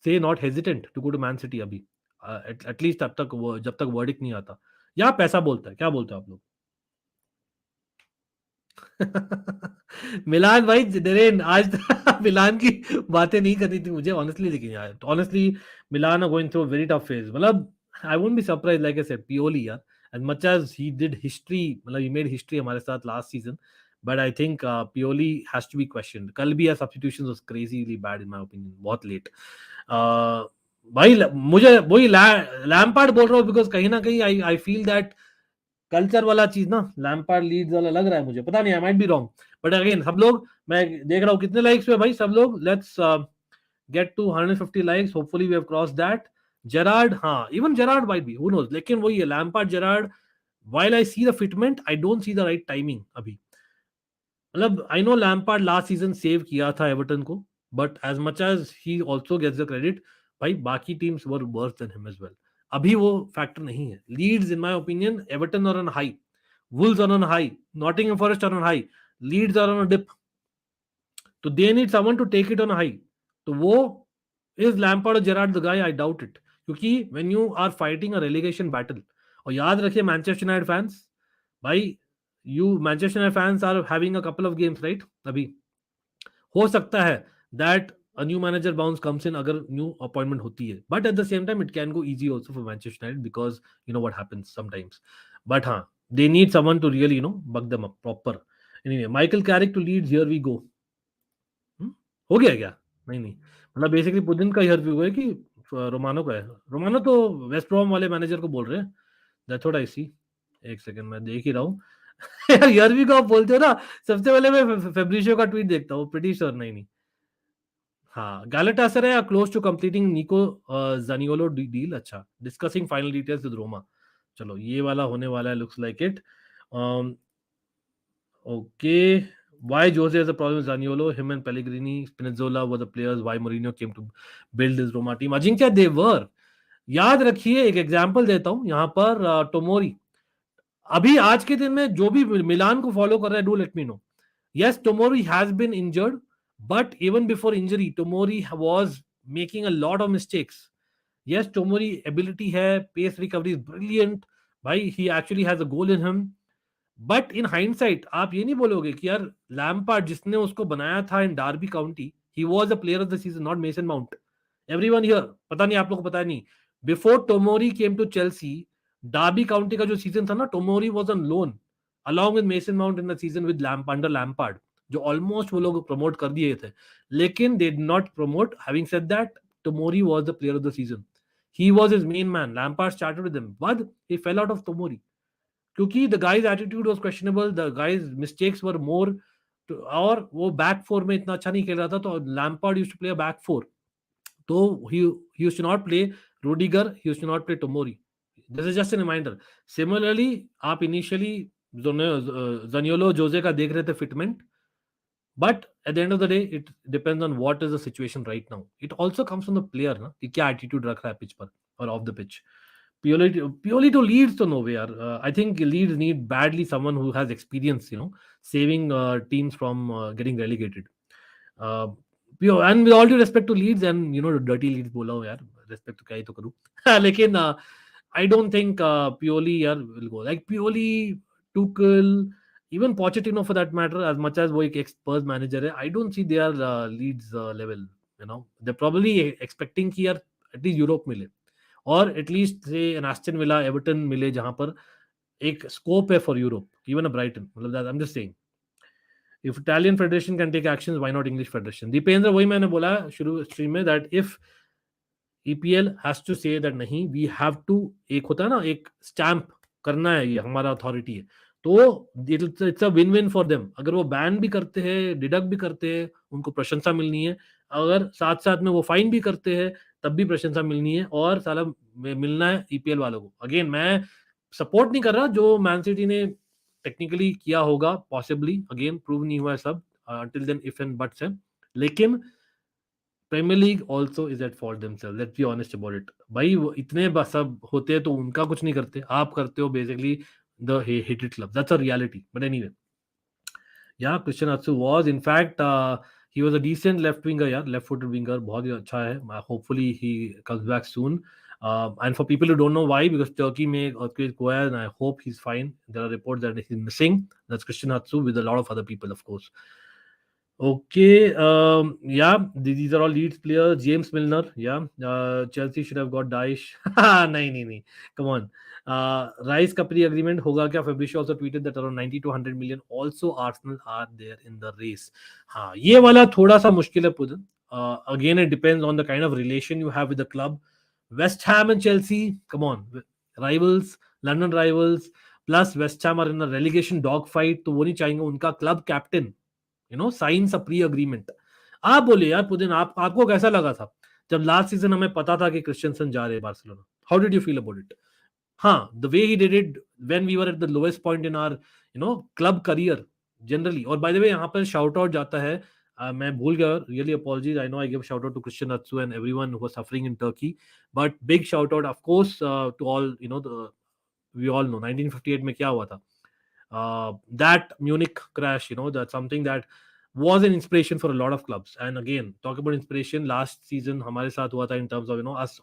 say not hesitant to go to man City अभी, एटलीस्ट तब तक वो जब तक वर्डिक्ट नहीं आता, या पैसा बोलता है। क्या बोलते हो आप लोग? मिलान भाई, नरेन आज मिलान की बातें नहीं करनी थी मुझे ऑनेस्टली, लेकिन यार honestly Milan are going through a very tough phase. मतलब I won't be surprise, like I said, Pioli यार, as much as he did history, मतलब ही मेड हिस्ट्री हमारे साथ last season, but I think Pioli has to be questioned. कल भी यार substitutions was crazily bad in my opinion, बहुत late. भाई मुझे वही लैम्पार्ड बोल रहा हूँ, बिकॉज कहीं ना कहीं आई फील दैट कल्चर वाला चीज ना लैम्पार्ड लीड्स वाला लग रहा है मुझे, पता नहीं, I might be wrong, but again सब लोग, मैं देख रहा हूँ कितने लाइक्स पे भाई, सब लोग let's get to 150 likes, hopefully we have cross that. Gerrard, हाँ, even Gerrard might be, who knows, लेकिन वही है Lampard Gerrard, while I see the fitment, I don't see the right timing अभी। मतलब I know Lampard last season save किया था Everton को, but as much as he also gets the credit, भाई बाकी teams were worse than him as well. अभी वो factor नहीं है। Leeds in my opinion, Everton are on high, Wolves are on high, Nottingham Forest are on high, Leeds are on a dip, तो they need someone to take it on high. तो वो is Lampard और Gerrard the guy? I doubt it, क्योंकि when you are fighting a relegation battle, और याद रखिए Manchester United fans, भाई you Manchester United fans are having a couple of games right अभी। हो सकता है that a new manager bounce comes in अगर न्यू अपॉइंटमेंट होती है, but at the same time it can go easy also for Manchester United, because you know what happens sometimes. But हाँ, they need someone to really buck them up proper. Anyway, Michael Carrick to Leeds, here we go. हो गया क्या? नहीं नहीं, मतलब basically Putin का here we go है कि रोमानो का है? रोमानो तो वेस्ट ब्रॉम वाले मैनेजर को बोल रहे हैं, दैट्स व्हाट आई सी। एक सेकंड, मैं देख ही रहा हूँ। यार हियर वी गो आप बोलते हो ना, सबसे पहले मैं फेब्रिशियो का ट्वीट देखता हूँ, प्रीटी श्योर। नहीं नहीं, हाँ, गैलेटासराय आर क्लोज टू कंप्लीटिंग निको ज़ानियोलो डील। अच्छा, discussing final details with Roma. चलो ये वाला होने वाला है, looks like it. Okay, why Jose has a problem with Zaniolo? Him and Pellegrini, Spinazzola were the players. Why Mourinho came to build his Roma team? Ajinkya, they were. याद रखिए, एक example देता हूं यहाँ पर, टोमोरी। अभी आज के दिन में जो भी मिलान को फॉलो कर रहा है, do let me no. Yes, Tomori has been injured, but even before injury, Tomori was making a lot of mistakes. Yes, Tomori ability है, pace recovery is brilliant. भाई, he actually has a goal in him. But in hindsight आप ये नहीं बोलोगे कि यार Lampard जिसने उसको बनाया था in Derby County, he was a player of the season, not Mason Mount. Everyone here, पता नहीं आप लोग को पता है नहीं, before Tomori came to Chelsea, Derby County का जो सीजन था ना, Tomori was on loan along with Mason Mount in the season with under Lampard, जो ऑलमोस्ट वो लोग प्रमोट कर दिए थे, लेकिन they did not promote. Having said that, Tomori was the player of the season. He was his main man. Lampard started with him, but he fell out of Tomori क्योंकि the guys attitude was questionable, the guys mistakes were more, और वो back four में इतना अच्छा नहीं खेल रहा था, तो Lampard used to play back four, तो he used to not play Rudiger, he used to not play Tomori. This is just a reminder. Similarly आप इनिशियली जनियोलो जोजे का देख रहे थे fitment, but at the end of the day it depends on what is the situation right now. It also comes from the player ना, कि क्या एटीट्यूड रख रहा है पिच पर और of the pitch. Purely to Leeds to nowhere. I think Leeds need badly someone who has experience, saving teams from getting relegated. And with all due respect to Leeds, and dirty Leeds बोला हो यार, respect तो क्या ही तो करूँ। लेकिन I don't think Pioli यार will go. Like Pioli Tuchel, even Pochettino for that matter, as much as वो एक ex-Spurs manager है, I don't see their Leeds level. You know, they're probably expecting कि यार at least Europe मिले, और at least say an Aston Villa, Everton मिले जहाँ पर एक scope है for Europe, even a Brighton. मतलब that I'm just saying. If Italian Federation can take actions, why not English Federation? Dipendra, वही मैंने बोला शुरू स्ट्रीम में, that if EPL has to say that नहीं, वी हैव टू, एक होता है ना, एक स्टैंप करना है, ये हमारा अथॉरिटी है, तो it's a win win for them. अगर वो बैन भी करते हैं, डिडक्ट भी करते हैं, उनको प्रशंसा मिलनी है. अगर साथ साथ में वो फाइन भी करते हैं, तब भी प्रशंसा मिलनी है, और साला मिलना है EPL वालों को. अगेन, मैं सपोर्ट नहीं कर रहा जो मैन सिटी ने टेक्निकली किया होगा, पॉसिबली, अगेन प्रूव नहीं हुआ है सब, until then if and buts है. लेकिन Premier League also is at fault themselves, let's be honest about it. भाई वो इतने सब होते हैं तो उनका कुछ नहीं करते, आप करते हो basically the hated club. That's a reality. But anyway, yeah, Christian Atsu was in fact he was a decent left winger, yeah, left footed winger, बहुत ही अच्छा है. Hopefully he comes back soon. And for people who don't know why, because Turkey में earthquake हुआ है, and I hope he's fine. There are reports that he's missing. That's Christian Atsu with a lot of other people, of course. Okay, yeah, these are all Leeds players. James Milner, yeah, Chelsea should have got Daesh. नहीं नहीं नहीं, come on. Rice का pre-agreement होगा क्या? Fabricio also tweeted that around 90 to 100 million. Also, Arsenal are there in the race. हाँ, ये वाला थोड़ा सा मुश्किल है पुदन. Again, it depends on the kind of relation you have with the club. West Ham and Chelsea, come on, rivals, London rivals. Plus, West Ham are in a relegation dogfight, तो वो नहीं चाहेंगे उनका club captain साइंस अ pre agreement. आप बोले यार पुदिन, आपको कैसा लगा था जब लास्ट सीजन हमें पता था कि क्रिश्चियनसन जा रहे हैं Barcelona? How did you feel about it? हाँ, the way he did it when we were at the lowest point in our club career generally. और बाय द वे, यहाँ पर शाउट आउट जाता है, मैं भूल गया, really apologies. I know I give shout out to Christian Atsu and everyone who was suffering in Turkey, but big shout out of course to all. We all no 1958 में क्या हुआ था. That Munich crash, that's something that was an inspiration for a lot of clubs. And again, talk about inspiration, last season हमारे साथ हुआ था in terms of us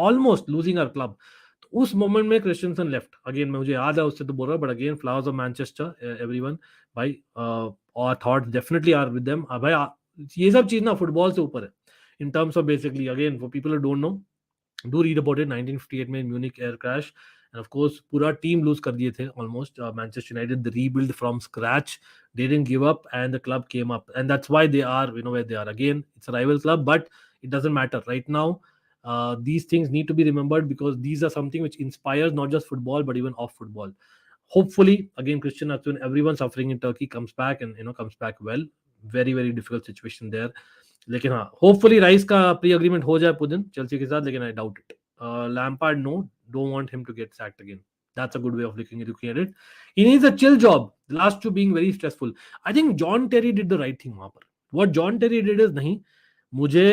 almost losing our club. तो उस मोमेंट में क्रिश्चियनसन लेफ्ट, अगेन मुझे याद है, उससे तो बोल रहा, but again flowers of Manchester everyone भाई, और thoughts definitely are with them भाई. ये सब चीज ना फुटबॉल से ऊपर है in terms of basically, again for people who don't know, do read about it. 1958 में Munich air crash, and of course पूरा टीम लूज कर दिए थे almost. Manchester United, the rebuild from scratch, they didn't give up and the club came up, and that's why they are where they are. Again, it's a rival club, but it doesn't matter right now. These things need to be remembered because these are something which inspires not just football but even off football. Hopefully, again, Christian Atsu and everyone suffering in Turkey comes back and comes back well. Very very difficult situation there. लेकिन हाँ, hopefully rice का pre agreement हो जाए पुदिन Chelsea के साथ, लेकिन आई doubt it. Lampard, no, don't want him to get sacked again. That's a good way of looking at it. He needs a chill job. The last two being very stressful. I think John Terry did the right thing वहां पर. What John Terry did is, नहीं, मुझे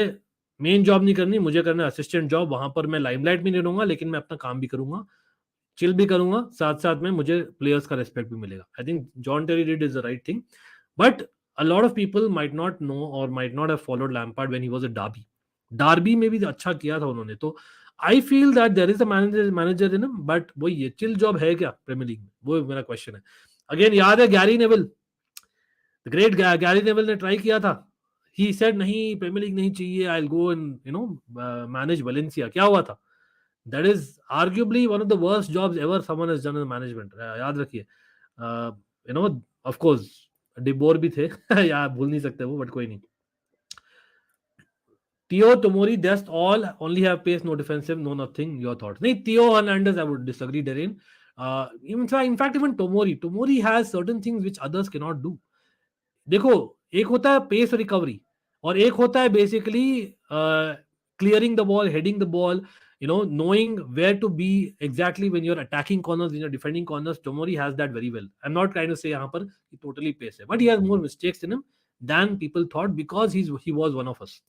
main job नहीं करनी, मुझे करना assistant job. वहां पर मैं लाइमलाइट भी नहीं रहूंगा, लेकिन मैं अपना काम भी करूंगा, चिल भी करूंगा, साथ साथ में मुझे प्लेयर्स का रेस्पेक्ट भी मिलेगा. I think John Terry did is the right thing. But a lot of people might not know or might not have followed Lampard when he was at Derby में भी अच्छा किया था उन्होंने. तो I feel that there is a manager in him, but वो ये chill job है क्या प्रीमियर लीग में, वो मेरा क्वेश्चन है. अगेन याद है Gary Neville, the great Gary Neville ने ट्राई किया था. he said नहीं, प्रीमियर लीग नहीं चाहिए, I'll go and manage Valencia. क्या हुआ था? That is arguably one of the worst jobs ever someone has done in management. याद रखिए. Of course डिबोर भी थे यार, भूल नहीं सकते वो, बट कोई नहीं. Theo, Tomori, Dest, all only have pace, no defensive, no nothing. Your thoughts? नहीं, Theo Hernandez, I would disagree, Darren. In fact, even Tomori has certain things which others cannot do. देखो, एक होता है pace recovery, और एक होता है basically clearing the ball, heading the ball, knowing where to be exactly when you're attacking corners, when you're defending corners. Tomori has that very well. I'm not trying to say यहाँ पर he totally pace है, but he has more mistakes in him than people thought because he was one of us.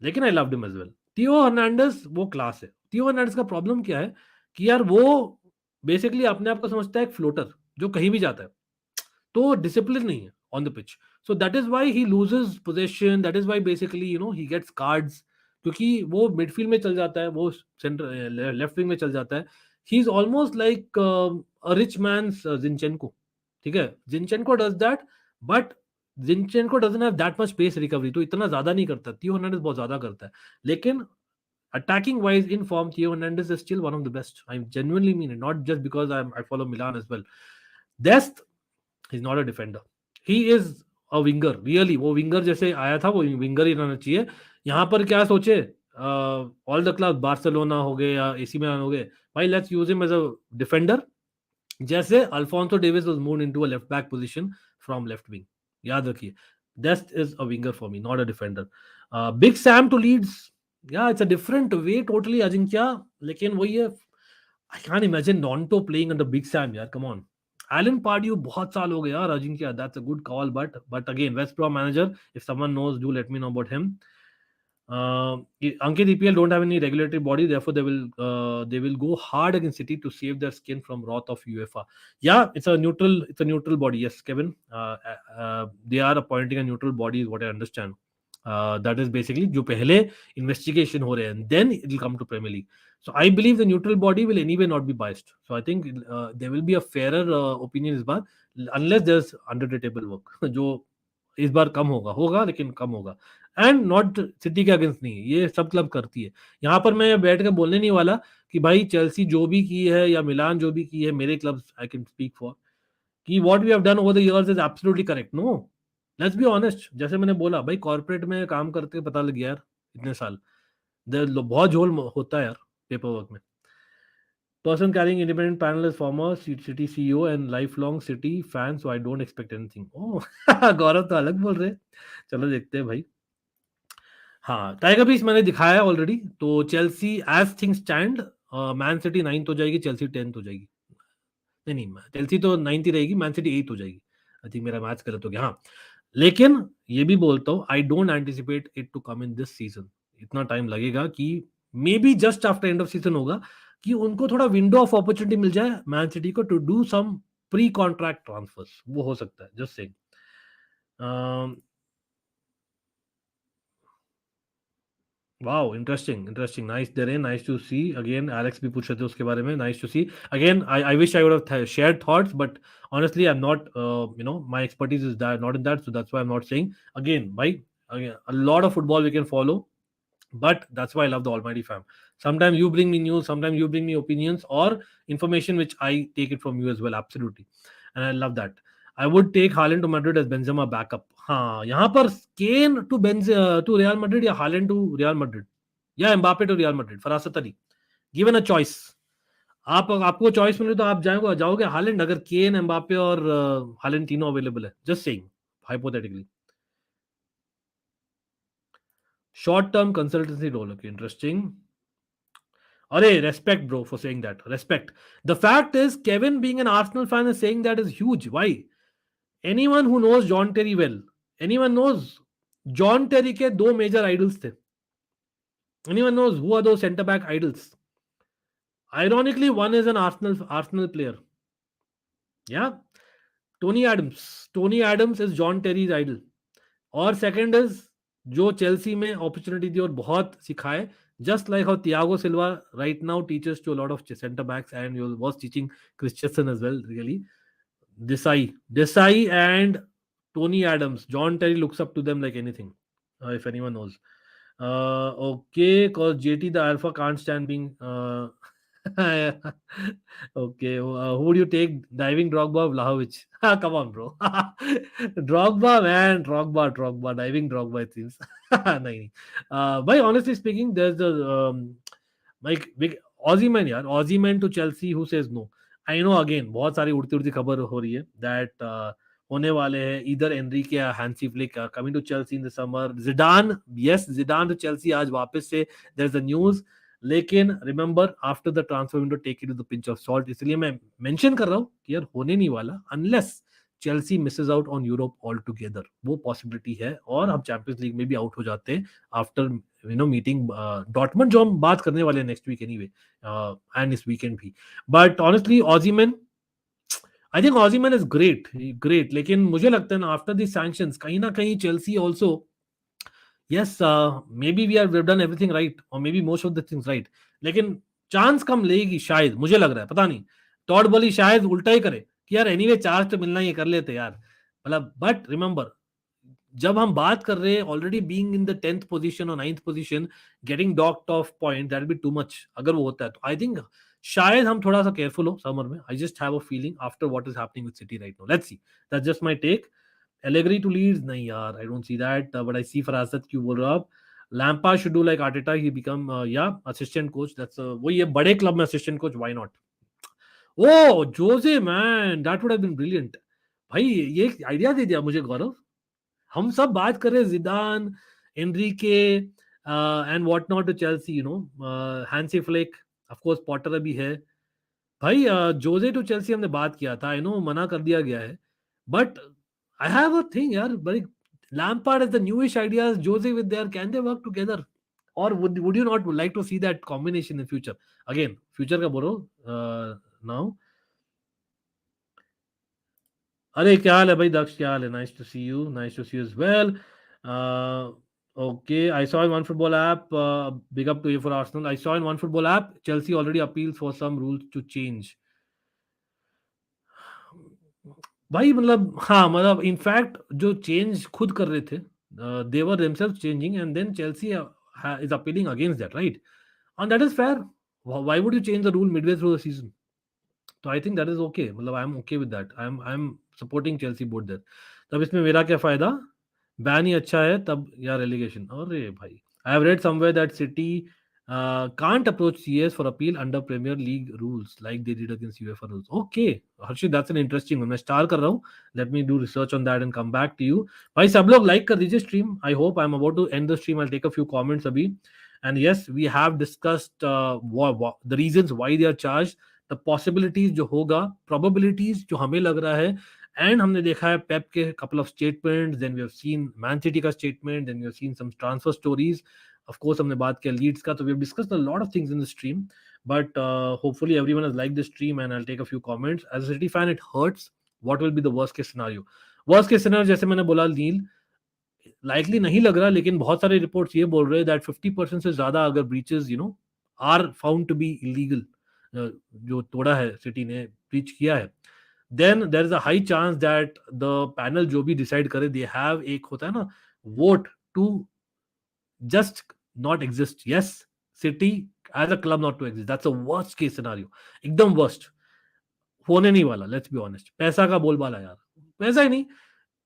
लेकिन I loved him as well. Theo Hernandez वो class है. Theo Hernandez का problem क्या है कि यार वो बेसिकली अपने आप को समझता है एक फ्लोटर जो कहीं भी जाता है, तो डिसिप्लिन नहीं है on the pitch. So that is why he loses position, that is why basically he gets cards, क्योंकि वो मिडफील्ड में चल जाता है, वो सेंटर लेफ्ट विंग में चल जाता है. He is almost like a rich man's Zinchenko. ठीक है, Zinchenko does that, but Zinchenko doesn't have that much pace recovery, तो इतना ज्यादा नहीं करता. थियो हर्नांडिस बहुत ज्यादा करता है, लेकिन attacking wise in form, Theo Hernandez is still one of the best. I genuinely mean it, not just because I follow Milan as well. Dest is not a defender. He is a winger. Really, वो winger जैसे आया था वो winger ही रहना चाहिए. यहाँ पर क्या सोचे, ऑल द क्लब बार्सिलोना हो गए या एसी मिलान हो गए, भाई let's use him as a defender. जैसे Alphonso Davies was moved into a left back position from left wing. याद रखिए, Dest is a winger for me, not a defender. Big Sam to Leeds, या it's a different way totally Ajinkya. लेकिन वही है, I can imagine Gnonto playing under Big Sam. यार come on. Elon पार्डियो बहुत साल हो गए यार. Ajinkya, that's a good call, but again West Brom manager, if someone knows do let me know about him. Ankit, EPL don't have any regulatory body, therefore they will go hard against City to save their skin from wrath of UEFA. Yeah, it's a neutral body. Yes, Kevin. They are appointing a neutral body, is what I understand. That is basically जो पहले investigation हो रहे हैं, then it will come to Premier League. So I believe the neutral body will anyway not be biased. So I think there will be a fairer opinion इस बार, unless there's under the table work जो इस बार कम होगा लेकिन कम होगा. And not city के against नहीं है, ये सब क्लब करती है. यहाँ पर मैं बैठ कर बोलने नहीं वाला कि भाई चेल्सी जो भी की है या मिलान जो भी की है, मेरे clubs I can speak for, कि what we have done over the years is absolutely correct. No, let's be honest. जैसे मैंने बोला भाई, कॉर्पोरेट में काम करते पता लग गया यार इतने साल, बहुत झोल होता है यार पेपर वर्क में. Person carrying independent panel is former City CEO and lifelong City fan, so I don't expect anything. Oh, गौरव तो अलग बोल रहे. चलो देखते हैं भाई. हाँ, टाइगर पीस मैंने दिखाया ऑलरेडी. तो Chelsea as thing stand, Man City 9th हो जाएगी, चेल्सी 10th हो जाएगी. नहीं नहीं, चेल्सी तो 9th ही रहेगी, मैन सिटी 8th हो जाएगी. आई थिंक मेरा मैच गलत हो गया. हाँ, लेकिन ये भी बोलता हूँ, I don't anticipate it to come in this season. इतना टाइम लगेगा कि maybe just after end of season होगा, कि उनको थोड़ा विंडो ऑफ अपॉर्चुनिटी मिल जाए मैन सिटी को to do some pre contract transfers. वो हो सकता है, just saying. Wow, interesting. Nice, Darren. Nice to see. Again, Alex भी पूछ रहे थे उसके बारे में. Nice to see. Again, I wish I would have shared thoughts, but honestly, I'm not. My expertise is that not in that, so that's why I'm not saying. Again, a lot of football we can follow, but that's why I love the Almighty fam. Sometimes you bring me news, sometimes you bring me opinions or information which I take it from you as well. Absolutely, and I love that. I would take Haaland to Madrid as Benzema backup. हाँ, यहाँ पर Kane to Real Madrid या Haaland to Real Madrid या Mbappe to Real Madrid, Farasat Ali. Given a choice, आपको choice मिले तो आप जाओगे हालैंड, अगर केन एम्बापे और हालैंड तीनों अवेलेबल है. Just saying, hypothetically. Short term consultancy role. Okay, interesting. Arey, respect, bro, for saying that. Respect. The fact is, Kevin, being an Arsenal fan, is saying that is huge. Why? Anyone who knows John Terry well, anyone knows John Terry के दो major idols थे. Anyone knows who are those centre back idols? Ironically, one is an Arsenal player. Yeah, Tony Adams. Tony Adams is John Terry's idol. और second is जो Chelsea में opportunity दी और बहुत सिखाए, just like how Thiago Silva right now teaches to a lot of center backs and he was teaching Christensen as well. Really, Desai and Tony Adams, John Terry looks up to them like anything, if anyone knows. Okay, because JT the Alpha can't stand being. Okay, who would you take? Diving Drogba or Vlahovic? Come on, bro. Drogba, man. Drogba. Diving Drogba, it seems. नहीं. By honestly speaking, there's the like big Aussie man, यार. Aussie man to Chelsea who says no. I know again, बहुत सारी उड़ती उड़ती खबर हो रही है that होने वाले हैं इधर एनरिके या Hansi Flick coming to Chelsea in the summer. Zidane to Chelsea आज वापस से देयर इज अ न्यूज. लेकिन remember, after the transfer window take it to the pinch of salt. इसलिए मैं मेंशन कर रहा हूं कि यार होने नहीं वाला unless Chelsea Mrs out on Europe all together. वो पॉसिबिलिटी है और हम चैंपियंस लीग में भी आउट हो जाते हैं आफ्टर मीटिंग डॉटमंड, जो हम बात करने वाले हैं नेक्स्ट वीक एनीवे एंड इस वीकेंड भी. But honestly Osimhen, I think Osimhen is great. लेकिन मुझे लगता है ना, आफ्टर दी सैंक्शंस कहीं ना कहीं Chelsea also, yes, maybe we've done everything right or maybe most of the things right, लेकिन चांस कम लेगी शायद, मुझे लग रहा है, पता नहीं। टॉड बॉली शायद उल्टा ही करे कि यार एनीवे चांस तो मिलना, ये कर लेते यार, मतलब। बट रिमेंबर, जब हम बात कर रहे हैं already being in the 10th position और 9th position, getting docked off point, that be too much अगर वो होता है तो। आई थिंक शायद हम थोड़ा सा केयरफुल हो समर में। I just have a feeling after what is happening with City right now, let's see, that's just my take. Allegri to Leeds, नहीं यार, I don't see that, but I see फरासत क्यों बोल रहा हूँ आप। Lampard should do like Arteta, he become yeah assistant coach, that's वही है, बड़े क्लब में assistant coach, why not? Oh, Jose man, that would have been brilliant. भाई ये आइडिया दे दिया मुझे गौरव। हम सब बात कर रहे हैं Zidane, Enrique and what not to Chelsea, you know, Hansi Flick, of course Potter अभी है। भाई जोजे टू चेल्सी हमने बात किया था, आई नो मना कर दिया गया है, but I have a thing यार, भाई Lampard is the newish ideas, Jose with their, can they work together? Or would you not like to see that combination in future? Again, future का बोलो now. अरे क्या हाल है भाई दक्ष, क्या हाल है? Nice to see you, nice to see you as well. Okay, I saw in one football app, big up to you for Arsenal. I saw in one football app, Chelsea already appeals for some rules to change. भाई मतलब हाँ, मतलब in fact जो change खुद कर रहे थे, they were themselves changing and then Chelsea is appealing against that, right? And that is fair. Why would you change the rule midway through the season? तो I think that is okay, मतलब I am okay with that, I am supporting Chelsea board that. तब इसमें मेरा क्या फायदा? Ban ही अच्छा है तब यार, रेलीगेशन, अरे भाई। I have read somewhere that city can't approach CS for appeal under Premier League rules like they did against UEFA rules. Okay, Harshit, that's an interesting one. मैं स्टार कर रहा हूँ, let me do research on that and come back to you. भाई सब लोग like कर दीजिए stream. I hope I'm about to end the stream. I'll take a few comments अभी। And yes, we have discussed the reasons why they are charged, the possibilities जो होगा, probabilities जो हमें लग रहा है, एंड हमने देखा है पेप के couple of statements, then we have seen Man city का statement, then we have seen some transfer stories, of course हमने बात किया लीड्स का। तो we have discussed a lot of things in the stream, but hopefully everyone has like the stream and I will take a few comments. As a City fan it hurts, what will be the worst case scenario? Worst case scenario जैसे मैंने बोला नील, likely नहीं लग रहा, लेकिन बहुत सारे reports ये बोल रहे हैं दैट 50% से ज्यादा अगर breaches, you know, are found to be illegal, जो तोड़ा है सिटी ने, ब्रीच किया है, then there is a high chance that the panel जो भी decide करे, they have एक होता है ना vote to just not exist. Yes, city as a club not to exist, that's a worst case scenario, एकदम worst होने नहीं वाला। लेट्स बी ऑनेस्ट, पैसा का बोलबाला यार, पैसा ही नहीं,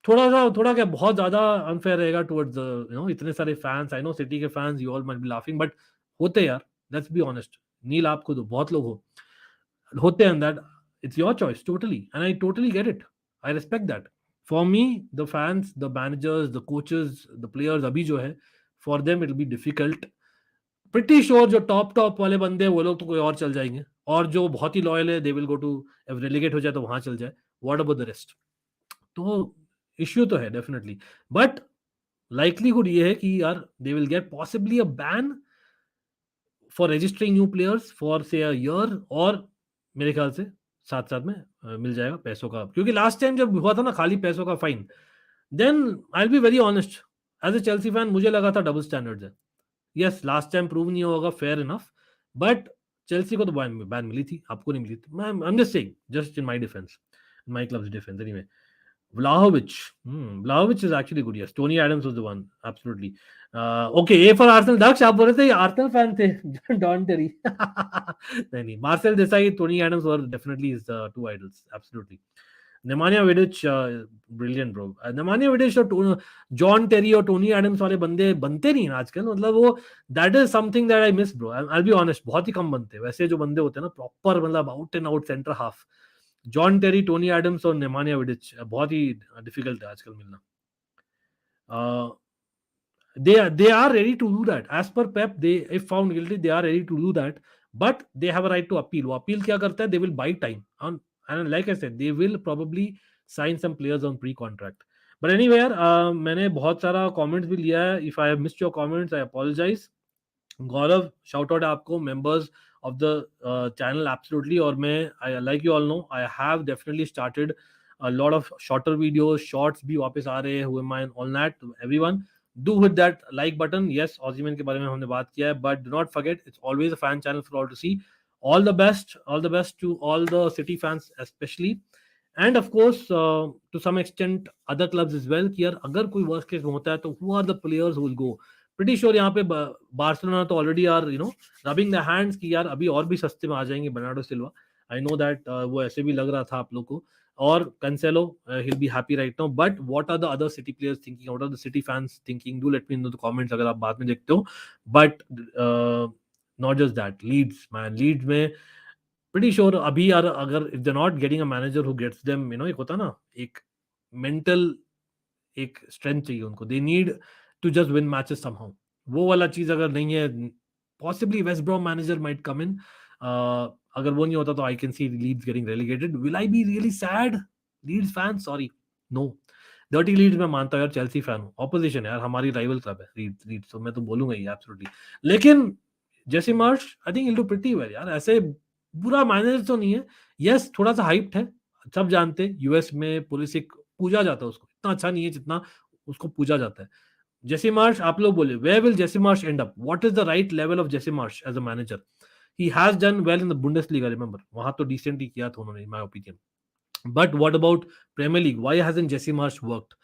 थोड़ा क्या बहुत ज्यादा अनफेयर रहेगा टुवर्ड्स यू नो इतने सारे फैंस। आई नो सिटी के fans, you all might be laughing, but होते यार, लेट्स बी ऑनेस्ट। नील आप खुद हो, बहुत लोग हो होते हैं, that it's your choice totally, and I totally get it, I respect that. For me, the fans, the managers, the coaches, the players अभी जो है, for them it will be difficult. Pretty sure जो top वाले बंदे हैं वो लोग तो कोई और चल जाएंगे, और जो बहुत ही लॉयल है, they will go to, relegate हो जाए तो वहां चल जाए, what about the rest? तो इश्यू तो है डेफिनेटली, बट लाइकलीहुड ये है कि यार they will get possibly a ban for registering new players for से अ ईयर, और मेरे ख्याल से साथ साथ में मिल जाएगा पैसों का, क्योंकि लास्ट टाइम जब हुआ था ना खाली पैसों का fine, then I be very honest, as a Chelsea fan मुझे लगा था डबल स्टैंडर्ड्स है। यस, लास्ट टाइम प्रूव नहीं होगा, फेयर इनफ, बट चेल्सी को तो बैन मिली थी, आपको नहीं मिली थी। आई am just saying, just in my defence, in my clubs defence anyway. Vlahovic. Vlahovic is actually good. Yes, Tony Adams was the one. Absolutely. Okay, A for Arsenal. Daksh, आप बोल रहे थे आर्सेनल फैन थे। John Terry. नहीं नहीं, Marcel Desailly, Tony Adams were definitely is two idols, absolutely. Nemanja Vidic, brilliant bro. Nemanja Vidic और John टेरी और Tony Adams वाले बंदे बनते नहीं हैं आजकल, मतलब वो, that is something that I miss bro, I be honest, बहुत ही कम बनते हैं वैसे जो बंदे होते हैं ना, प्रॉपर मतलब out and out centre half. John Terry, Tony Adams और नेमानिया विडिच बहुत ही डिफिकल्ट है आजकल मिलना। they are ready to do that as per Pep, they if found guilty they are ready to do that, but they have a right to appeal। वो appeal क्या करता है? They will buy time on, and like I said, they will probably sign some players on pre-contract। but anyway यार, मैंने बहुत सारा comments भी लिया है, if I have missed your comments I apologize। Gaurav, shout out आपको, members of the channel, absolutely. और मैं, like you all know, I have definitely started a lot of shorter videos, shorts भी वापस आ रहे हैं, who am I all that, everyone do hit that like button. Yes, Osimhen के बारे में हमने बात किया है, but do not forget, it's always a fan channel for all to see. all the best to all the City fans especially, and of course to some extent other clubs as well कि यार अगर कोई worst case में होता है तो who are the players who will go. Pretty sure यहाँ पे बार्सिलोना तो already are rubbing their hands कि यार अभी और भी सस्ते में आ जाएंगे Bernardo Silva. I know that वो ऐसे भी लग रहा था आप लोग को. Or Cancelo, he'll be happy right now. But what are the other City players thinking? What are the City fans thinking? Do let me know in the comments अगर आप बाद में देखते हो. But uh, not just that, Leeds man, Leeds में pretty sure अभी यार अगर if they're not getting a manager who gets them, एक होता ना एक mental एक strength चाहिए उनको. They need to just win matches somehow. वो वाला चीज अगर नहीं है, possibly West Brom manager might come in. अगर वो नहीं होता तो I can see Leeds getting relegated. Will I be really sad? Leeds fan, sorry, no. Dirty Leeds मैं मानता हूँ यार, चेल्सी फैन हूँ, ऑपोजिशन यार, हमारी राइवल क्लब है लीड्स, तो मैं तो बोलूंगा ही एब्सोल्युटली. लेकिन Jesse Marsch I think will do pretty well यार, ऐसे बुरा मैनेजर तो नहीं है. यस थोड़ा सा हाइप्ड है, सब जानते हैं यूएस में पुलिसिक पूजा जाता है उसको, इतना अच्छा नहीं है जितना उसको पूजा जाता है. जेसी मार्श, आप लोग बोले where will Jesse Marsch end up, what is the right level of Jesse Marsch as a manager. He has done well in the Bundesliga, remember वहां तो डिसेंट ही किया था उन्होंने in my opinion. But what about Premier League? Why hasn't Jesse Marsch worked?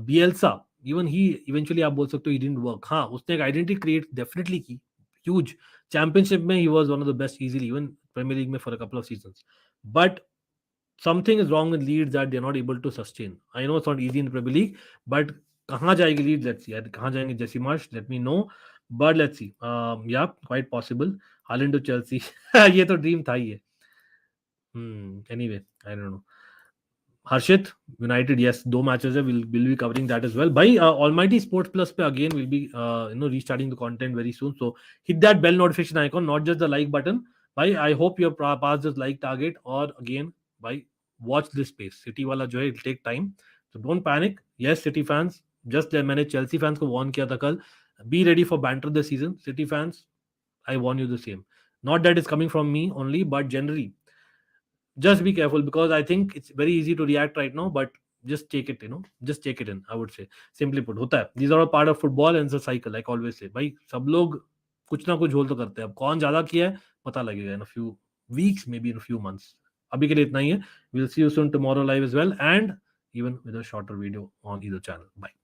Bielsa, even he eventually आप बोल सकते हो he didn't work. हाँ उसने एक identity create definitely की, huge. Championship में he was one of the best easily, even Premier League में for a couple of seasons. But something is wrong with Leeds that they're not able to sustain. I know it's not easy in the Premier League, but कहाँ जाएगी Leeds? Let's see. कहाँ जाएंगे Jesse Marsch? Let me know. But let's see. Yeah, quite possible. Haaland to Chelsea. ये तो dream था ही है. Anyway, I don't know. Harshit United, yes 2 matches है, will be covering that as well. भाई Almighty Sports Plus पे again will be restarting the content very soon, so hit that bell notification icon, not just the like button. भाई I hope you have pass this like target. और again भाई watch this space, City वाला जो है it take time, so don't panic. Yes City fans, just मैंने Chelsea fans को warn किया था कल, be ready for banter this season. City fans, I warn you the same. Not that is coming from me only, but generally just be careful because I think it's very easy to react right now, but just take it, just take it in, I would say. Simply put, होता है. These are all part of football and it's a cycle, like always say. भाई सब लोग कुछ ना कुछ झोल तो करते हैं, अब कौन ज्यादा किया है पता लगेगा in a few weeks, maybe in a few months. अभी के लिए इतना ही है. We'll see you soon tomorrow live as well, and even with a shorter video on either channel. Bye.